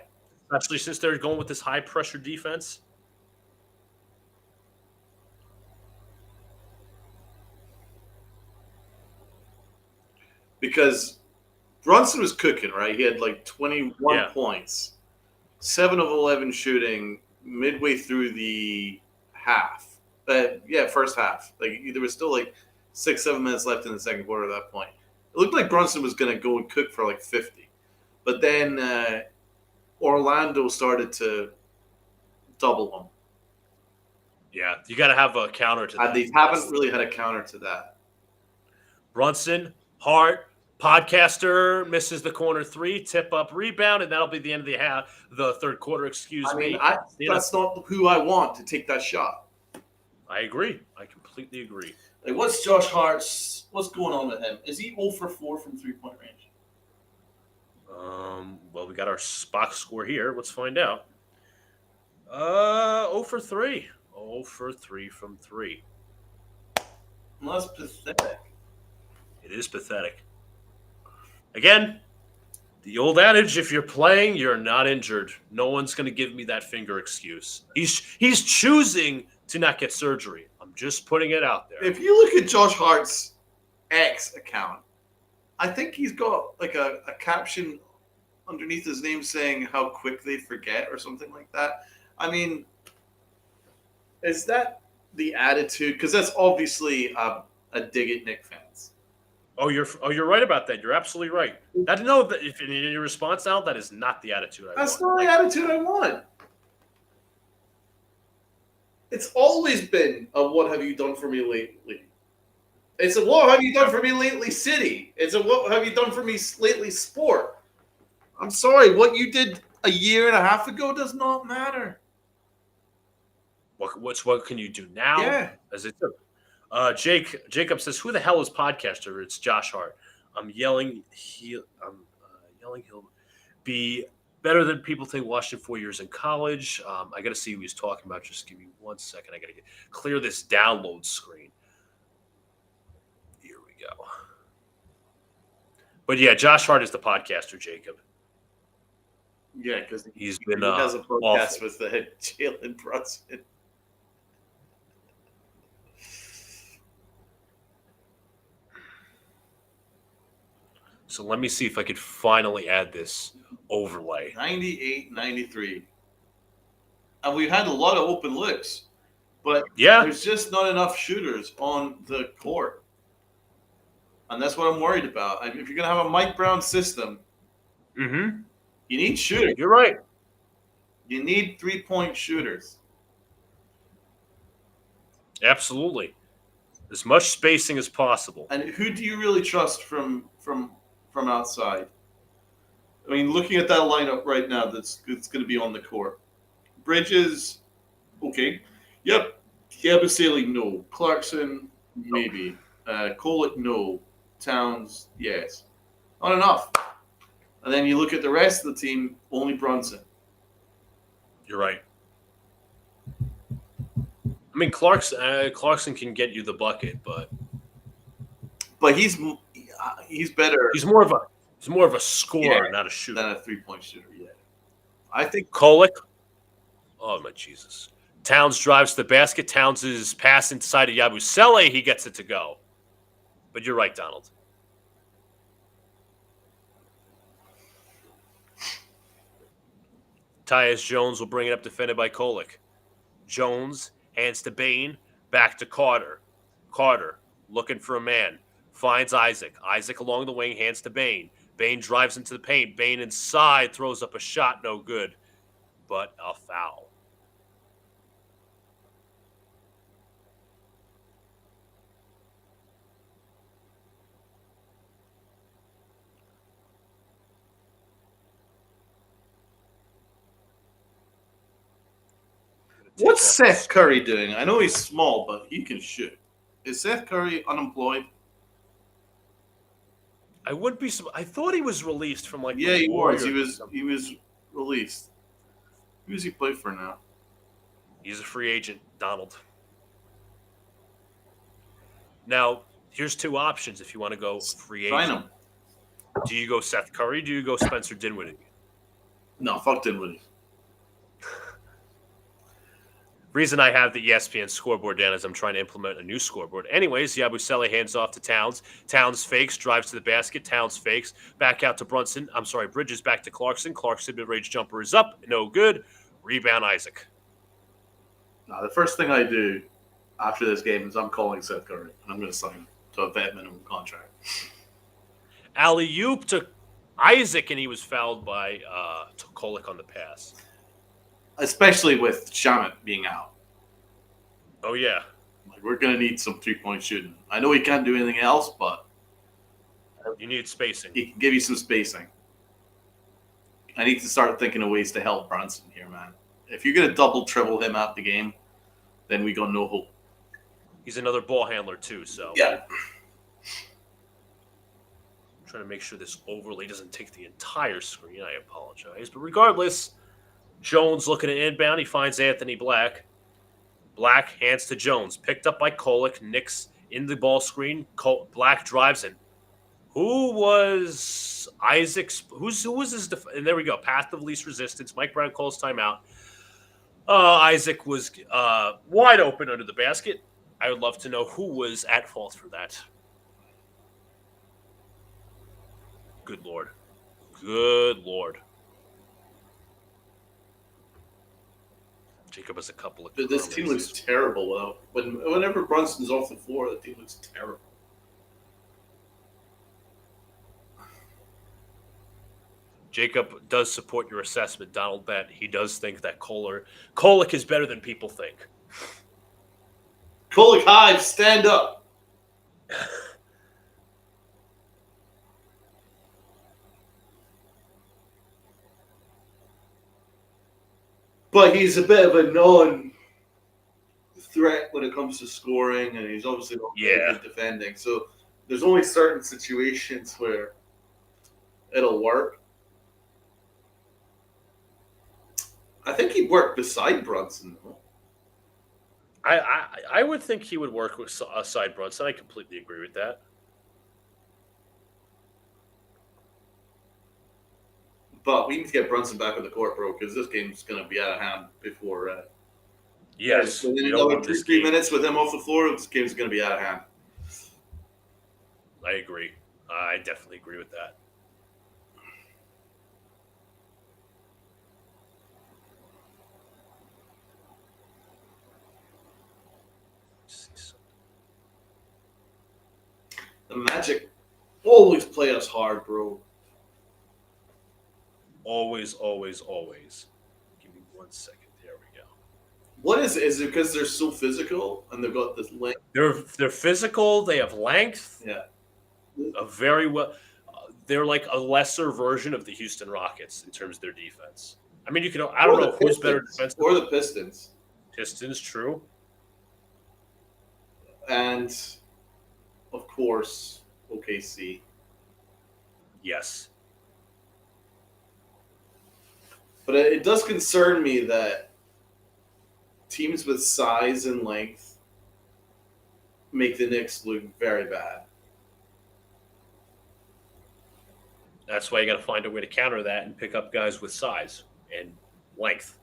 Especially since they're going with this high-pressure defense. Because Brunson was cooking, right? He had like 21 points, 7 of 11 shooting midway through the half. First half. Like there was still like 6-7 minutes left in the second quarter at that point. It looked like Brunson was going to go and cook for like 50. But then Orlando started to double him. Yeah, you got to have a counter to that. They haven't really had a counter to that. Brunson, Hart, Podcaster misses the corner 3, tip up, rebound, and that'll be the end of the third quarter. Excuse me. That's not who I want to take that shot. I agree. I completely agree. Like, what's Josh Hart's? What's going on with him? Is he 0 for 4 from 3-point range? Well, we got our box score here. Let's find out. 0 for 3. 0 for 3 from 3. Well, that's pathetic. It is pathetic. Again, the old adage, if you're playing, you're not injured. No one's going to give me that finger excuse. He's choosing to not get surgery. I'm just putting it out there. If you look at Josh Hart's X account, I think he's got like a caption underneath his name saying how quick they forget or something like that. I mean, is that the attitude? Because that's obviously a dig at Knicks fans. Oh, you're right about that. You're absolutely right. If in your response now, that is not the attitude I want. That's not the attitude I want. It's always been a "What have you done for me lately?" It's a "What have you done for me lately?" City. It's a "What have you done for me lately?" Sport. I'm sorry, what you did a year and a half ago does not matter. What can you do now? Yeah. As it took. Jacob says, "Who the hell is Podcaster?" It's Josh Hart. I'm yelling. He'll be better than people think. Watched him 4 years in college. I got to see who he's talking about. Just give me 1 second. I got to clear this download screen. Here we go. But yeah, Josh Hart is the Podcaster, Jacob. Yeah, because he has a podcast with Jalen Brunson. So let me see if I could finally add this overlay. 98-93. And we've had a lot of open looks. but Yeah. there's just not enough shooters on the court. And that's what I'm worried about. If you're going to have a Mike Brown system, Mm-hmm. you need shooters. You're right. You need 3-point shooters. Absolutely. As much spacing as possible. And who do you really trust from outside? I mean, looking at that lineup right now, that's going to be on the court. Bridges, okay. Yep. Yabusele, no. Clarkson, maybe. Kolek, no. Towns, yes. Not enough. And then you look at the rest of the team, only Brunson. You're right. I mean, Clarkson can get you the bucket, but he's better. He's more of a scorer, not a shooter. Than a 3-point shooter. Yeah. I think Kolek. Oh my Jesus! Towns drives to the basket. Towns' pass inside of Yabusele. He gets it to go. But you're right, Donald. Tyus Jones will bring it up, defended by Kolek. Jones hands to Bain, back to Carter. Carter looking for a man, finds Isaac. Isaac along the wing, hands to Bain. Bain drives into the paint. Bain inside, throws up a shot, no good. But a foul. What's Seth Curry doing? I know he's small, but he can shoot. Is Seth Curry unemployed? I wouldn't be. I thought he was released from He the was. Warriors. He was released. Who does he play for now? He's a free agent, Donald. Now, here's two options if you want to go free agent. Sign him. Do you go Seth Curry? Do you go Spencer Dinwiddie? No, fuck Dinwiddie. Reason I have the ESPN scoreboard down is I'm trying to implement a new scoreboard. Anyways, Yabusele hands off to Towns. Towns fakes, drives to the basket. Towns fakes, back out to Brunson. I'm sorry, Bridges back to Clarkson. Clarkson mid-range jumper is up, no good. Rebound Isaac. No, the first thing I do after this game is I'm calling Seth Curry, and I'm going to sign him to a vet minimum contract. Alley-oop to Isaac, and he was fouled by Kolek on the pass. Especially with Shamet being out. Oh, yeah. Like, we're going to need some 3-point shooting. I know he can't do anything else, but You need spacing. he can give you some spacing. I need to start thinking of ways to help Brunson here, man. If you're going to double, triple him out the game, then we got no hope. He's another ball handler, too, so. Yeah. I'm trying to make sure this overlay doesn't take the entire screen. I apologize. But regardless, Jones looking at inbound. He finds Anthony Black. Black hands to Jones. Picked up by Kolek. Knicks in the ball screen. Black drives in. Who was Isaac's? Who was his? And there we go. Path of least resistance. Mike Brown calls timeout. Isaac was wide open under the basket. I would love to know who was at fault for that. Good Lord. Good Lord. Jacob has a couple of. This team looks terrible. Whenever Brunson's off the floor, the team looks terrible. Jacob does support your assessment, Donald Bet. He does think that Kolek is better than people think. Kolek Hive, stand up. But he's a bit of a non-threat when it comes to scoring, and he's obviously not very good defending. So there's only certain situations where it'll work. I think he'd work beside Brunson, though. I would think he would work with side Brunson. I completely agree with that. But we need to get Brunson back on the court, bro, because this game's going to be out of hand before. Yes. Within another 2-3 minutes with him off the floor, this game's going to be out of hand. I agree. I definitely agree with that. The Magic always play us hard, bro. Always, always, always. Give me 1 second. There we go. What is it? Is it because they're so physical and they've got this length? They're physical. They have length. Yeah. A very well. They're like a lesser version of the Houston Rockets in terms of their defense. I mean, I don't know who's better defense. Or the Pistons. Pistons, true. And, of course, OKC. Yes. But it does concern me that teams with size and length make the Knicks look very bad. That's why you got to find a way to counter that and pick up guys with size and length.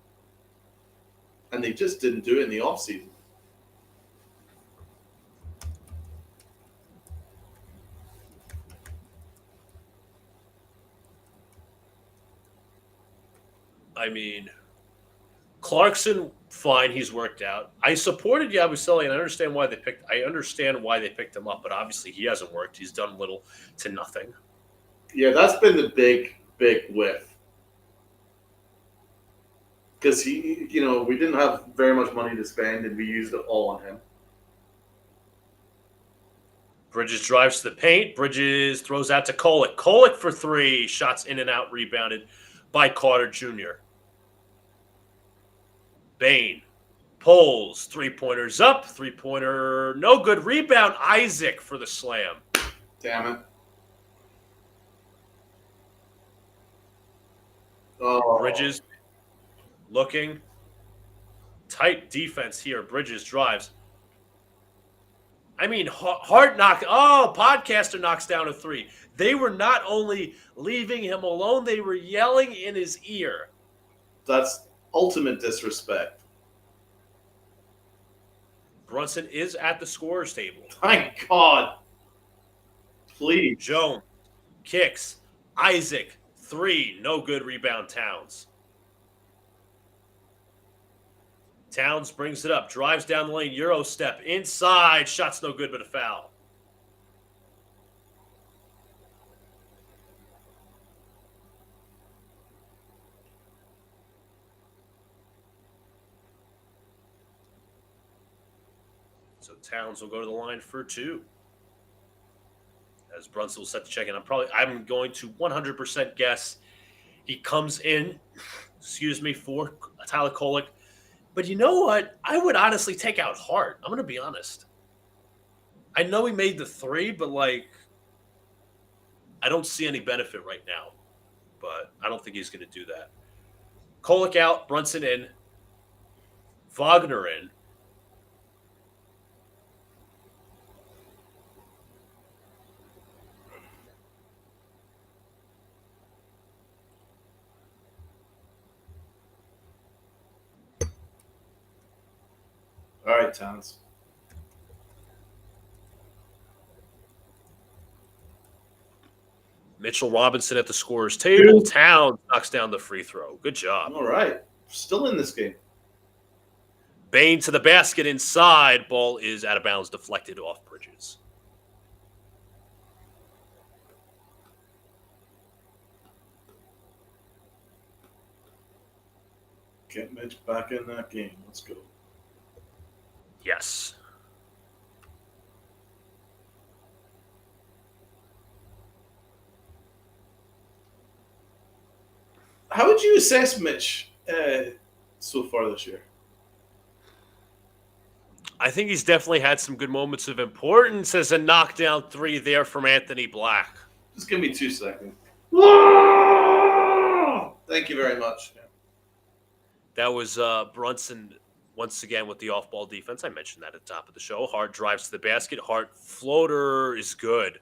And they just didn't do it in the offseason. I mean, Clarkson, fine, he's worked out. I supported Yabusele, and I understand why they picked him up, but obviously he hasn't worked. He's done little to nothing. Yeah, that's been the big whiff. Because we didn't have very much money to spend, and we used it all on him. Bridges drives to the paint. Bridges throws out to Kolek. Kolek for three. Shots in and out, rebounded by Carter Jr. Bain pulls. Three-pointers up. Three-pointer, no good. Rebound, Isaac for the slam. Damn it. Oh. Bridges looking. Tight defense here. Bridges drives. I mean, Hart Podcaster knocks down a three. They were not only leaving him alone, they were yelling in his ear. That's ultimate disrespect. Brunson is at the scorer's table. Thank God. Please. Jones kicks. Isaac, three. No good. Rebound, Towns. Towns brings it up. Drives down the lane. Euro step. Inside. Shot's no good, but a foul. So Towns will go to the line for two. As Brunson will set the check in. I'm going to 100% guess he comes in, for Tyler Kolek. But you know what? I would honestly take out Hart. I'm going to be honest. I know he made the three, but I don't see any benefit right now. But I don't think he's going to do that. Kolek out, Brunson in, Wagner in. All right, Towns. Mitchell Robinson at the scorer's table. Towns knocks down the free throw. Good job. All right. Still in this game. Bain to the basket inside. Ball is out of bounds, deflected off Bridges. Get Mitch back in that game. Let's go. Yes. How would you assess Mitch so far this year? I think he's definitely had some good moments of importance as a knockdown three there from Anthony Black. Just give me 2 seconds. Thank you very much. That was Brunson once again with the off-ball defense. I mentioned that at the top of the show. Hart drives to the basket. Hart floater is good.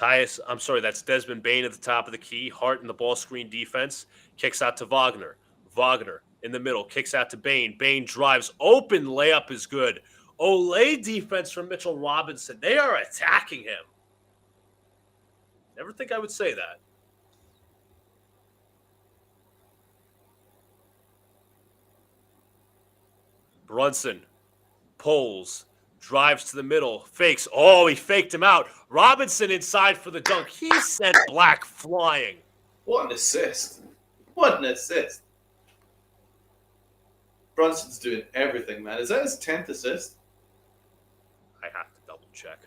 That's Desmond Bain at the top of the key. Hart in the ball screen defense. Kicks out to Wagner. Wagner in the middle. Kicks out to Bain. Bain drives. Open layup is good. Olay defense from Mitchell Robinson. They are attacking him. Never think I would say that. Brunson pulls, drives to the middle, fakes. Oh, he faked him out. Robinson inside for the dunk. He sent Black flying. What an assist. What an assist. Brunson's doing everything, man. Is that his 10th assist? I have to double check.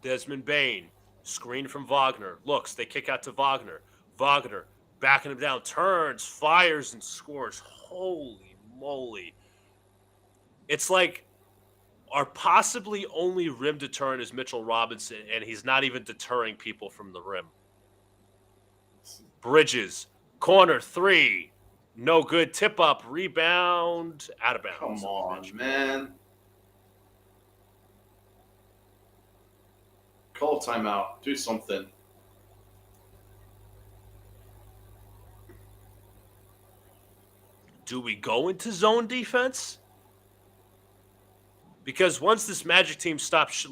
Desmond Bain, screen from Wagner. Looks, they kick out to Wagner. Wagner backing him down, turns, fires, and scores. Holy moly. It's like our possibly only rim deterrent is Mitchell Robinson, and he's not even deterring people from the rim. Bridges, corner three. No good. Tip up, rebound, out of bounds. Come on, man. Call timeout. Do something. Do we go into zone defense? Because once this Magic team stops,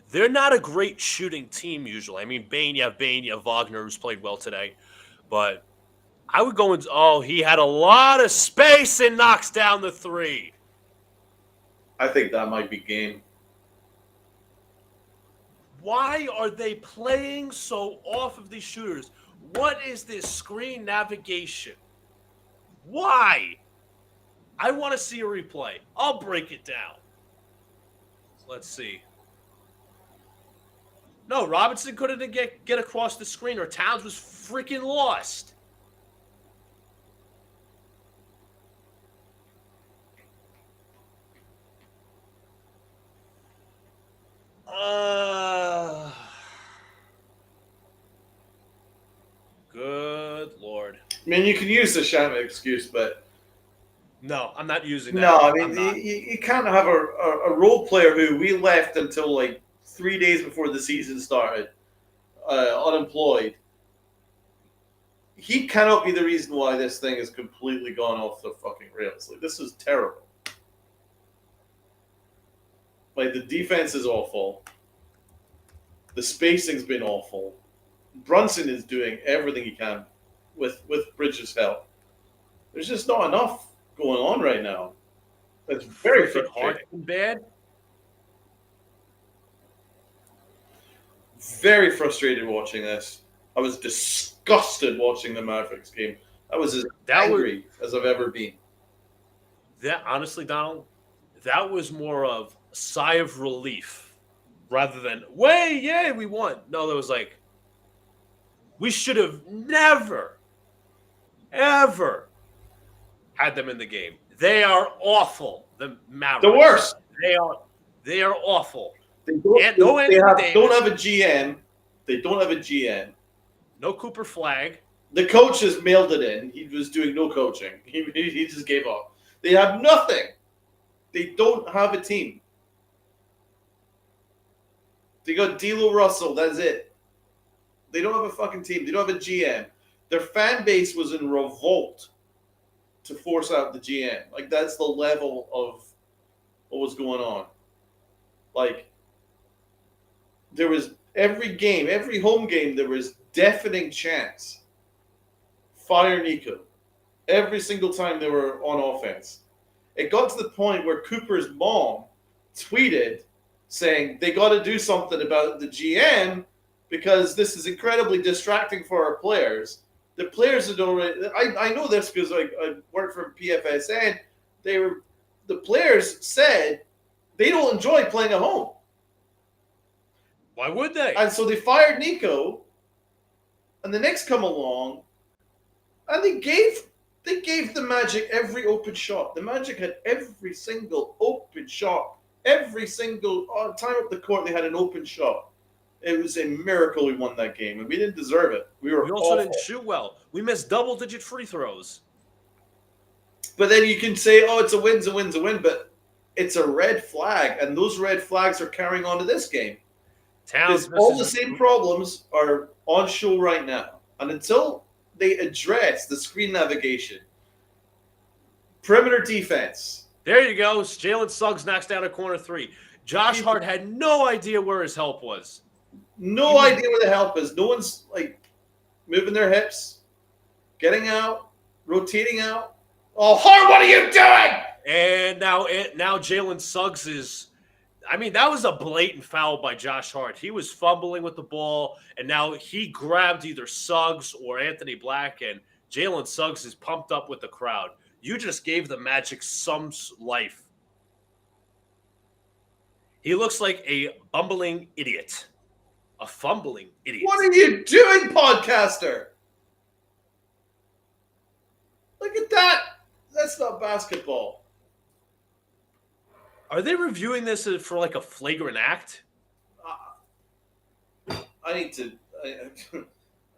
they're not a great shooting team usually. I mean, Bain, you have Wagner, who's played well today. But I would go into, he had a lot of space and knocks down the three. I think that might be game. Why are they playing so off of these shooters? What is this screen navigation? Why? I want to see a replay. I'll break it down. Let's see. No, Robinson couldn't get across the screen, or Towns was freaking lost. Good Lord. I mean, you can use the Shannon excuse, but No, I'm not using that. no, I mean, you can't have a role player who we left until like 3 days before the season started, unemployed. He cannot be the reason why this thing has completely gone off the fucking rails. Like, this is terrible. Like, the defense is awful. The spacing's been awful. Brunson is doing everything he can with Bridges' help. There's just not enough going on right now. It's very frustrating. Hard and bad. Very frustrated watching this. I was disgusted watching the Mavericks game. I was as angry as I've ever been. That honestly, Donald, that was more of a sigh of relief rather than yay, we won. No, that was like, we should have never, ever had them in the game. They are awful. The Mavericks. The worst. They are awful. They don't have a GM. They don't have a GM. No Cooper Flag. The coach has mailed it in. He was doing no coaching. He just gave up. They have nothing. They don't have a team. They got D'Lo Russell. That's it. They don't have a fucking team. They don't have a GM. Their fan base was in revolt to force out the GM. Like, that's the level of what was going on. Like, there was every game, every home game, there was deafening chants. Fire Nico. Every single time they were on offense. It got to the point where Cooper's mom tweeted saying they got to do something about the GM because this is incredibly distracting for our players. The players had already. I know this because I worked for PFSN. The players said they don't enjoy playing at home. Why would they? And so they fired Nico, and the Knicks come along, and they gave the Magic every open shot. The Magic had every single open shot. Every single time up the court, they had an open shot. It was a miracle we won that game, and we didn't deserve it. We also awful. Didn't shoot well. We missed double-digit free throws. But then you can say, it's a win's a win, but it's a red flag, and those red flags are carrying on to this game. Towns all the same problems are on show right now. And until they address the screen navigation, perimeter defense. There you go. Jalen Suggs knocks down a corner three. Josh Hart had no idea where his help was. No idea where the help is. No one's like moving their hips, getting out, rotating out. Oh, Hart, what are you doing? And now Jalen Suggs is. I mean, that was a blatant foul by Josh Hart. He was fumbling with the ball, and now he grabbed either Suggs or Anthony Black, and Jalen Suggs is pumped up with the crowd. You just gave the Magic some life. He looks like a bumbling idiot. A fumbling idiot. What are you doing, podcaster? Look at that. That's not basketball. Are they reviewing this for like a flagrant act? I need to. I'm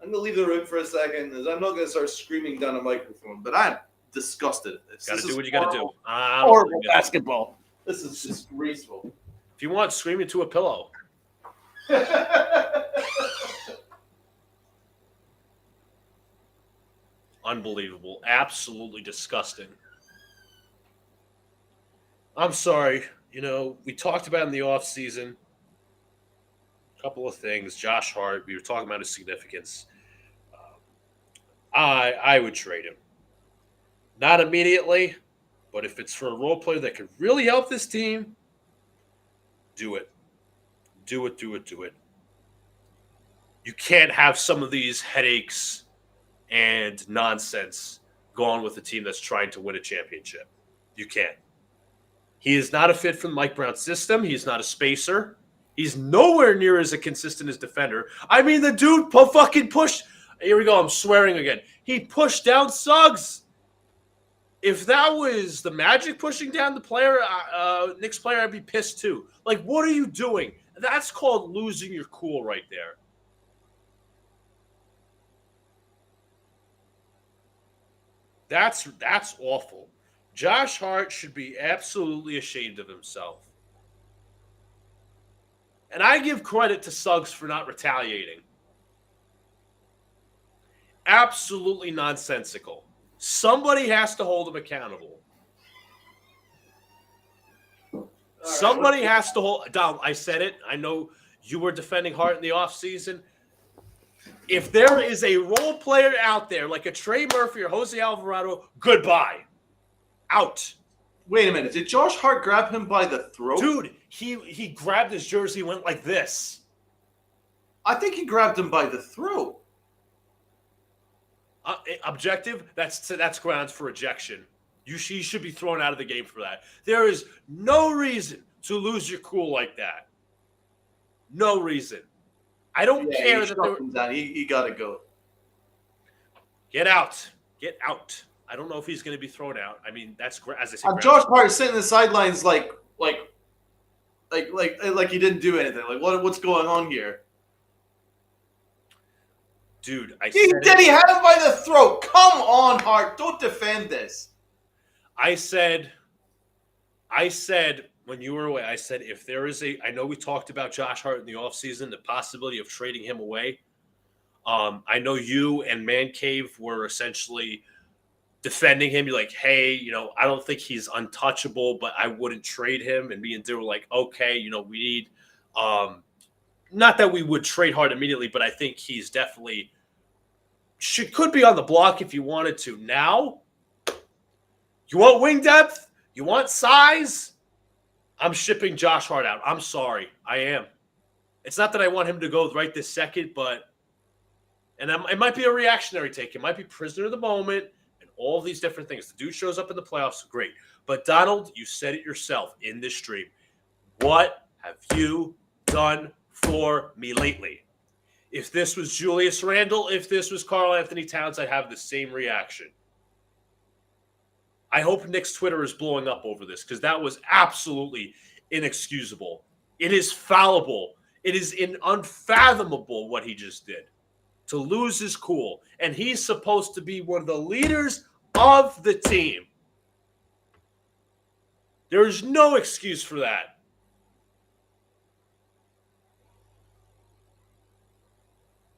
going to leave the room for a second. As I'm not going to start screaming down a microphone, but I'm disgusted at this. Got to This do what is you got to do. Horrible basketball. This is disgraceful. If you want, scream into a pillow. Unbelievable. Absolutely disgusting. I'm sorry. You know, we talked about in the offseason a couple of things. Josh Hart, we were talking about his significance. I would trade him. Not immediately, but if it's for a role player that could really help this team, do it. Do it. You can't have some of these headaches and nonsense going with a team that's trying to win a championship. You can't. He is not a fit for the Mike Brown system. He's not a spacer. He's nowhere near as consistent as defender. I mean, the dude fucking pushed. Here we go. I'm swearing again. He pushed down Suggs. If that was the Magic pushing down the player, Knicks player, I'd be pissed too. Like, what are you doing? That's called losing your cool right there. That's awful. Josh Hart should be absolutely ashamed of himself. And I give credit to Suggs for not retaliating. Absolutely nonsensical. Somebody has to hold him accountable. Somebody has to hold. Donald, I said it. I know you were defending Hart in the offseason. If there is a role player out there like a Trey Murphy or Jose Alvarado, goodbye. Out. Wait a minute. Did Josh Hart grab him by the throat? Dude, he grabbed his jersey and went like this. I think he grabbed him by the throat. Objective, that's grounds for ejection. He should be thrown out of the game for that. There is no reason to lose your cool like that. No reason. I don't care that he got to go. Get out. Get out. I don't know if he's going to be thrown out. I mean, that's as I said. Josh Hart sitting in the sidelines like he didn't do anything. Like what's going on here? Dude, he had him by the throat. Come on, Hart. Don't defend this. I said when you were away, I said if there is I know we talked about Josh Hart in the offseason, the possibility of trading him away. I know you and Man Cave were essentially defending him. You're like, hey, I don't think he's untouchable, but I wouldn't trade him. And me and Drew were like, okay, we need not that we would trade Hart immediately, but I think he's definitely could be on the block if you wanted to. Now, you want wing depth? You want size? I'm shipping Josh Hart out. I'm sorry. I am. It's not that I want him to go right this second, but it might be a reactionary take. It might be prisoner of the moment and all these different things. The dude shows up in the playoffs, great. But Donald, you said it yourself in this stream. What have you done for me lately? If this was Julius Randle, if this was Karl Anthony Towns, I'd have the same reaction. I hope Nick's Twitter is blowing up over this because that was absolutely inexcusable. It is fallible. It is unfathomable what he just did to lose his cool. And he's supposed to be one of the leaders of the team. There is no excuse for that.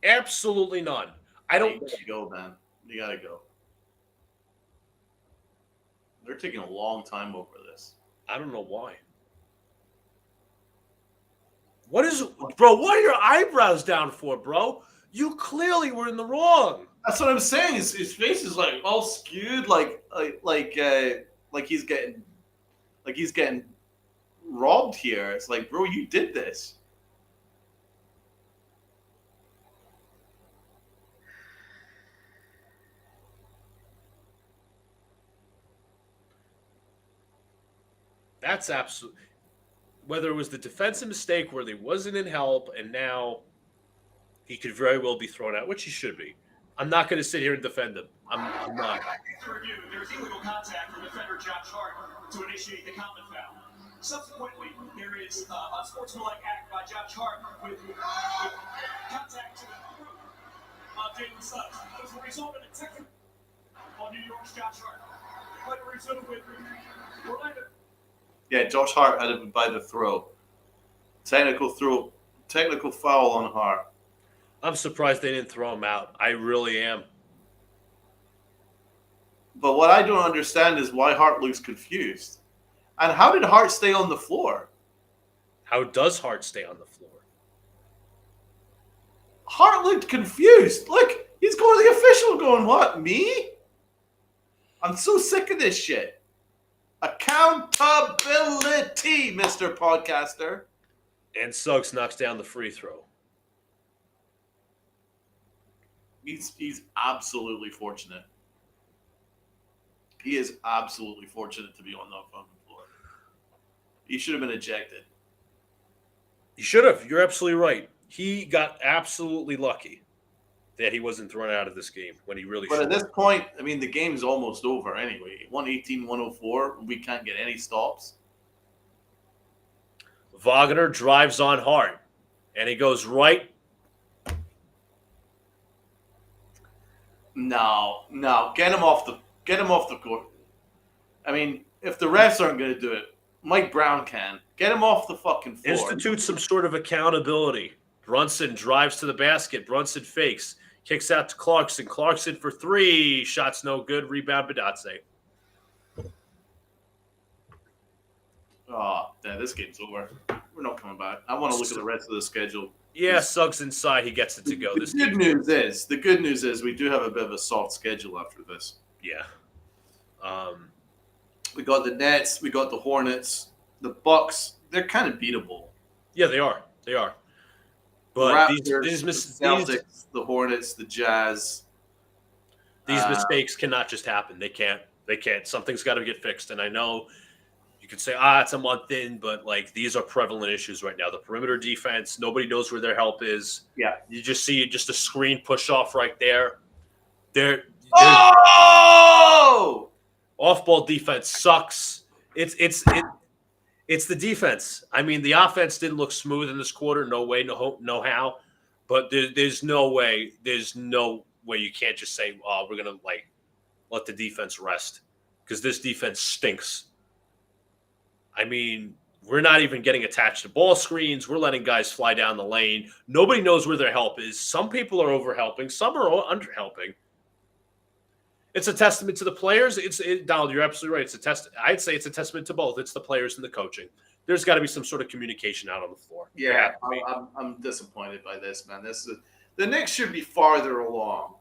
Absolutely none. I don't. You gotta go, man. You gotta go. They're taking a long time over this. I don't know why. What are your eyebrows down for, bro? You clearly were in the wrong. That's what I'm saying. His face is like all skewed, like he's getting Like he's getting robbed here. It's like, bro, you did this. That's absolute. Whether it was the defensive mistake where they wasn't in help, and now he could very well be thrown out, which he should be. I'm not going to sit here and defend him. I'm not. Review. There's illegal contact from defender Josh Hart to initiate the common foul. Subsequently, there is unsportsmanlike act by Josh Hart with contact to the group of Jalen Suggs. As a result of a technical on New York's Josh Hart. But it resumed with Orlando. Yeah, Josh Hart had him by the throat. Technical foul on Hart. I'm surprised they didn't throw him out. I really am. But what I don't understand is why Hart looks confused. And how did Hart stay on the floor? How does Hart stay on the floor? Hart looked confused. Look, he's going to the official going, what, me? I'm so sick of this shit. Accountability, Mr. Podcaster. And Suggs knocks down the free throw. He's absolutely fortunate. He is absolutely fortunate to be on the fucking floor. He should have been ejected. He should have. You're absolutely right. He got absolutely lucky that he wasn't thrown out of this game when he really should. But at this point, I mean, the game's almost over anyway. 118-104. We can't get any stops. Wagner drives on Hart, and he goes right. No. Get him off the court. I mean, if the refs aren't going to do it, Mike Brown can. Get him off the fucking floor. Institute some sort of accountability. Brunson drives to the basket. Brunson fakes. Kicks out to Clarkson. Clarkson for three. Shots no good. Rebound, Badatse. Oh, yeah, this game's over. We're not coming back. I want to look at the rest of the schedule. Yeah, Suggs inside. He gets it to go. The good news is we do have a bit of a soft schedule after this. Yeah. We got the Nets. We got the Hornets. The Bucks. They're kind of beatable. Yeah, they are. They are. But But Raptors, these the Celtics, the Hornets, the Jazz. mistakes cannot just happen. They can't. Something's got to get fixed. And I know you could say, it's a month in, but like these are prevalent issues right now. The perimeter defense, nobody knows where their help is. Yeah. You just see just a screen push off right there. They're Oh! off-ball defense sucks. It's the defense. I mean, the offense didn't look smooth in this quarter. No way, no hope, no how. But there's no way. There's no way you can't just say, we're gonna let the defense rest because this defense stinks. I mean, we're not even getting attached to ball screens. We're letting guys fly down the lane. Nobody knows where their help is. Some people are overhelping. Some are underhelping. It's a testament to the players. Donald, you're absolutely right. I'd say it's a testament to both. It's the players and the coaching. There's got to be some sort of communication out on the floor. Yeah, I'm disappointed by this, man. The Knicks should be farther along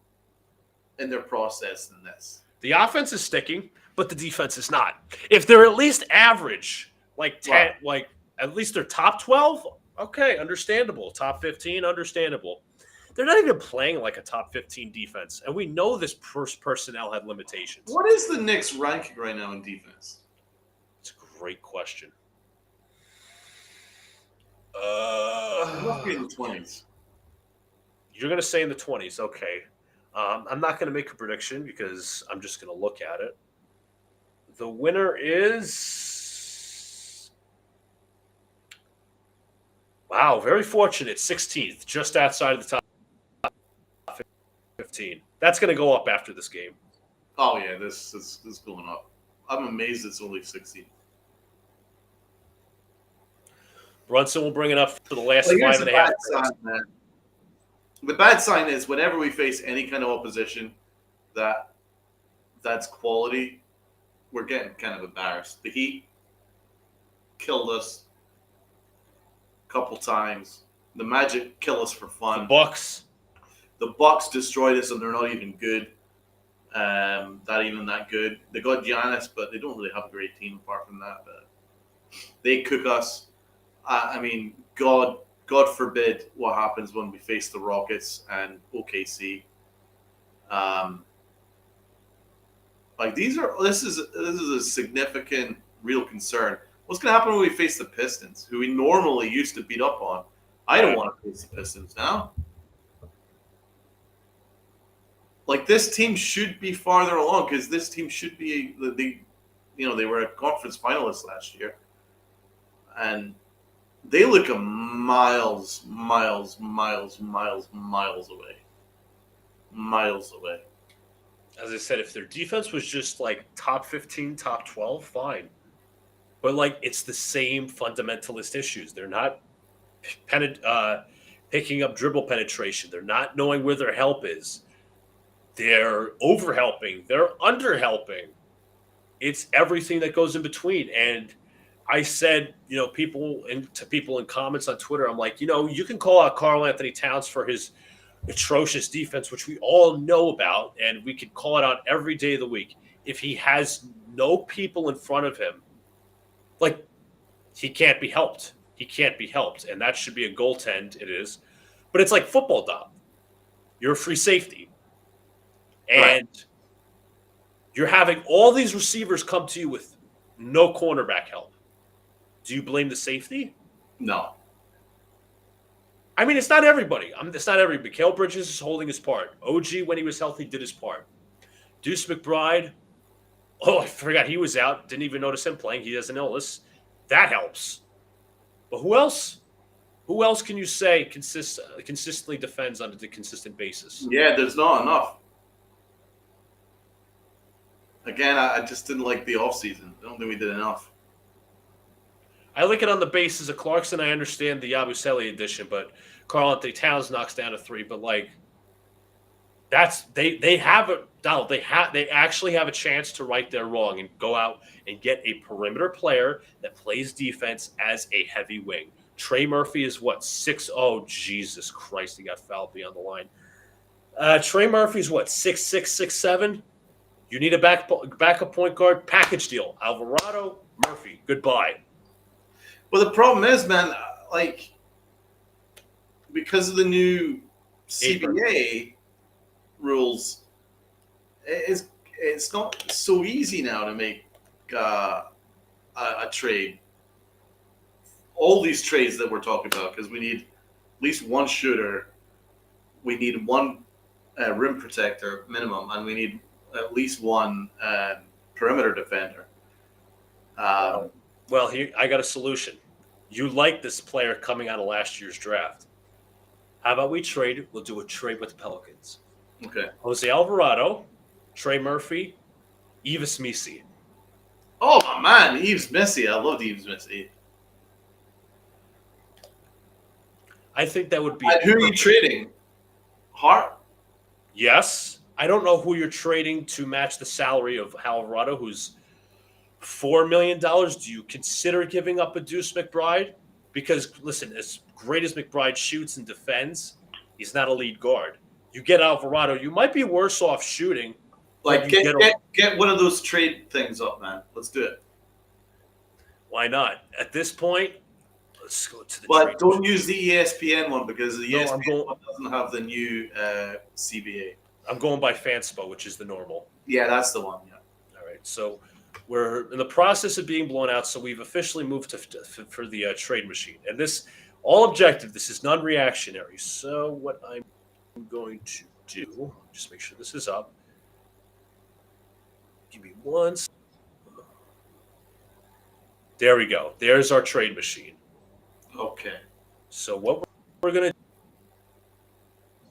in their process than this. The offense is sticking, but the defense is not. If they're at least average, like 10, Right. at least they're top 12, okay, understandable. Top 15, understandable. They're not even playing like a top 15 defense, and we know this personnel had limitations. What is the Knicks ranking right now in defense? It's a great question. It must be in the 20s. You're going to say in the 20s, okay. I'm not going to make a prediction because I'm just going to look at it. The winner is... Wow, very fortunate. 16th, just outside of the top 15. That's going to go up after this game. Oh, yeah, this is going up. I'm amazed it's only 16. Brunson will bring it up for the last Well, here's 5.5 minutes. sign, man. The bad sign is whenever we face any kind of opposition that's quality, we're getting kind of embarrassed. The Heat killed us a couple times. The Magic kill us for fun. The Bucks destroyed us, and they're not even good. Not even that good. They got Giannis, but they don't really have a great team apart from that. But They cook us. I mean, God forbid what happens when we face the Rockets and OKC. Like this is a significant, real concern. What's going to happen when we face the Pistons, who we normally used to beat up on? I don't want to face the Pistons now. Like, this team should be farther along because this team should be they were a conference finalist last year, and they look a miles away. Miles away. As I said, if their defense was just like top 15, top 12, fine. But like, it's the same fundamentalist issues. They're not picking up dribble penetration. They're not knowing where their help is. They're overhelping. They're underhelping. It's everything that goes in between. And I said, to people in comments on Twitter, I'm like, you can call out Karl Anthony Towns for his atrocious defense, which we all know about, and we could call it out every day of the week. If he has no people in front of him, like, he can't be helped. He can't be helped, and that should be a goaltend. It is, but it's like football, Dom. You're a free safety, and Right. You're having all these receivers come to you with no cornerback help. Do you blame the safety? No. I mean, it's not everybody. It's not everybody. Mikal Bridges is holding his part. OG, when he was healthy, did his part. Deuce McBride, I forgot he was out. Didn't even notice him playing. He has an illness. That helps. But who else? Who else can you say consistently defends on a consistent basis? Yeah, there's not enough. Again, I just didn't like the offseason. I don't think we did enough. I like it on the basis of Clarkson. I understand the Yabusele addition, but Karl Anthony Towns knocks down a three. But like, they have a Donald. They actually have a chance to right their wrong and go out and get a perimeter player that plays defense as a heavy wing. Trey Murphy is what, 6'0"? Oh, Jesus Christ, he got fouled beyond the line. Trey Murphy's what, 6'6", 6'7"? You need a backup point guard, package deal. Alvarado, Murphy, goodbye. Well, the problem is, man, like, because of the new CBA rules, it's not so easy now to make a trade. All these trades that we're talking about, because we need at least one shooter, we need one rim protector minimum, and we need at least one perimeter defender. Well, here I got a solution. You like this player coming out of last year's draft. How about we trade? We'll do a trade with the Pelicans. Okay. Jose Alvarado, Trey Murphy, Yves Missi. Oh, my man, Yves Missi. I love Yves Missi. I think that would be. And who are you trading? Hart? Yes. I don't know who you're trading to match the salary of Alvarado, who's $4 million. Do you consider giving up a Deuce McBride? Because, listen, as great as McBride shoots and defends, he's not a lead guard. You get Alvarado, you might be worse off shooting. Like, get one of those trade things up, man. Let's do it. Why not? At this point, let's go to the But trade. don't use the ESPN one because the No, ESPN one doesn't have the new CBA. I'm going by Fanspo, which is the normal. Yeah, that's the one. Yeah. All right, so we're in the process of being blown out, so we've officially moved for the trade machine. And this, all objective, this is non-reactionary. So what I'm going to do, just make sure this is up. Give me one. There we go. There's our trade machine. Okay. So what we're going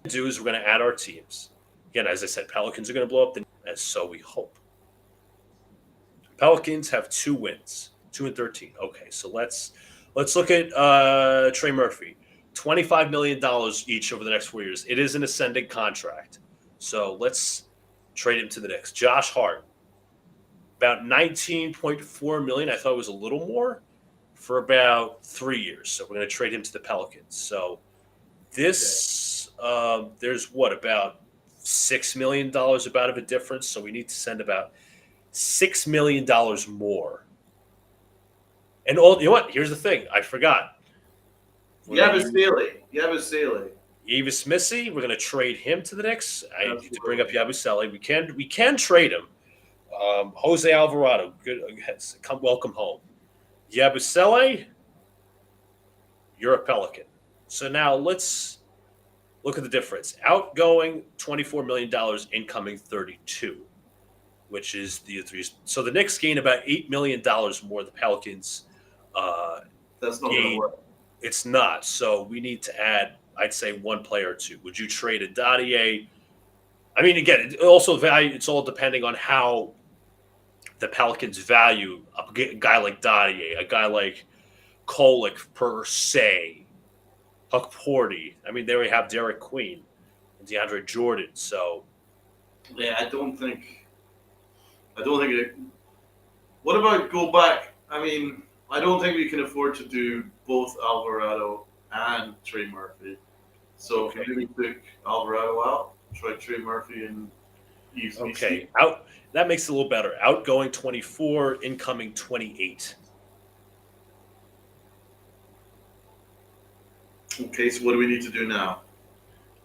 to do is we're going to add our teams. Again, as I said, Pelicans are going to blow up as so we hope. Pelicans have 2 wins, 2-13. Okay, so let's look at Trey Murphy. $25 million each over the next 4 years. It is an ascending contract. So let's trade him to the Knicks. Josh Hart, about $19.4 million. I thought it was a little more for about 3 years. So we're going to trade him to the Pelicans. So this, there's what, about $6 million about of a difference. So we need to send about $6 million more And all you know what? Here's the thing. I forgot. Yabusele. Yves Missy, we're going to trade him to the Knicks. I need to bring up Absolutely. Yabusele. We can trade him. Jose Alvarado, good. Welcome home. Yabusele, you're a Pelican. So now let's look at the difference. Outgoing $24 million, incoming 32, which is the three. So the Knicks gain about $8 million more. The Pelicans That's not going to gain. work. It's not. So we need to add, I'd say, one player or two. Would you trade a Dadier? I mean, again, it also value. It's all depending on how the Pelicans value a guy like Dadier, a guy like Kolick per se, Huck Porty. I mean, they already have Derek Queen and DeAndre Jordan. So Yeah, I don't think it. What about go back? I mean, I don't think we can afford to do both Alvarado and Trey Murphy. So Okay. maybe we took Alvarado out, try Trey Murphy and use okay, out that makes it a little better. Outgoing 24, incoming 28. Okay, so what do we need to do now?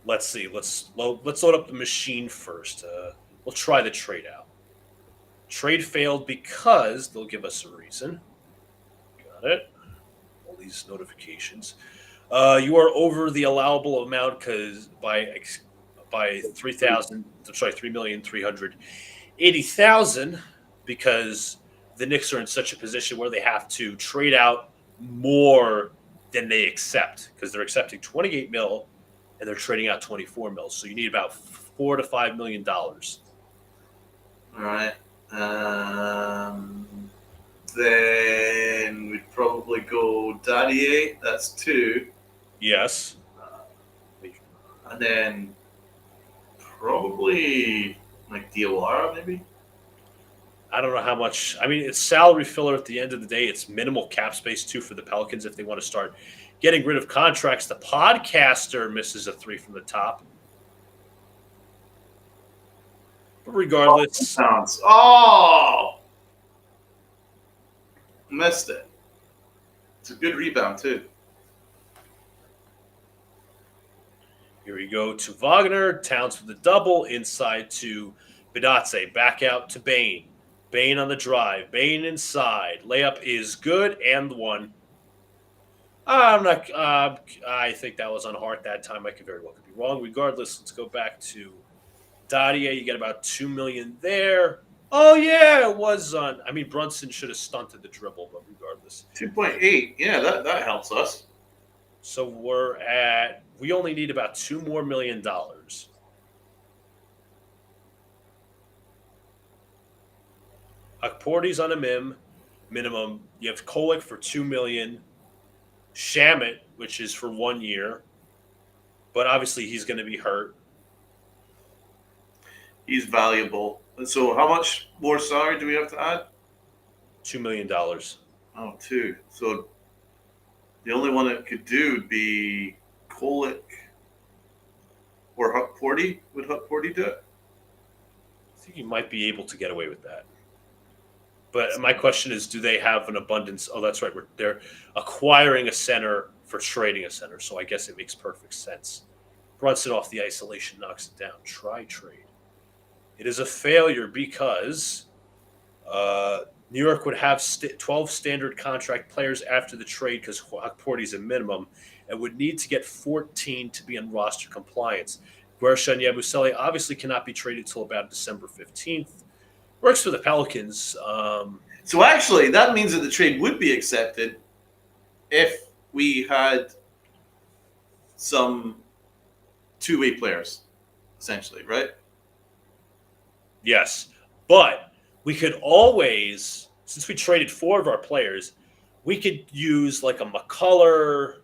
Let's see. Let's load up the machine first. We'll try the trade out. Trade failed because they'll give us a reason. Got it. All these notifications. You are over the allowable amount because by 3,000. Sorry, 3,380,000 because the Knicks are in such a position where they have to trade out more than they accept because they're accepting 28 mil and they're trading out 24 mil. So you need about $4 to $5 million. All right. Then we'd probably go Dadier. That's 2. Yes. And then probably like Diawara, maybe. I don't know how much. I mean, it's salary filler at the end of the day. It's minimal cap space, too, for the Pelicans if they want to start getting rid of contracts. The podcaster misses a 3 from the top. But regardless. Sounds. Oh! Missed it. It's a good rebound, too. Here we go to Wagner. Towns with the double. Inside to Bidatse. Back out to Bain. Bain on the drive. Bain inside. Layup is good and one. I'm not. I think that was on Hart that time. I could very well be wrong. Regardless, let's go back to Dadier. You get about $2 million there. Oh yeah, it was on. I mean, Brunson should have stunted the dribble, but regardless. 2.8. Yeah, that helps us. So we only need about $2 more million. Porty's on a minimum. You have Kolick for $2 million. Shamit, which is for 1 year, but obviously he's going to be hurt. He's valuable. So how much more salary do we have to add? $2 million. Oh, 2. So the only one that could do would be Kolick or Huck Porty. Would Huck Porty do it? I think you might be able to get away with that. But my question is, do they have an abundance? Oh, that's right. They're acquiring a center for trading a center. So I guess it makes perfect sense. Brunson off the isolation knocks it down. Try trade. It is a failure because New York would have 12 standard contract players after the trade because Porty's a minimum and would need to get 14 to be in roster compliance. Guercia and Yabusele obviously cannot be traded until about December 15th. Works for the Pelicans. So actually, that means that the trade would be accepted if we had some two-way players, essentially, right? Yes. But we could always, since we traded 4 of our players, we could use like a McCullough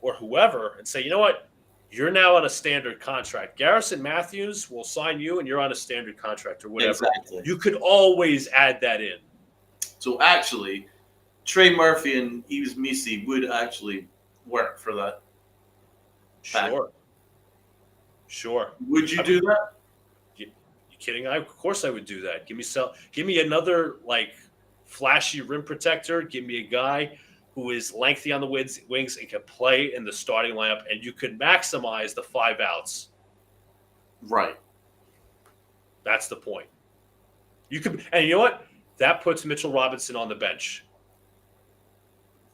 or whoever and say, you know what? You're now on a standard contract. Garrison Matthews will sign you and you're on a standard contract or whatever. Exactly. You could always add that in. So actually, Trey Murphy and Yves Missy would actually work for that. Sure. Would you do that? You kidding? Of course I would do that. Give me another like flashy rim protector. Give me a guy who is lengthy on the wings and can play in the starting lineup, and you could maximize the 5 outs. Right. That's the point. You could, and you know what? That puts Mitchell Robinson on the bench.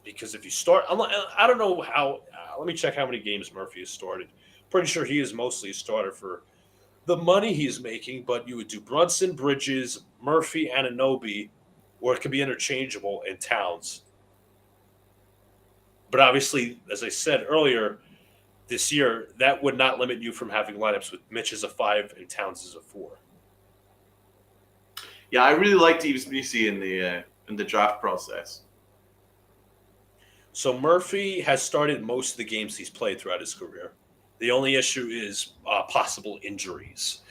Because if you start, I don't know how. Let me check how many games Murphy has started. Pretty sure he is mostly a starter for the money he's making. But you would do Brunson, Bridges, Murphy, Anunoby, or it could be interchangeable in Towns. But obviously, as I said earlier, this year that would not limit you from having lineups with Mitch as a 5 and Towns as a 4. Yeah, I really liked EBC in the draft process. So Murphy has started most of the games he's played throughout his career. The only issue is possible injuries.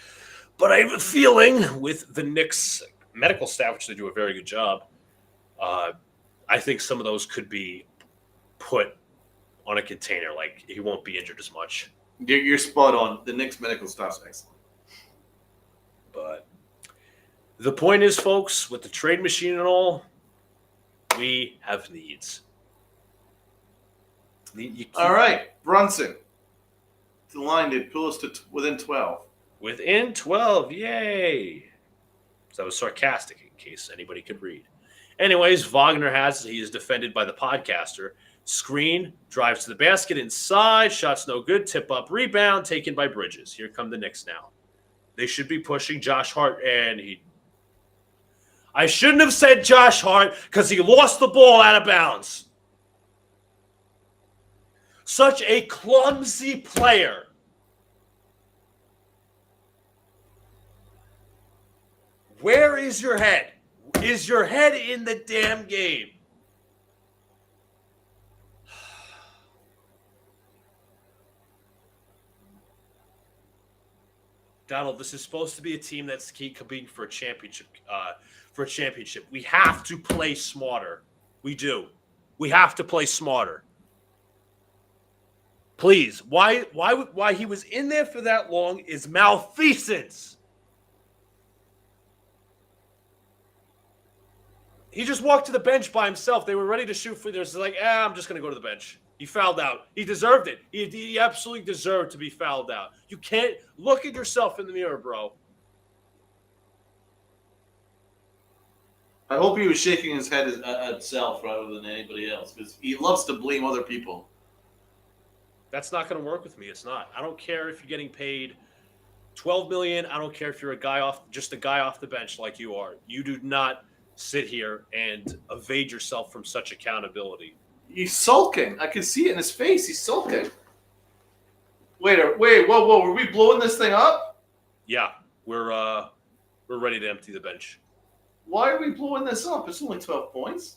But I have a feeling with the Knicks medical staff, which they do a very good job, I think some of those could be put on a container. Like, he won't be injured as much. You're spot on. The Knicks medical staff's excellent. But the point is, folks, with the trade machine and all, we have needs. All right, Brunson. The line did pull us to within 12. Within 12, yay. So that was sarcastic in case anybody could read. Anyways, Wagner has it. He is defended by the podcaster. Screen, drives to the basket inside, shots no good, tip up, rebound, taken by Bridges. Here come the Knicks now. They should be pushing Josh Hart, and I shouldn't have said Josh Hart because he lost the ball out of bounds. Such a clumsy player. Where is your head? Is your head in the damn game? Donald, this is supposed to be a team that's competing for a championship. We have to play smarter. We do. We have to play smarter. Please, why he was in there for that long is malfeasance. He just walked to the bench by himself. They were ready to shoot for this. Like, I'm just going to go to the bench. He fouled out. He deserved it. He absolutely deserved to be fouled out. You can't look at yourself in the mirror, bro. I hope he was shaking his head at himself rather than anybody else, because he loves to blame other people. That's not going to work with me. It's not. I don't care if you're getting paid $12 million. I don't care if you're a guy off the bench like you are. You do not sit here and evade yourself from such accountability. He's sulking. I can see it in his face. He's sulking. Wait, whoa. Were we blowing this thing up? Yeah, we're ready to empty the bench. Why are we blowing this up? It's only 12 points.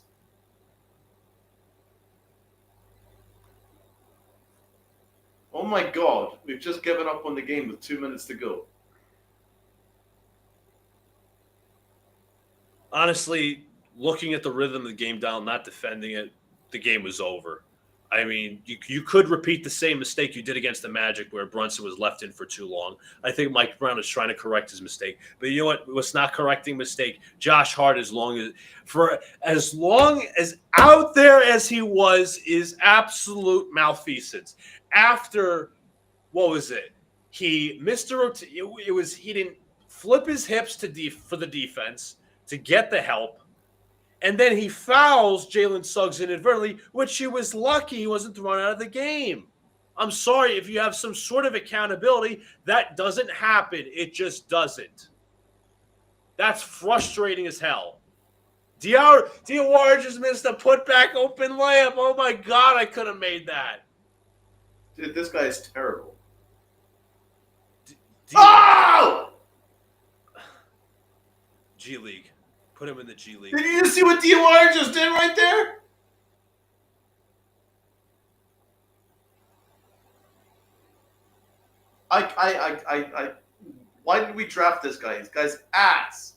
Oh my God. We've just given up on the game with 2 minutes to go. Honestly, looking at the rhythm of the game down, not defending it, the game was over. I mean, you could repeat the same mistake you did against the Magic where Brunson was left in for too long. I think Mike Brown is trying to correct his mistake. But you know what? What's not correcting mistake? Josh Hart, as long as out there as he was, is absolute malfeasance. After, what was it? He missed he didn't flip his hips for the defense to get the help. And then he fouls Jalen Suggs inadvertently, which he was lucky he wasn't thrown out of the game. I'm sorry, if you have some sort of accountability, that doesn't happen. It just doesn't. That's frustrating as hell. Diawara just missed a putback open layup. Oh my God, I could have made that. Dude, this guy is terrible. Oh! G League. Put him in the G League. Did you see what Diawara just did right there? Why did we draft this guy? This guy's ass.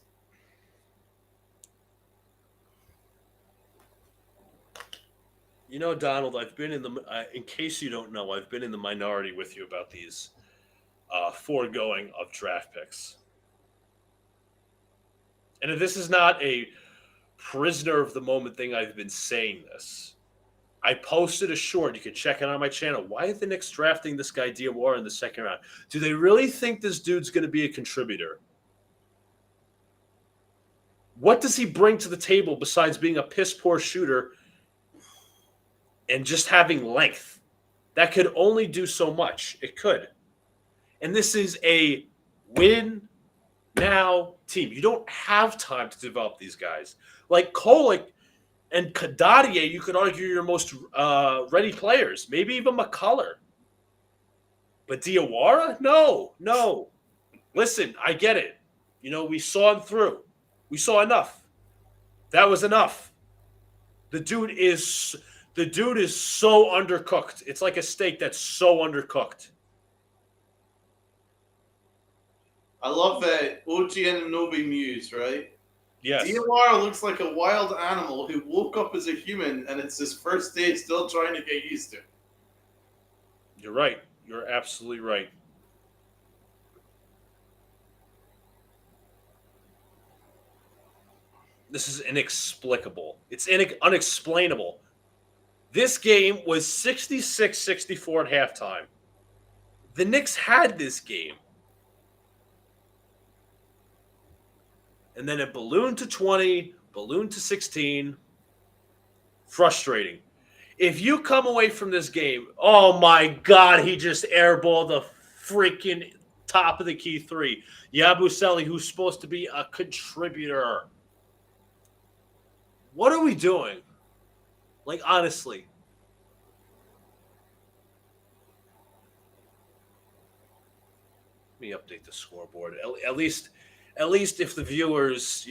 You know, Donald, I've been in case you don't know, I've been in the minority with you about these foregoing of draft picks. And if this is not a prisoner of the moment thing I've been saying this. I posted a short. You can check it on my channel. Why are the Knicks drafting this guy Diawara in the second round? Do they really think this dude's going to be a contributor? What does he bring to the table besides being a piss-poor shooter and just having length? That could only do so much. It could. And this is a win-now team. You don't have time to develop these guys. Like Kolek and Kadadier, you could argue your most ready players. Maybe even McCullough. But Diawara? No. Listen, I get it. We saw him through. We saw enough. That was enough. The dude is so undercooked. It's like a steak that's so undercooked. I love that OG Anunoby muse, right? Yes. Diawara looks like a wild animal who woke up as a human, and it's his first day still trying to get used to. You're right. You're absolutely right. This is inexplicable. It's unexplainable. This game was 66-64 at halftime. The Knicks had this game. And then it ballooned to 20, ballooned to 16. Frustrating. If you come away from this game, oh my God, he just airballed the freaking top of the key three. Yabusele, who's supposed to be a contributor. What are we doing? Like, honestly. Let me update the scoreboard. At least if the viewers,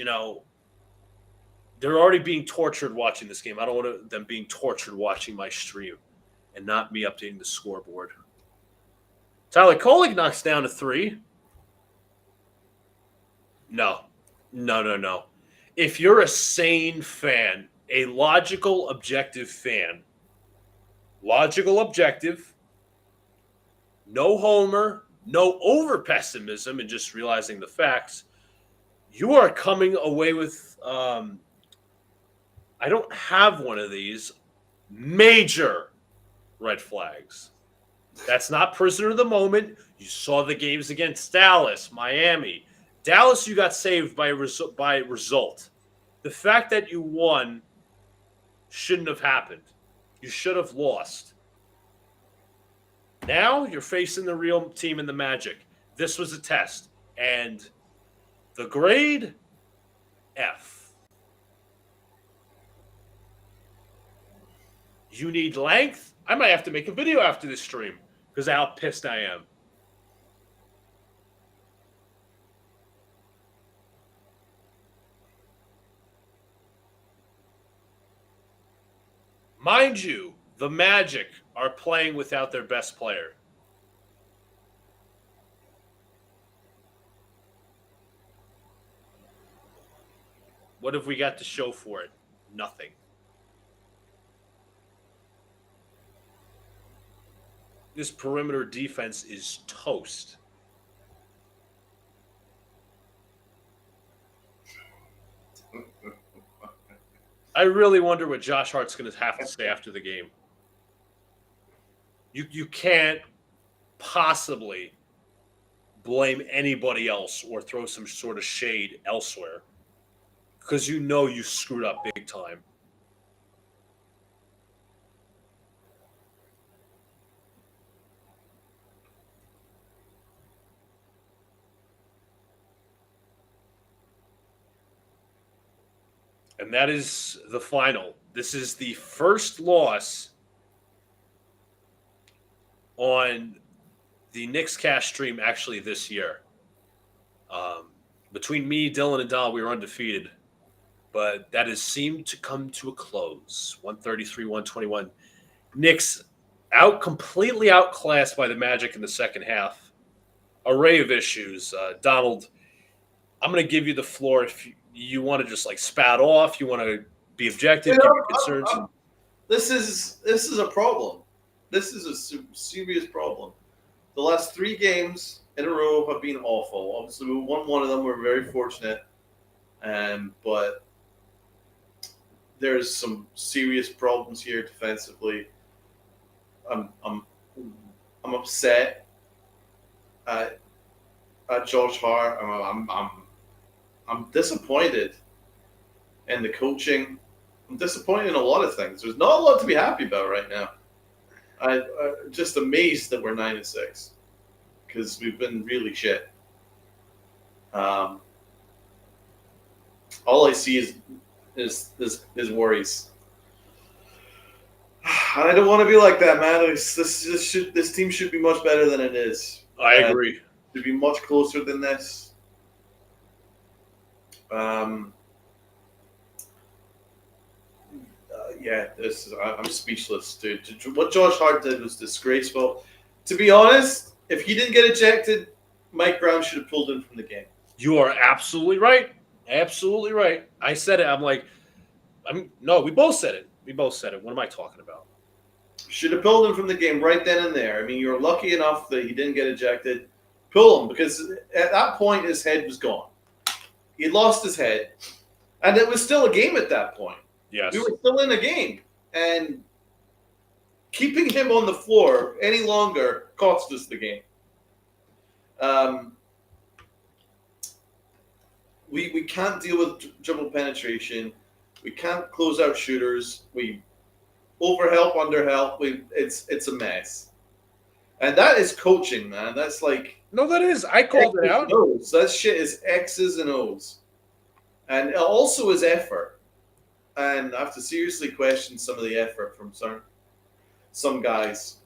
they're already being tortured watching this game. I don't want them being tortured watching my stream and not me updating the scoreboard. Tyler Kolek knocks down a 3. No. If you're a sane fan, a logical, objective fan, no homer, no over-pessimism and just realizing the facts, you are coming away with, I don't have one of these, major red flags. That's not prisoner of the moment. You saw the games against Dallas, Miami. Dallas, you got saved by result. The fact that you won shouldn't have happened. You should have lost. Now you're facing the real team in the Magic. This was a test. And the grade, F. You need length? I might have to make a video after this stream because of how pissed I am. Mind you, the Magic are playing without their best player. What have we got to show for it? Nothing. This perimeter defense is toast. I really wonder what Josh Hart's going to have to say after the game. You can't possibly blame anybody else or throw some sort of shade elsewhere because you screwed up big time. And that is the final. This is the first loss on the Knicks cash stream actually this year. Between me, Dylan, and Donald, we were undefeated. But that has seemed to come to a close. 133-121. Knicks completely outclassed by the Magic in the second half. Array of issues. Donald, I'm going to give you the floor if you want to just spout off. You want to be objective, give your concerns. This is a problem. This is a serious problem. The last 3 games in a row have been awful. Obviously, we won one of them. We're very fortunate. But there's some serious problems here defensively. I'm upset at Josh Hart. I'm disappointed in the coaching. I'm disappointed in a lot of things. There's not a lot to be happy about right now. I'm just amazed that we're 9-6 because we've been really shit. All I see is worries. I don't want to be like that, man. This team should be much better than it is. I agree. Should be much closer than this. I'm speechless, dude. What Josh Hart did was disgraceful. To be honest, if he didn't get ejected, Mike Brown should have pulled him from the game. You are absolutely right. Absolutely right. I said it. No, we both said it. What am I talking about? Should have pulled him from the game right then and there. I mean, you're lucky enough that he didn't get ejected. Pull him, because at that point, his head was gone. He lost his head. And it was still a game at that point. Yes. We were still in a game. And keeping him on the floor any longer cost us the game. We can't deal with dribble penetration. We can't close out shooters. We overhelp, underhelp. It's a mess. And that is coaching, man. That's like... No, that is. I called it out. O's. That shit is X's and O's. And it also is effort. And I have to seriously question some of the effort from some guys.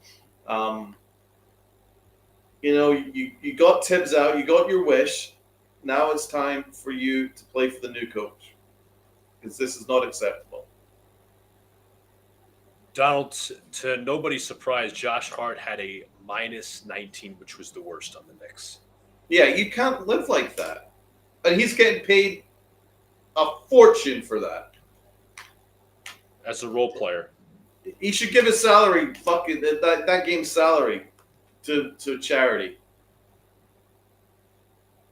You got Tibbs out. You got your wish. Now it's time for you to play for the new coach. Because this is not acceptable. Donald, to nobody's surprise, Josh Hart had a -19, which was the worst on the Knicks. Yeah, you can't live like that. And he's getting paid a fortune for that. As a role player. He should give his salary, fucking that game's salary, to charity.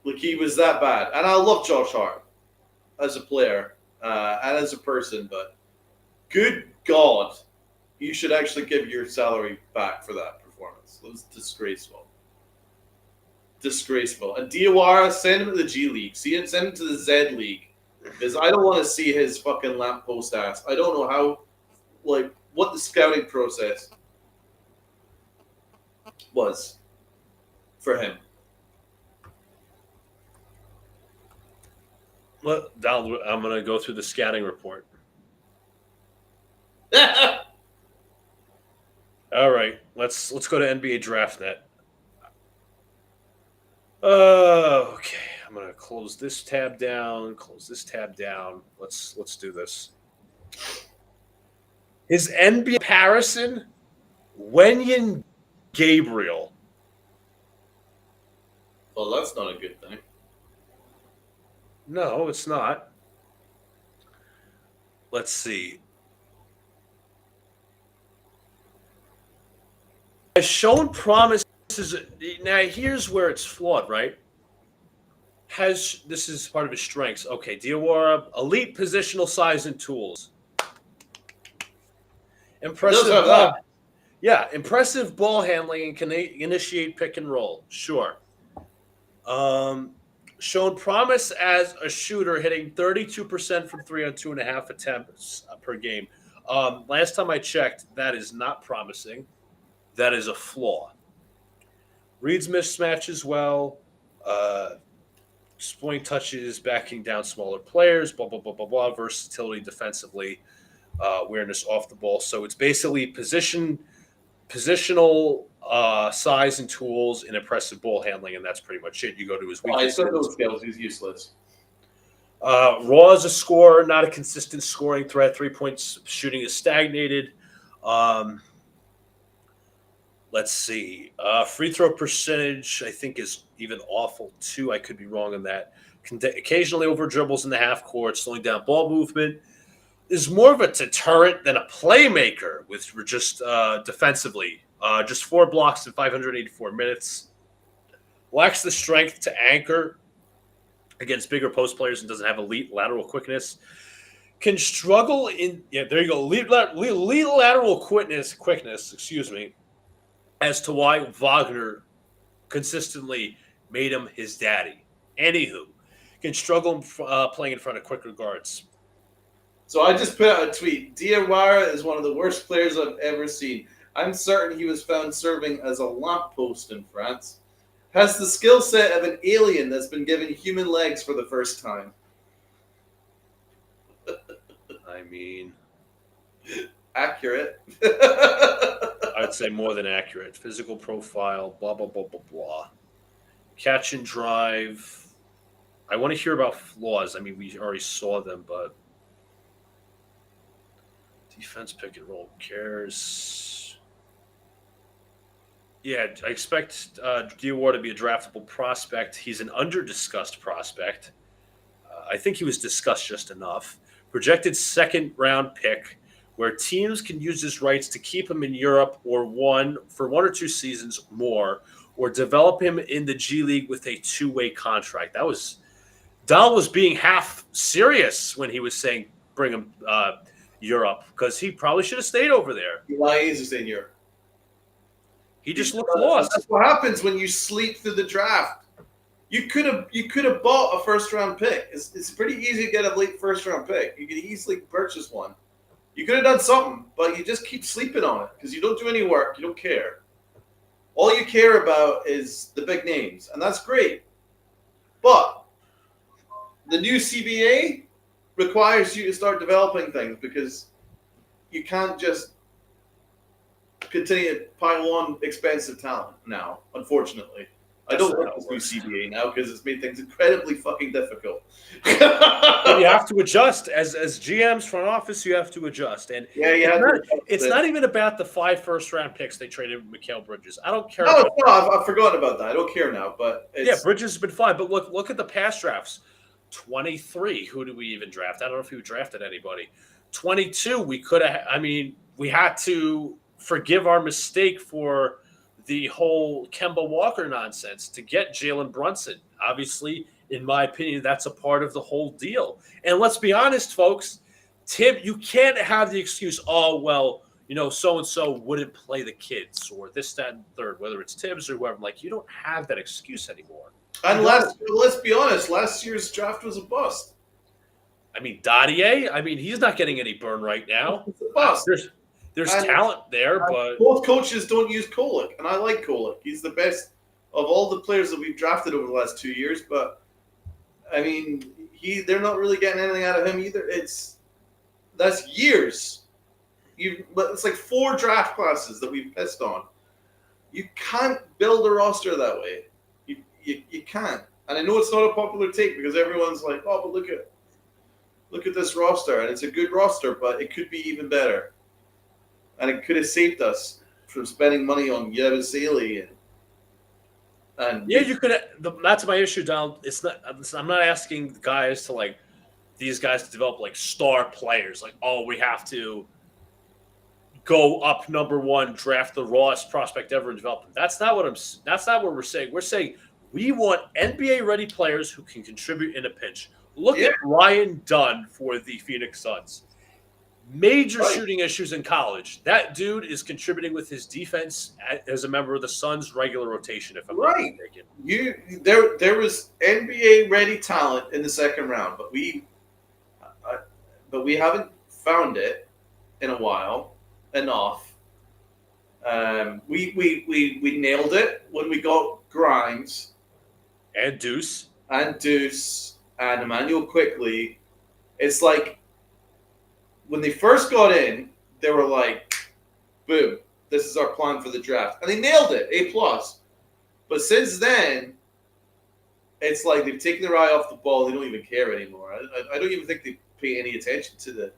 Like, he was that bad. And I love Josh Hart as a player and as a person, but good God, you should actually give your salary back for that performance. It was disgraceful. Disgraceful. And Diawara, send him to the G League. Send him to the Z League. Because I don't want to see his fucking lamppost ass. I don't know how, what the scouting process was for him. Well, Donald, I'm going to go through the scouting report. All right, let's go to NBA DraftNet. Okay, I'm gonna close this tab down. Let's do this. His NBA comparison, Wenyen Gabriel. Well, that's not a good thing. No, it's not. Let's see. Has shown promises. Now, here's where it's flawed, right? This is part of his strengths. Okay, Diawara, elite positional size and tools. Impressive. Impressive ball handling and can initiate pick and roll. Sure. Shown promise as a shooter, hitting 32% from 3 on 2.5 attempts per game. Last time I checked, that is not promising. That is a flaw. Reads mismatches well. Exploiting touches, backing down smaller players, blah, blah, blah, blah, blah. Versatility defensively, awareness off the ball. So it's basically positional size and tools and impressive ball handling, and that's pretty much it. You go to his weaknesses. I said those skills. He's useless. Raw as a scorer, not a consistent scoring threat. 3-point shooting is stagnated. Let's see. Free throw percentage, I think, is even awful, too. I could be wrong on that. Occasionally over dribbles in the half court, slowing down ball movement. Is more of a deterrent than a playmaker with just defensively. Just 4 blocks in 584 minutes. Lacks the strength to anchor against bigger post players and doesn't have elite lateral quickness. can struggle in there you go lateral quickness, excuse me, as to why Wagner consistently made him his daddy. Anywho, can struggle playing in front of quicker guards. So I just put out a tweet. Diawara is one of the worst players I've ever seen. I'm certain he was found serving as a lamppost in France. Has the skill set of an alien that's been given human legs for the first time. I mean, accurate. I'd say more than accurate. Physical profile, blah, blah, blah, blah, blah. Catch and drive. I want to hear about flaws. I mean, we already saw them, but defense, pick and roll, who cares? Yeah, I expect Diawara to be a draftable prospect. He's an under-discussed prospect. I think he was discussed just enough. Projected second-round pick, where teams can use his rights to keep him in Europe for one or two seasons more, or develop him in the G League with a two-way contract. Donald was being half serious when he was saying bring him Europe, because he probably should have stayed over there. Why is he staying in Europe? He just looked lost. That's what happens when you sleep through the draft. You could have bought a first-round pick. It's pretty easy to get a late first-round pick. You could easily purchase one. You could have done something, but you just keep sleeping on it because you don't do any work. You don't care. All you care about is the big names, and that's great. But the new CBA requires you to start developing things because you can't just continue to pile on expensive talent now, unfortunately. I don't like this new CBA now because it's made things incredibly fucking difficult. But you have to adjust. As GM's front office, you have to adjust. And it's not even about the 5 first-round picks they traded with Mikal Bridges. I don't care. No, I've forgotten about that. I don't care now. But Bridges has been fine. But look at the past drafts. 23. Who did we even draft? I don't know if we drafted anybody. 22. We could have. I mean, we had to forgive our mistake for the whole Kemba Walker nonsense to get Jalen Brunson. Obviously, in my opinion, that's a part of the whole deal. And let's be honest, folks, Tim, you can't have the excuse, oh, well, so-and-so wouldn't play the kids or this, that, and third, whether it's Tibbs or whoever. Like, you don't have that excuse anymore. And let's be honest, last year's draft was a bust. I mean, Dadier, he's not getting any burn right now. It's a bust. There's talent there, but both coaches don't use Kolek, and I like Kolek. He's the best of all the players that we've drafted over the last 2 years. But they're not really getting anything out of him either. That's years. It's like 4 draft classes that we've pissed on. You can't build a roster that way. You can't. And I know it's not a popular take because everyone's like, oh, but look at this roster, and it's a good roster, but it could be even better. And it could have saved us from spending money on Yabusele and you could. That's my issue, Donald. It's not. I'm not asking guys to these guys to develop star players. We have to go up number 1, draft the rawest prospect ever, and develop them. That's not what we're saying. We're saying we want NBA ready players who can contribute in a pinch. Look at Ryan Dunn for the Phoenix Suns. Major shooting issues in college. That dude is contributing with his defense as a member of the Suns' regular rotation, if I'm not mistaken. There was NBA ready talent in the second round, but we haven't found it in a while enough. We nailed it when we got Grimes and Deuce and Emmanuel Quickly. It's like, when they first got in, they were like, boom, this is our plan for the draft. And they nailed it, A+. But since then, it's like they've taken their eye off the ball. They don't even care anymore. I don't even think they pay any attention to the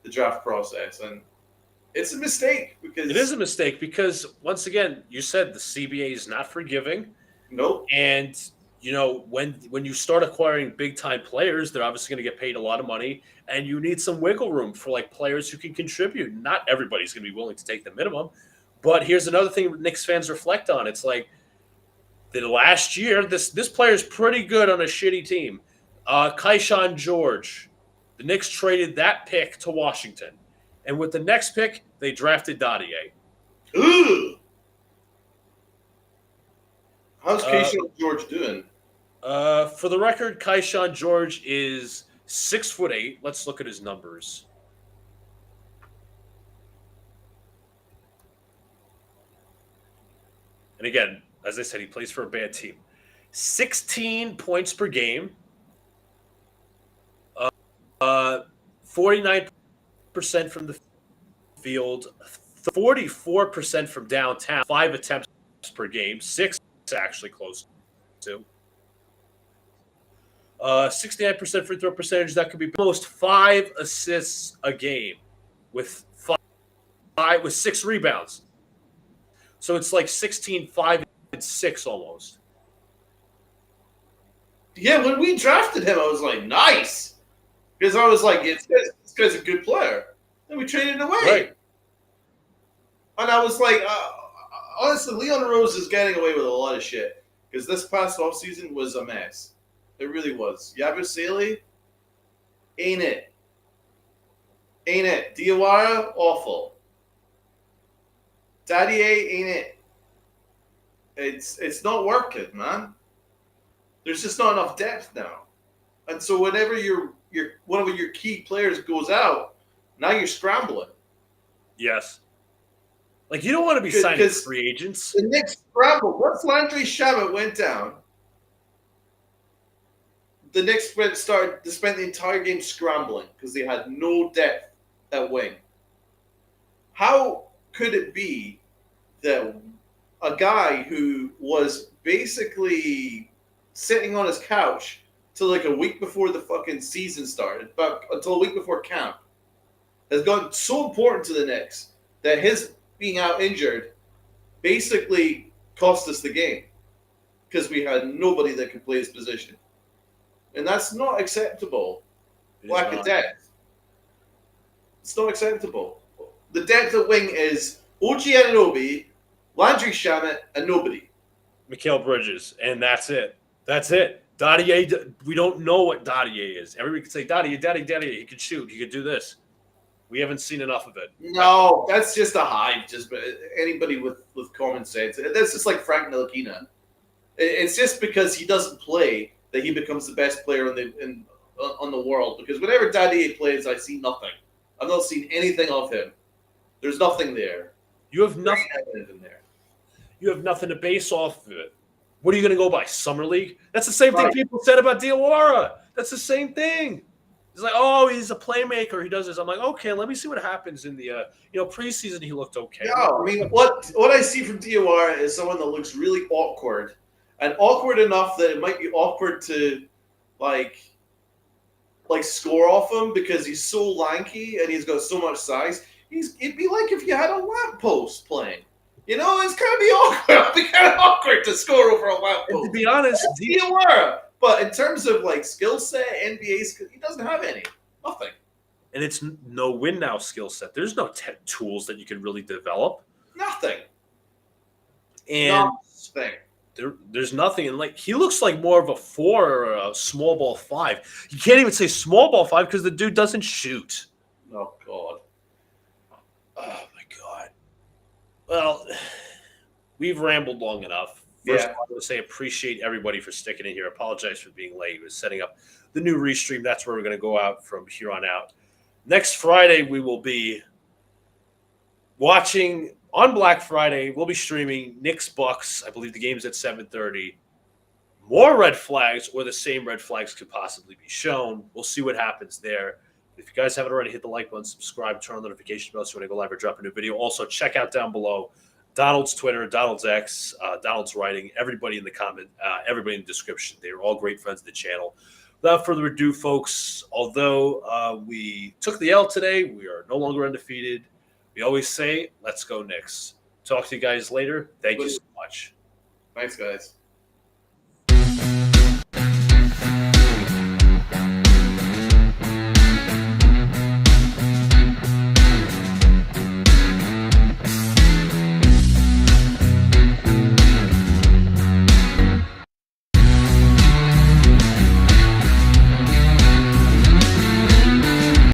draft process. And it's a mistake. It is a mistake because, once again, you said the CBA is not forgiving. Nope. And when you start acquiring big-time players, they're obviously going to get paid a lot of money, and you need some wiggle room for players who can contribute. Not everybody's going to be willing to take the minimum. But here's another thing Knicks fans reflect on. It's the last year, this player is pretty good on a shitty team. Kaishan George, The Knicks traded that pick to Washington. And with the next pick, they drafted Dadier. Ugh. How's Keyshawn George doing? For the record, Keyshawn George is 6'8". Let's look at his numbers. And again, as I said, he plays for a bad team. 16 points per game. 49% from the field. 44% from downtown. 5 attempts per game. 6 actually close to. 69% free throw percentage. That could be almost 5 assists a game with 6 rebounds. So it's like 16, 5, and 6 almost. Yeah, when we drafted him, I was like, nice. Because I was like, this guy's a good player. Then we traded him away. Right. And I was like, honestly, Leon Rose is getting away with a lot of shit. Because this past offseason was a mess. It really was. Yabusele, ain't it? Ain't it? Diawara, awful. Dadier, ain't it? It's not working, man. There's just not enough depth now. And so whenever one of your key players goes out, now you're scrambling. Yes. Like, you don't want to be signing free agents. The Knicks scrambled. Once Landry Shamet went down, the Knicks spent the entire game scrambling because they had no depth at wing. How could it be that a guy who was basically sitting on his couch till like a week before the fucking season started, but until a week before camp, has gotten so important to the Knicks that his being out injured basically cost us the game because we had nobody that could play his position. And that's not acceptable. Lack of depth. It's not acceptable. The depth at wing is OG Anunoby, Landry Shamet, and nobody. Mikal Bridges, and that's it. That's it. Dadier, we don't know what Dadier is. Everybody can say, Dadier, he can shoot, he could do this. We haven't seen enough of it. No, that's just a hype. Just anybody with common sense. That's just like Frank Ntilikina. It's just because he doesn't play that he becomes the best player on the world. Because whenever Dadier plays, I see nothing. I've not seen anything of him. There's nothing there. You have nothing there. You have nothing to base off of it. What are you going to go by? Summer League? That's the same thing people said about Diawara. That's the same thing. He's like, oh, he's a playmaker. He does this. I'm like, okay, let me see what happens in the preseason. He looked okay. No, I mean, what I see from Diawara is someone that looks really awkward, and awkward enough that it might be awkward to like score off him because he's so lanky and he's got so much size. It'd be like if you had a lamppost playing. You know, it's kind of be awkward. It'd be kind of awkward to score over a lamppost. To be honest, Diawara. But in terms of like skill set, NBA skill, he doesn't have any. Nothing. And it's no win now skill set. There's no tools that you can really develop. Nothing. And nothing. There's nothing. And like he looks like more of a 4 or a small ball 5. You can't even say small ball 5 because the dude doesn't shoot. Oh God. Oh my God. Well, we've rambled long enough. First, I want to say appreciate everybody for sticking in here. Apologize for being late. We're setting up the new restream. That's where we're going to go out from here on out. Next Friday, we will be watching on Black Friday. We'll be streaming Knicks Bucks. I believe the game's at 7:30. More red flags or the same red flags could possibly be shown. We'll see what happens there. If you guys haven't already, hit the like button, subscribe, turn on notification bells so when I go live or drop a new video. Also, check out down below Donald's Twitter, Donald's X, Donald's writing, everybody in the comment, everybody in the description. They are all great friends of the channel. Without further ado, folks, although we took the L today, we are no longer undefeated. We always say, let's go Knicks. Talk to you guys later. Thank you so much. Thanks, guys.